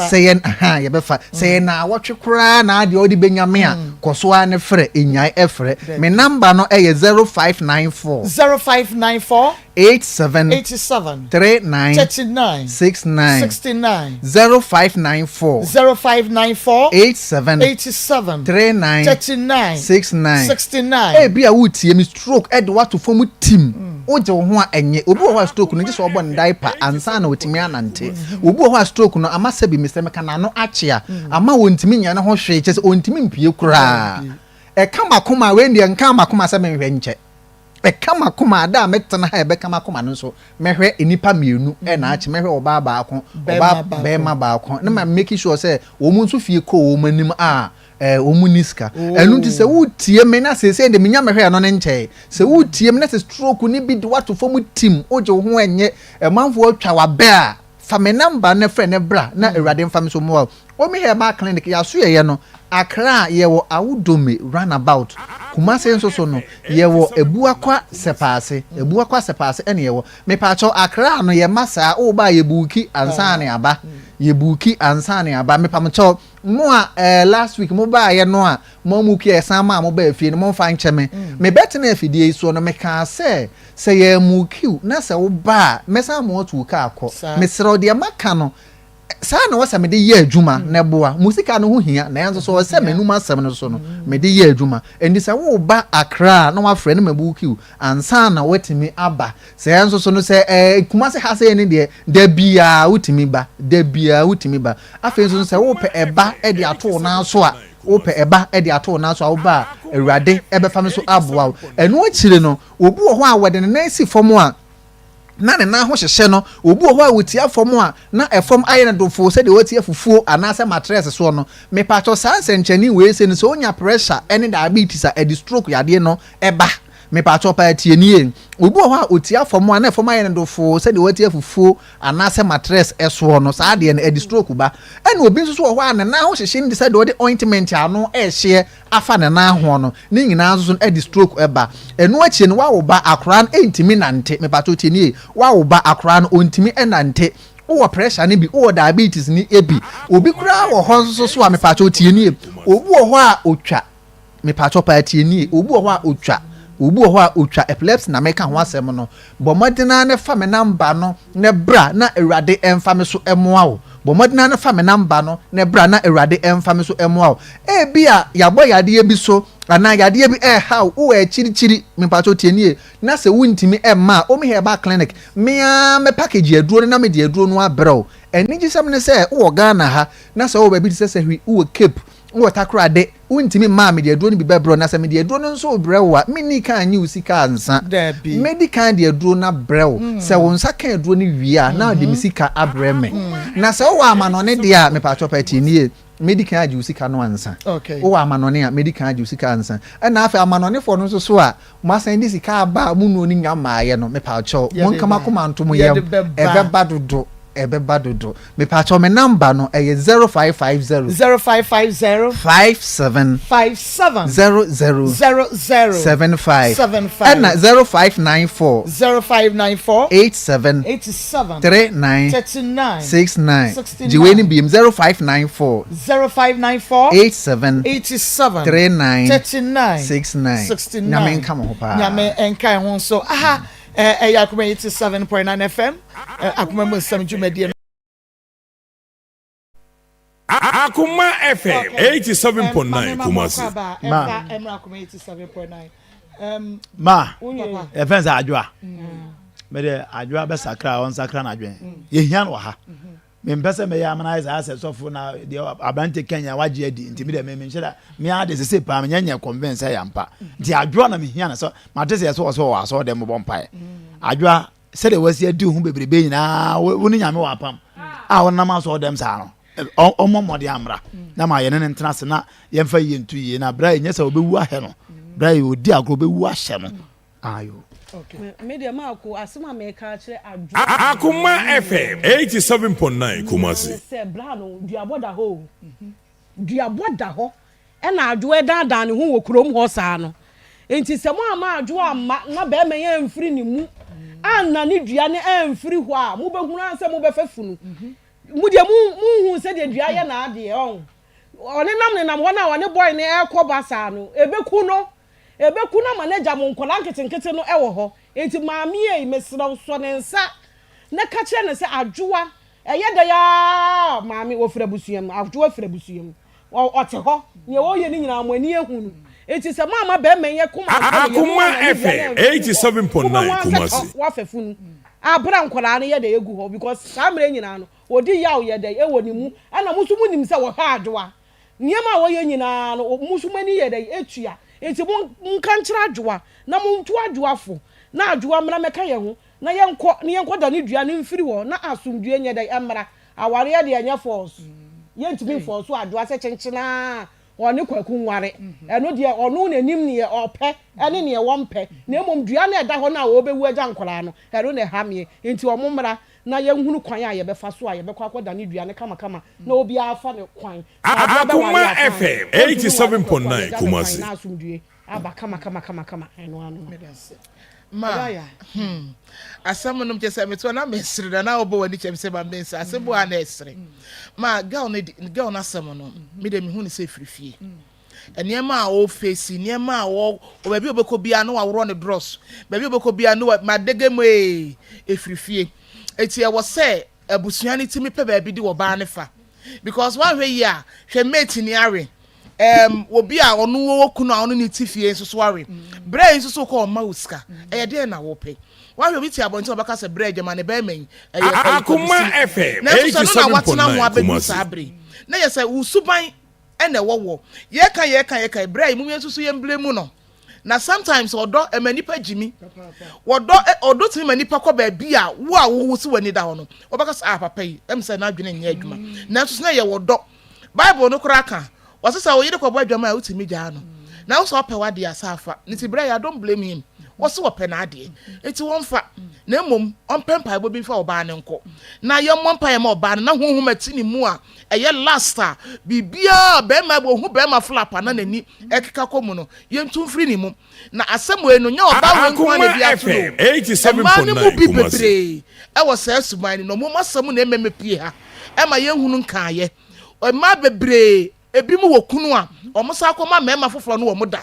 se ye aha ye be fa se na wotwe kura na ade odi benyame a kosoa ne frɛ enyai efrɛ me number no eye 0594 87 39 69 0594 87 39 69 bia wutie mi stroke ed wato fom team oje wo ho a enye obi wo ho stroke no je so obo diaper ansa na otimi anante obi wo ho stroke no amasa bi misem kana no achia ama wontimi nya ne ho hwe che se ontimi mpie kura kama koma we ndi nkama koma se menhwe nche kama koma da metena ha kama koma no so mehwe enipa mienu na achi mehwe oba baako oba bema baako na ma make sure say wo mu nso fie ko wo manim a omu niska enu ti se wutie me na se de menya mehwe no ne nche se wutie me na se stroke ni bi de wato fom team oje ho enye manfo atwa wa be a fa me number ne frɛ ne bra na awurade mfa me so mo o mi he ba clinic ya so ye no Akra yewo awudome runabout Kumase nso so no yewo ebuakwa sepase ene yewo me pa cho Akra no ye masa o ba yebuki ansane aba me pa cho mo a last week mo ba ye no a mo muki esama mo ba afie no mo fa ncheme me betena afidie so no me ka se ye muki na se wo ba mesa mo tu ka akọ me sero de maka no saa na wasa me de ye adwuma na boa musika no ho hia na yanso so wasa menum asem no so no me de ye adwuma endi sa wo ba Akra na wa frɛ no mabukiu ansa na wetimi aba sa yanso so no se Kumase ha se ne de da bia wutimi ba afenso so se wo pe eba e de ato na so a wo pe eba e de ato na so a wo ba awurade e be fa me so aboa eno akire no obi wo ho a wede ne na si fom a na ne na ho hyehye no obi wo ho a wotia fom a na efom aye ne dofo se de wotia fufuo anase mattress so no me pacho sanse nchani we se no so onya pressure ene diabetes a di stroke yade no eba me pacho pa tie nie obi wo ho a otia fom a na efom aye ne dofo se de wotia fufuo anase mattress eso no sa de ne di stroke ba ene obi nso so wo ho a ne na ho hyehye ndi se de wode ointment ano ehye afa ne na ho no ne nyina nso so di stroke eba eno achi ne wa wo ba Akra no entimi nante me pacho tie nie wa wo ba Akra no ontimi enante wo pressure ni bi wo diabetes ni ebi obi kura wo ho nso so a me pacho tie nie obi wo ho a otwa me pacho pa tie nie obi wo ho a otwa epilepsy na meka ho asem no bomodina ne fa me number no ne bra na awurade emfa me so emoa wo bomodina ne fa me number no ne bra na awurade emfa me so emoa wo bia yabo yade bi so ana yade bi how wo chiri me pacho tienie na se wuntimi emma o me heba clinic me package aduro na me de aduro no abrɛw eni gisam ne se wo Ghana ha na se wo ba bi se hwi wo cape wo takra de wuntimi ma me de aduro ni bi bebro na se me de aduro no so brɛwa mini kan nyi usika ansa medical de aduro na brɛw se wo nsa kan aduro ni wia na de misika abrɛme na se wo amanone de a me pacho pa tienie medical aji usika no ansa wo amanone a medical aji usika ansa na afa amanone fo no so a mo asan di sika aba mu no ni nyamaaye no me pacho mo nkama koma nto mo yem ebe badodo ebeba dodo me pa cho me number no 0550 57 00 75 and 0594 87 39 69 jiweni bim 0594 87 39 69 nyame nka mo pa nyame enka ho so aha Akoma 87.9 FM Akoma mo sam dwumadi Akoma FM 87.9 Kumasi. Ma Akoma 87.9 ma efense adwoa me de adwoa be sakra on sakra na adwen ye hia no ha me mpese me ya mana isa asset sofo na de abante Kenya waje adi nti me de me nhira me ade se pa me nyanya convince ya mpa nti adwoa na me hia na so ma te se so wa so de mo bompa adwoa se de wasi adi hu bebrebe nyina woni nyame wa pam a wona ma so dem sa no omomode amra na ma ye ne ntena se na ye mfa ye ntu ye na bra nye se obewu ahe no bra ye odi agro bewu ahye no ayo okay media ma ko asema me ka kire Akoma FM 87.9 Kumasi se bra no duaboda ho duaboda ho e na adwo edan ne ho wo krom ho saa no enti se mo ama adwo amma na be me ye mfiri ni mu anna ni dua ne emfiri ho a mo behunu anse mo befafunu mu de mu se de dua ye na ade on one nam ho na one boy ne ekoba saa no ebeku na manager mo nkola nketenkete no ewo ho enti maami e mesra so ne nsa na ka kire ne se adwoa eye da ya maami wo fra busuam adwoa fra busuam ote ho ne wo ye ni nyina mo ani ehunu enti se mama be menye kuma Akoma FM 87.9 Kumasi wa fefunu abra nkola ne ye da egu ho because samre nyina no odi yawo ye da ewo ni mu ana musumu nim se wo ha adwoa niema wo ye nyina no musumani ye da etua enti nka nkyira adwoa na muntu adwoafo na adwoa mra meka ye ho na yenko da ne dua ne mfiri wo na asumdue nye da emra aware ye de enye force yentimi force adwoa se kyenkyena oni kwaku nware eno de onu nanim ne ope ene ne wompe na emom dua na eda ho na obewu agya nkola no ero ne hamie enti omumra na yenhunu kwan a ye befa so a ye bekwa akoda ne dua ne kama na obi afa ne kwan Akoma FM 87.9 Kumasi na asumdue aba kama eno ano ma asam no mtese meto na mesre na obo wani chemse ba mensa asebo a na esre ma girl na asam no me de me hu ne se firifie eniema a o face eniema a o baby obeko bia no awro ne dross baby obeko bia no madege mo efirifie eti e wo se abusuani timi pe baby di wo ba ne fa because one way ya hwe mate ni are obi a onu wo kuna onu ni tifie nso so are brain nso so ko ma uska e de na wo pe one way ti abonti obaka se brain jama ne ba men Akoma FM 87.9 na yesa usuban ene wowo ye kan brain mu nso so ye mblemu no na sometimes odo emanipa jimi odo timi manipa kwa ba bia wo a wo si wani da ho no obaka sa papa yi emse na adwene nya adwuma na nso na ye wodo bible no kura ka wasesa wo yede kwa bo adwama a utimi gya no na wo so ope wade asafa nti bra ya don't blame him wo so ope na ade enti wonfa na emom onpempa bo bi fa oba ne nko na ye mompa ye ma oba na honhom matini mu a eye last a bibia be ma bo hu be ma flapa na nani ekeka komu no ye ntumfiri ni mu na asemo eno nya oba we nko na bia to 87.9 Kumasi e wo sa suman no mo masam na ememe pie ha e ma ye hunu nka ye o ma bebre ebi mu wokunu a omusa akoma mema foforo no wo muda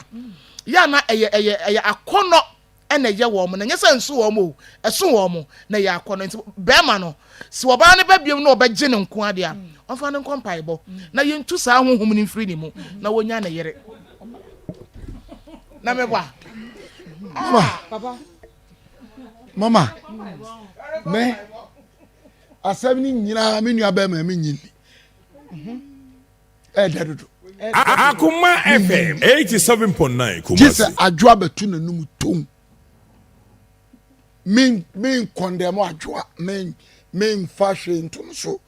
ya na eye akono ena ye wo mo na nyesa nsu wo mo eso wo mo na ye akono nti be ma no si wo ba ne ba biem na obagye ne nko ade a onfa ne nkompaebo na ye ntu sa honhom ni mfiri ni mu na wonya na yere na meba mama me asem ni nyina me nua ba ma me nyini dadudu Akoma FM 87.9 Kumasi Jesus adwoa betu nanum tom men condemn adwoa men fashion ntum so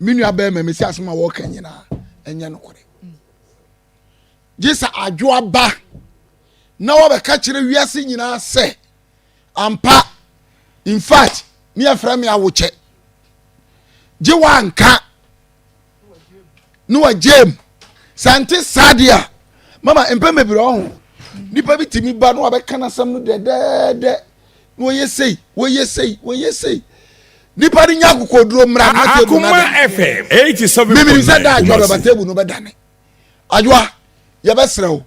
me nua ba ma me si asema wo kan nyina enye no kore Jesus adwoa ba na wo be ka kire wiase nyina se ampa in fact me afra me awoche Jiwanka no jam Santi Sadia mama empeme bi ho nipa bi timi ba no abeka na sam no de wo yesei nipa ni nya kokoduro mra na tebu na Akoma FM 87.9 mimi se da adwa ba tebu no bedane adwa ye besrew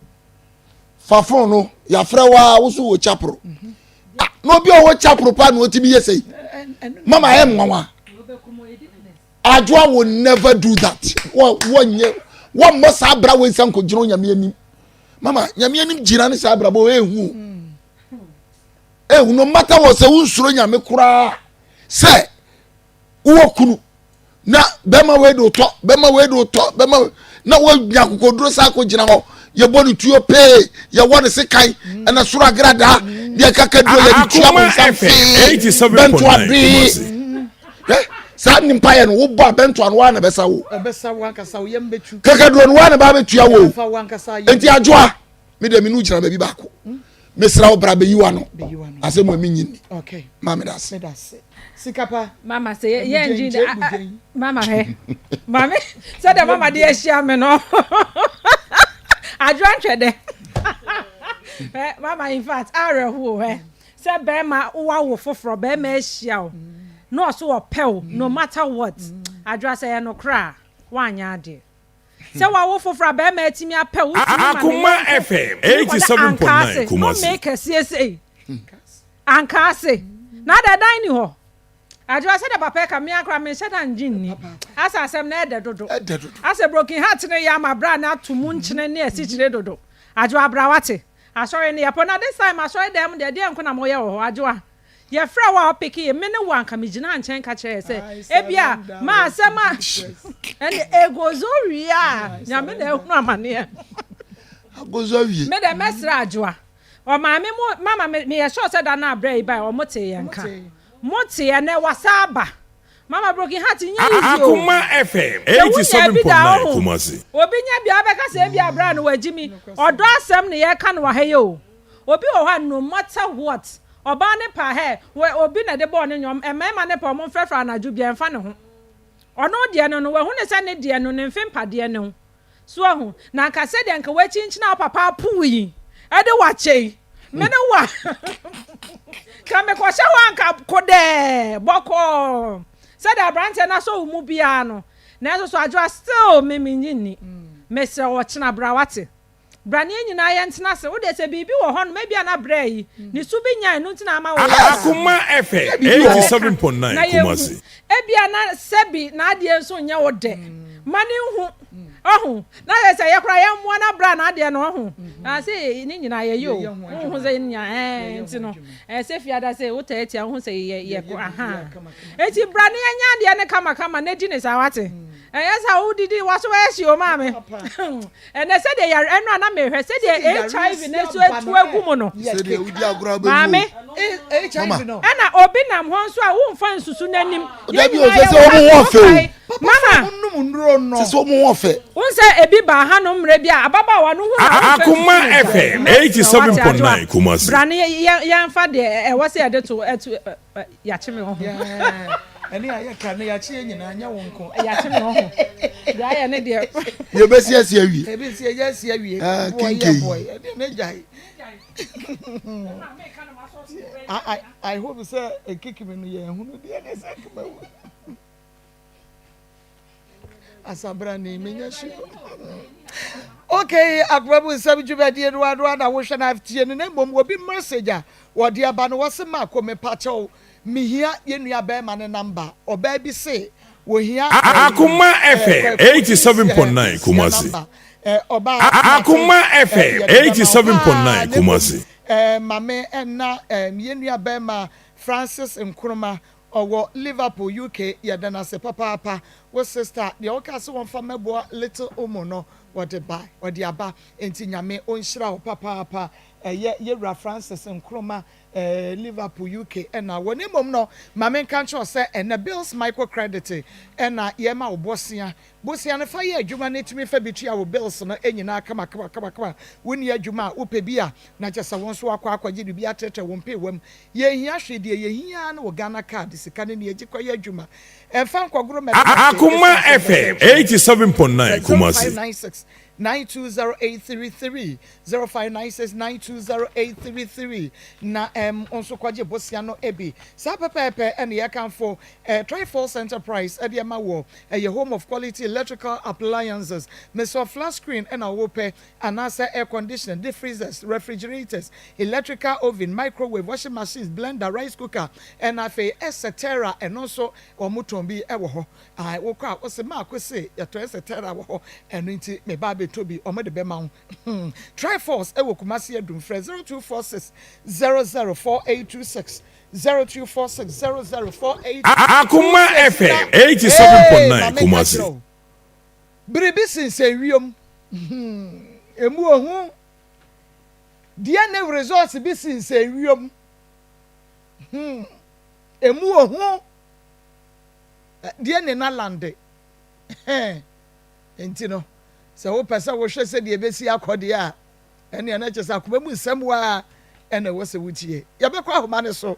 fa phone no ya fra wa wo so wo chapro no bi o wo chapro pa no timi yesei mama em nwa adwa will never do that one must abra we sanko jiro nyame anim mama nyame anim jira ne sa abra bo ehu no matter what say unsuro nyame kura say wo kunu na bema we do to na wo nyakokodro sa ko jina ho ye bonu tuo pe ye won se kai na suro agrada de kakadu ye tuo mo sanfe 87.9 sa nimpaye no wo bo abento an wa na besa wo ankasa wo yem betu kakadu no wa na ba betua wo enti adwoa me de me nu jira ba bi bako mesra wo bra be yiwa no asem ami nyini okay mama das sikapa mama say ye nji mama he mama say the mama dey share me no adwan twede mama in fact arehu he say be ma wo foforo be ma ehia o no so opel no matter what adwa say no kra wanya ade say wo foforo be ma atimi apel Akoma FM 87.9 Kumasi no make say ankase na da dan ni ho adwa say the papa ka me akra me sheda njinni asa asem na ede dodo asa broken heart ne ya ma bra na atumu nchene ne asichire dodo adwa bra wate asori ne yapo na this time asori dem de de enko na mo ye ho adwa ye fra wa opiki me ne wan ka me gina nchen ka kire se ebia ma asema ene egozo wia nya me na ehunu amane agozo wi me de mesra adwa o ma me mama me ye sure say da na bra e bai o mote ye nka mote ye ne wasaba mama broken heart nya easy Akoma FM 87.9 Kumasi obi nya bia abeka se bia bra no wagimi odo asem ne ye ka no wa he yo obi o ha no matter what oba ne pa he obi na de bo ne nyom emema ne pa mo frefra na ju bia mfa ne ho ono de no no wahu ne se ne de no ne mfempa de ne ho so ahu na nka se de nka wachinchina papa puyi ade wache mene wa kame kwa shawa nka kode boko said abrante na so mu bia no na so adwa still memi nyini mese wo chena bra wate bra ne nyina ye ntena se wo de se bibi wo ho no mebia na bra yi ni su bi nya no ntina ma wo Akoma FM 87.9 Kumasi ebia na sebi na ade nso nya wo de mane hu ohu na ye se ye kra ye mo na bra na ade no ohu na se ni nyina ye yo hu se nya ntino se fiada se wo ta etia hu se ye ko aha eti bra ne nya ade ne kama na di ne sa wate yesa wo didi waso we hye o ma me ene se de yare eno na me hwe se de HIV ne so atu agu mu no se de udi agura ba ma me HIV no ena obi nam ho nso a wo mfa nsusu nanim dabi o se o mu wo fe mama num ndro no se o mu wo fe unse ebi ba ha no mre bia ababa wa no hu Akoma FM 87.9 Kumasi brane ya mfa de wo se ede to ya chime ho eni aye ka ne ya chi nyina nya wo nko ya chime ho ya ya ne de ye besi awie e bi si ye si awie boy eni ne jai I hope say e kiki me no ye hunu de ne sa kama wo asabra ni menya shi okay akwabu sabiju de do na wo hwe na aftie ne mbom obi message a wo de aba no wo se ma ko me pacho mihia yenua be ma ne number oba bi se wo hia Akoma FM 87.9 Kumasi oba Akoma FM 87.9 Kumasi mame enna yenua be ma Francis Nkrumah owo Liverpool UK yadana se papa wo sister de o ka se won fa mebo little omo no wo de buy wo de aba enti nyame onhira wo papa yewra Francis Nkrumah Liverpool UK ena woni mom no mame kan cho se ena bills microcredit ena ye ma obosia bosia ne fa ye adwuma ne timi fa bitua wo bills no enyina kama woni adwuma wo pe bia na kyesa won so akwaje de bia tete won pe wam ye hia hwede ye hia na wo Ghana card sika ne ye gikwa ye adwuma emfa nkogoro me Akoma FM 87.9 Kumasi 920833 0596920833 na onso kwaje bosia no ebi sa pepepe ene ye kan for Triforce Enterprise ade ma wo a home of quality electrical appliances meso flat screen and a wope anasa air conditioner deep freezers refrigerators electrical oven microwave washing machines blender rice cooker and afa etc and also omutombi ewo ho ai wo kwa wo se ma kwese ya to etc wo ho eno nti me ba tobi omede be ma Triforce ewo Kumasi adum frɛ 0246 004826 0246 0048 Akoma FM 87.9 Kumasi Biribi sinse wiom emu ohun dia ne results bi sinse wiom emu ohun dia ne na lande enti no sɛ wo pɛsɛ wo hwɛ sɛ de besi akɔde a ɛne na kyɛ sɛ akoma mu nsɛm wa ɛna wo sɛ wutie yɛbɛkɔ ahoma ne so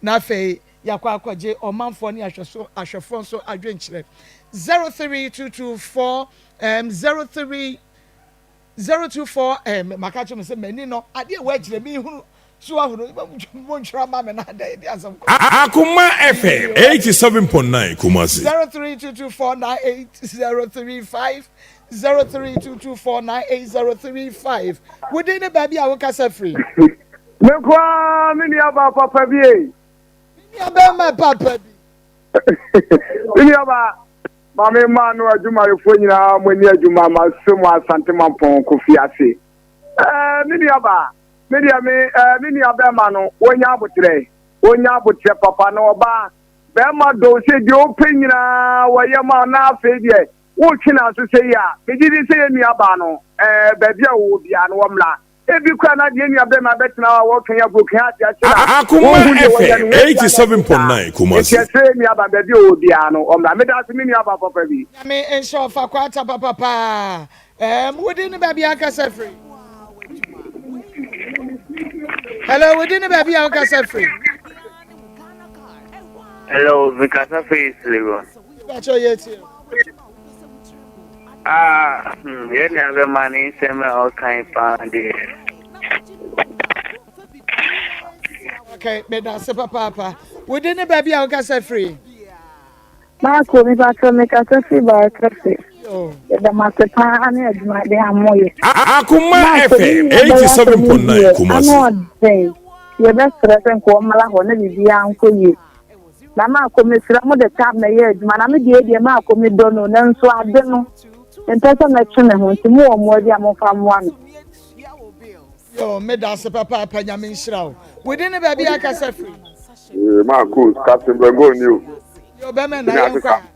na afei yakɔ akɔgye ɔmanfoɔ ne ahwɛfoɔ nso adwenkyerɛ 03224 03024 maka kyerɛ me sɛ mani no adeɛ wo agyerɛ mi hunu so ahunu mo ntwira ma me na da de asɛm Akoma FM 87.9 Kumasi 03224988035 03224988035 within the baby I will cast a free. Mekwa mini aba papa bi. Mini aba my papa bi. Mini aba mame ma no adwuma refo nyina mo ni adwuma ma so mo asante mampon kofi ase. Mini aba mini aba ma no wonya abotre papa no oba be ma do se di openyina wo ye ma na afi die. Wo twina so say ya me di say enu aba no baabi a wo bia no womla ebi kwa na de enu aba ma betina wo kan ya broken ati a Akoma FM 87.9 Kumasi say enu aba baabi wo bia no womla me da so me enu aba papa bi me ensure fa kwata papa within the baby akasa free hello within the baby akasa free hello vikasa free Lagos bacho yeti you never money, semi all kind of okay, but that's papa. We didn't baby our gas free. Maa Akos, me pato me kasa free by coffee. The master plan is my damn way. Akoma FM 87.9 Kumasi. Your best friend call Malaho, never be uncle you. Maa Akos, me from the top my head, man. I'm a dear Maa Akos, me don't know, none so I don't know. And that's a matching home to more than from one. Yo, me that's papa Panyamin Shroud. We didn't baby I can say free. Maa Akos, Captain Bengo new. Yo, Beman, I am crying.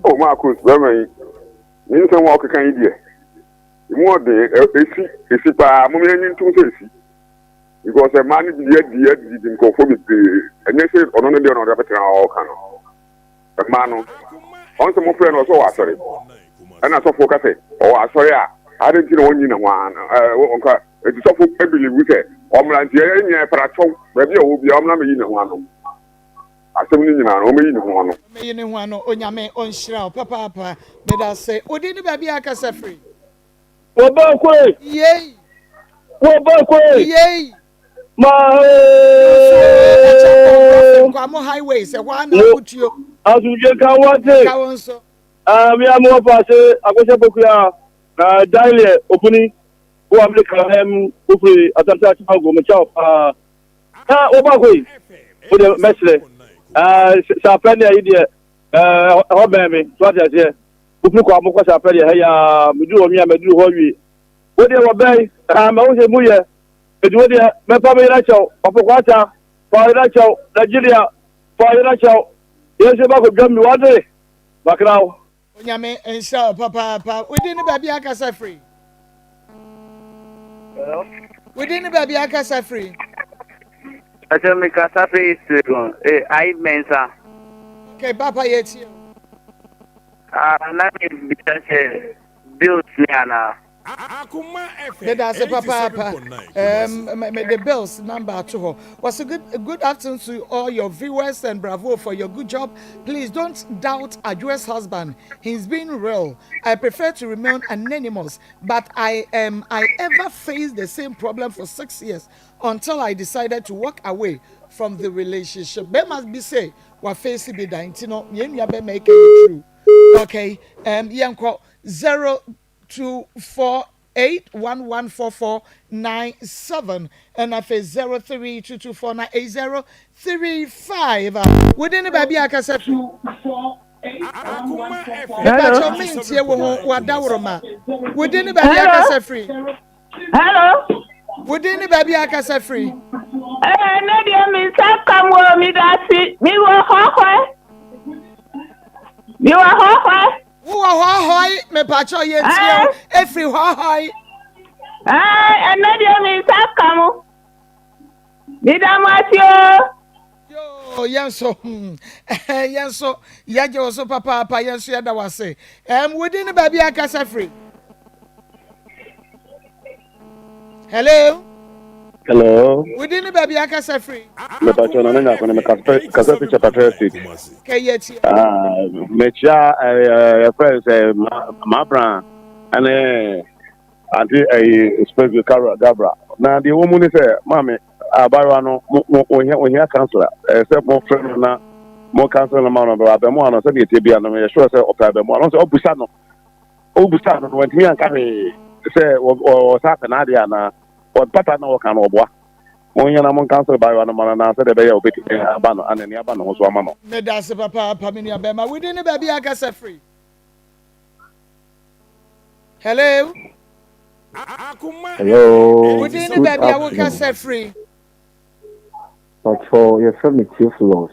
Oh, Maa Akos, Beman. You can walk a kind idea. More than a sipa, Mummy, to because a man didn't conform with the and they say, or none of the other all can. A man, on some friend or so, sorry. And I saw focus it. Oh, sorry, I didn't know one in one. It's so for every week. Omland, yeah, Paracho, maybe I will be on one. I said, one. Me in one, Onyame, on Shroud, Papa, made us say, oh, didn't baby I can say free. What about way? Yay! What about way? Yay! My highways, a one put you. As you get what we are more passe, I was able to dial opening who have the hopefully at that time go Michel. Obaway for the message. Sapenia idea. Oh, baby, what is here? Who look at Moko Sapenia? Hey, Medu Hoy. What they were bay, I was a muya. But what they are, Papa Racho, Opoquata, Racho, Nigeria, Racho. Yes, about to me one day. Back now. Onyame ensha papa within the baby akasa free. Hello? Within the baby akasa free. I tell me kasa free I mensa. Okay, papa yeti. Na me bisa say bills ni ana. That's a papa. The bills number to her. Was a good afternoon to all your viewers and bravo for your good job. Please don't doubt Adjua's husband. He's been real. I prefer to remain anonymous, but I ever faced the same problem for 6 years until I decided to walk away from the relationship. They must be say what face be dying. You be make it true. Okay. Yanko 0248114497 and I face 0322498035. Within the baby I can say within the baby I can say free. Hello. Within the baby I can say free. Nadia, me stop come with me. That's it. Me wa hohoi. Me wa hohoi. Who are hohoi? Me pacho yetio. Every hohoi. And Nadia, me stop come. Me damatio. Yo, yanso. Yanso. Yajo so papa yanso yada wase. Within the baby I can say free. Hello. Hello. Within the baby I can say free. Me pacho na nanga kone me kasa picture patriotic. Kayeti. Mecha friends ma bra ane anti special Gabra. Na the woman say mama abawa no mo here counselor except mo friend na mo counselor na ma no ba be mo ano say dey bia no me sure say opa be mo no say obusa no when me anka me say o sa na dia na o pata na o kan oboa onye na mo cancel by one man na say the be ya obeti aba no anani aba no so ama no me da se papa me aba ma within the baby I say free. Hello. Hello. Within the baby I will say free. But for your family two floors.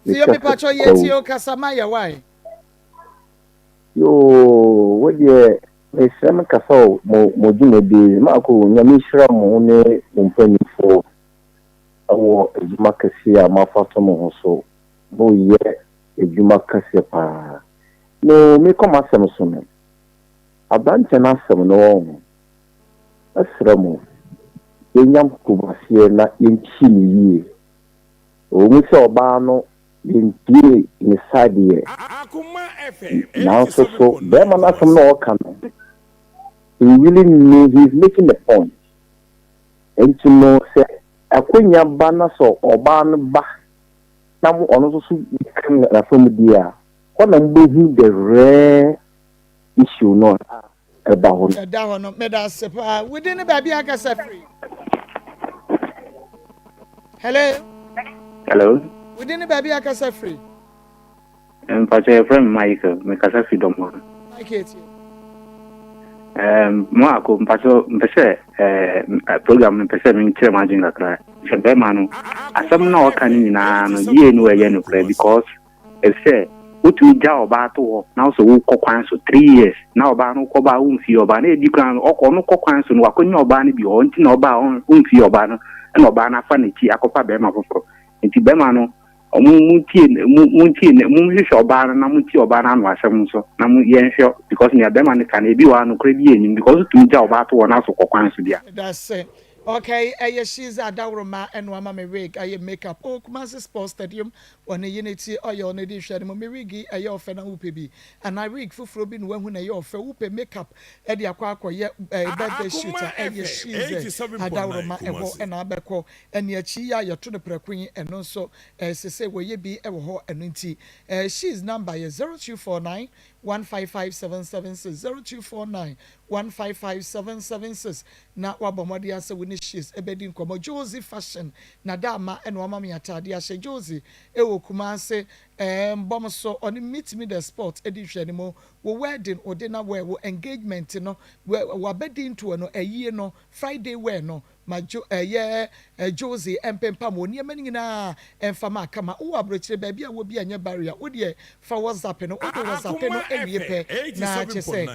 See you me pacho yetio kasama ya why? Yo, what ye me sem kasa mo dwuma bi ma ko nyame hira mo ne mpanifo awo ejuma kase a ma fato mo ho so bo ye ejuma kase pa no me come asem so me abante na asem no wo asira mo yenyam kubasie na yenchi ni yie o mu se oba no yentie ni sadie now so be man asem no kan he really means he's making the point. And to know, say, Akonya Bana so or Ban Ba. Now, on also become a from dear. What I'm doing the rare issue, not about down within the baby I can say free. Hello. Hello. Within the baby I can say free. And for your friend Michael, make us a freedom. Mike, Maa Akos mpacho mpese program mpese mi kire majin kakra shebe manu asem na o kan nyina no ye no eye no kra because if say utu ja oba to ho na so wo kokwan so 3 years na oba no ko ba unfi oba na edi kran okọ no kokwan so no akonya oba na bi ho nti na oba unfi oba no na oba na fa na ti akopa be ma foforo nti be ma no muntie oba na muntie oba na no asem so na mu yen hwe because me be ma ne kan e bi wa no kra bi enim because tu ja oba to na so kokwan so dia that's it. Okay, she's a Dauroma and Wama Rig. I makeup. Oh, Kumasi Sports Stadium on a unity or your edition. Mommy a your fena upebi. And I rig for Frobin when I your for upe makeup at the aqua yet birthday shooter. And she's a Dauroma and Abeco and your chia, your tuna queen, and also as say, where ye be ever ho and inti. She's number 0249 155776 0249 155776. Now, Wabamodia say when she's a bedding como Josie fashion. Nadama and Wamami Atadia she Josie. Ewo Kumase Bomaso on meet me the sport edition anymore. We wedding or dinner where we engagement, you know, we're bedding to a year no Friday where no. My Josie and Pempamo near many na and Fama Kama who are bridge baby will be a new barrier. Would ye for what's happening? What was happening? Every pay now just say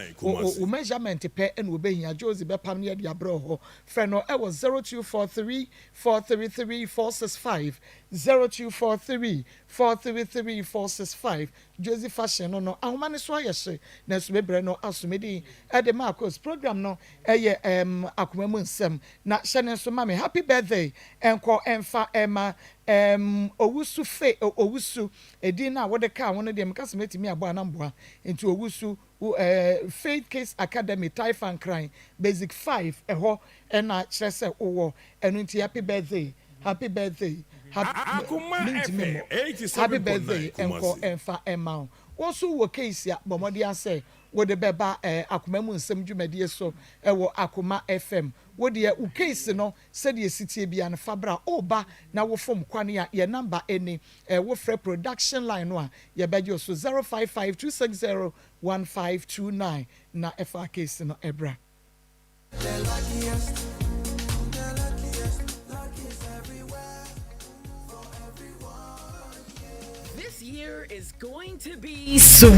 measurement pay and will be here. Josie Bepam near the bro. Friend, I was 0243 433 465 0243 433 03465 Josie Fashion no ahoma ne so ayehye na so bebre no asomedi e de Maa Akos program no eye akoma mu nsem na hyene so ma me happy birthday enko emfa ema owusu edi na wo de ka wo no de meka se metimi abo anamboa enti owusu Faith Case Academy Typhoon Crying Basic 5 eho na kyerɛ sɛ wowɔ ɛno nti happy birthday happy birthday happy birthday enko emfa emma wo so wo case ya bomodi ase wo de beba akoma mu nsem dwumadie so wo Akoma FM wo de u case no said ye sitie bia na fabra oba na wo fom kwane a ye number any wo free production line no a ye beje so 0552601529 na FR case no ebra. This year is going to be sweet.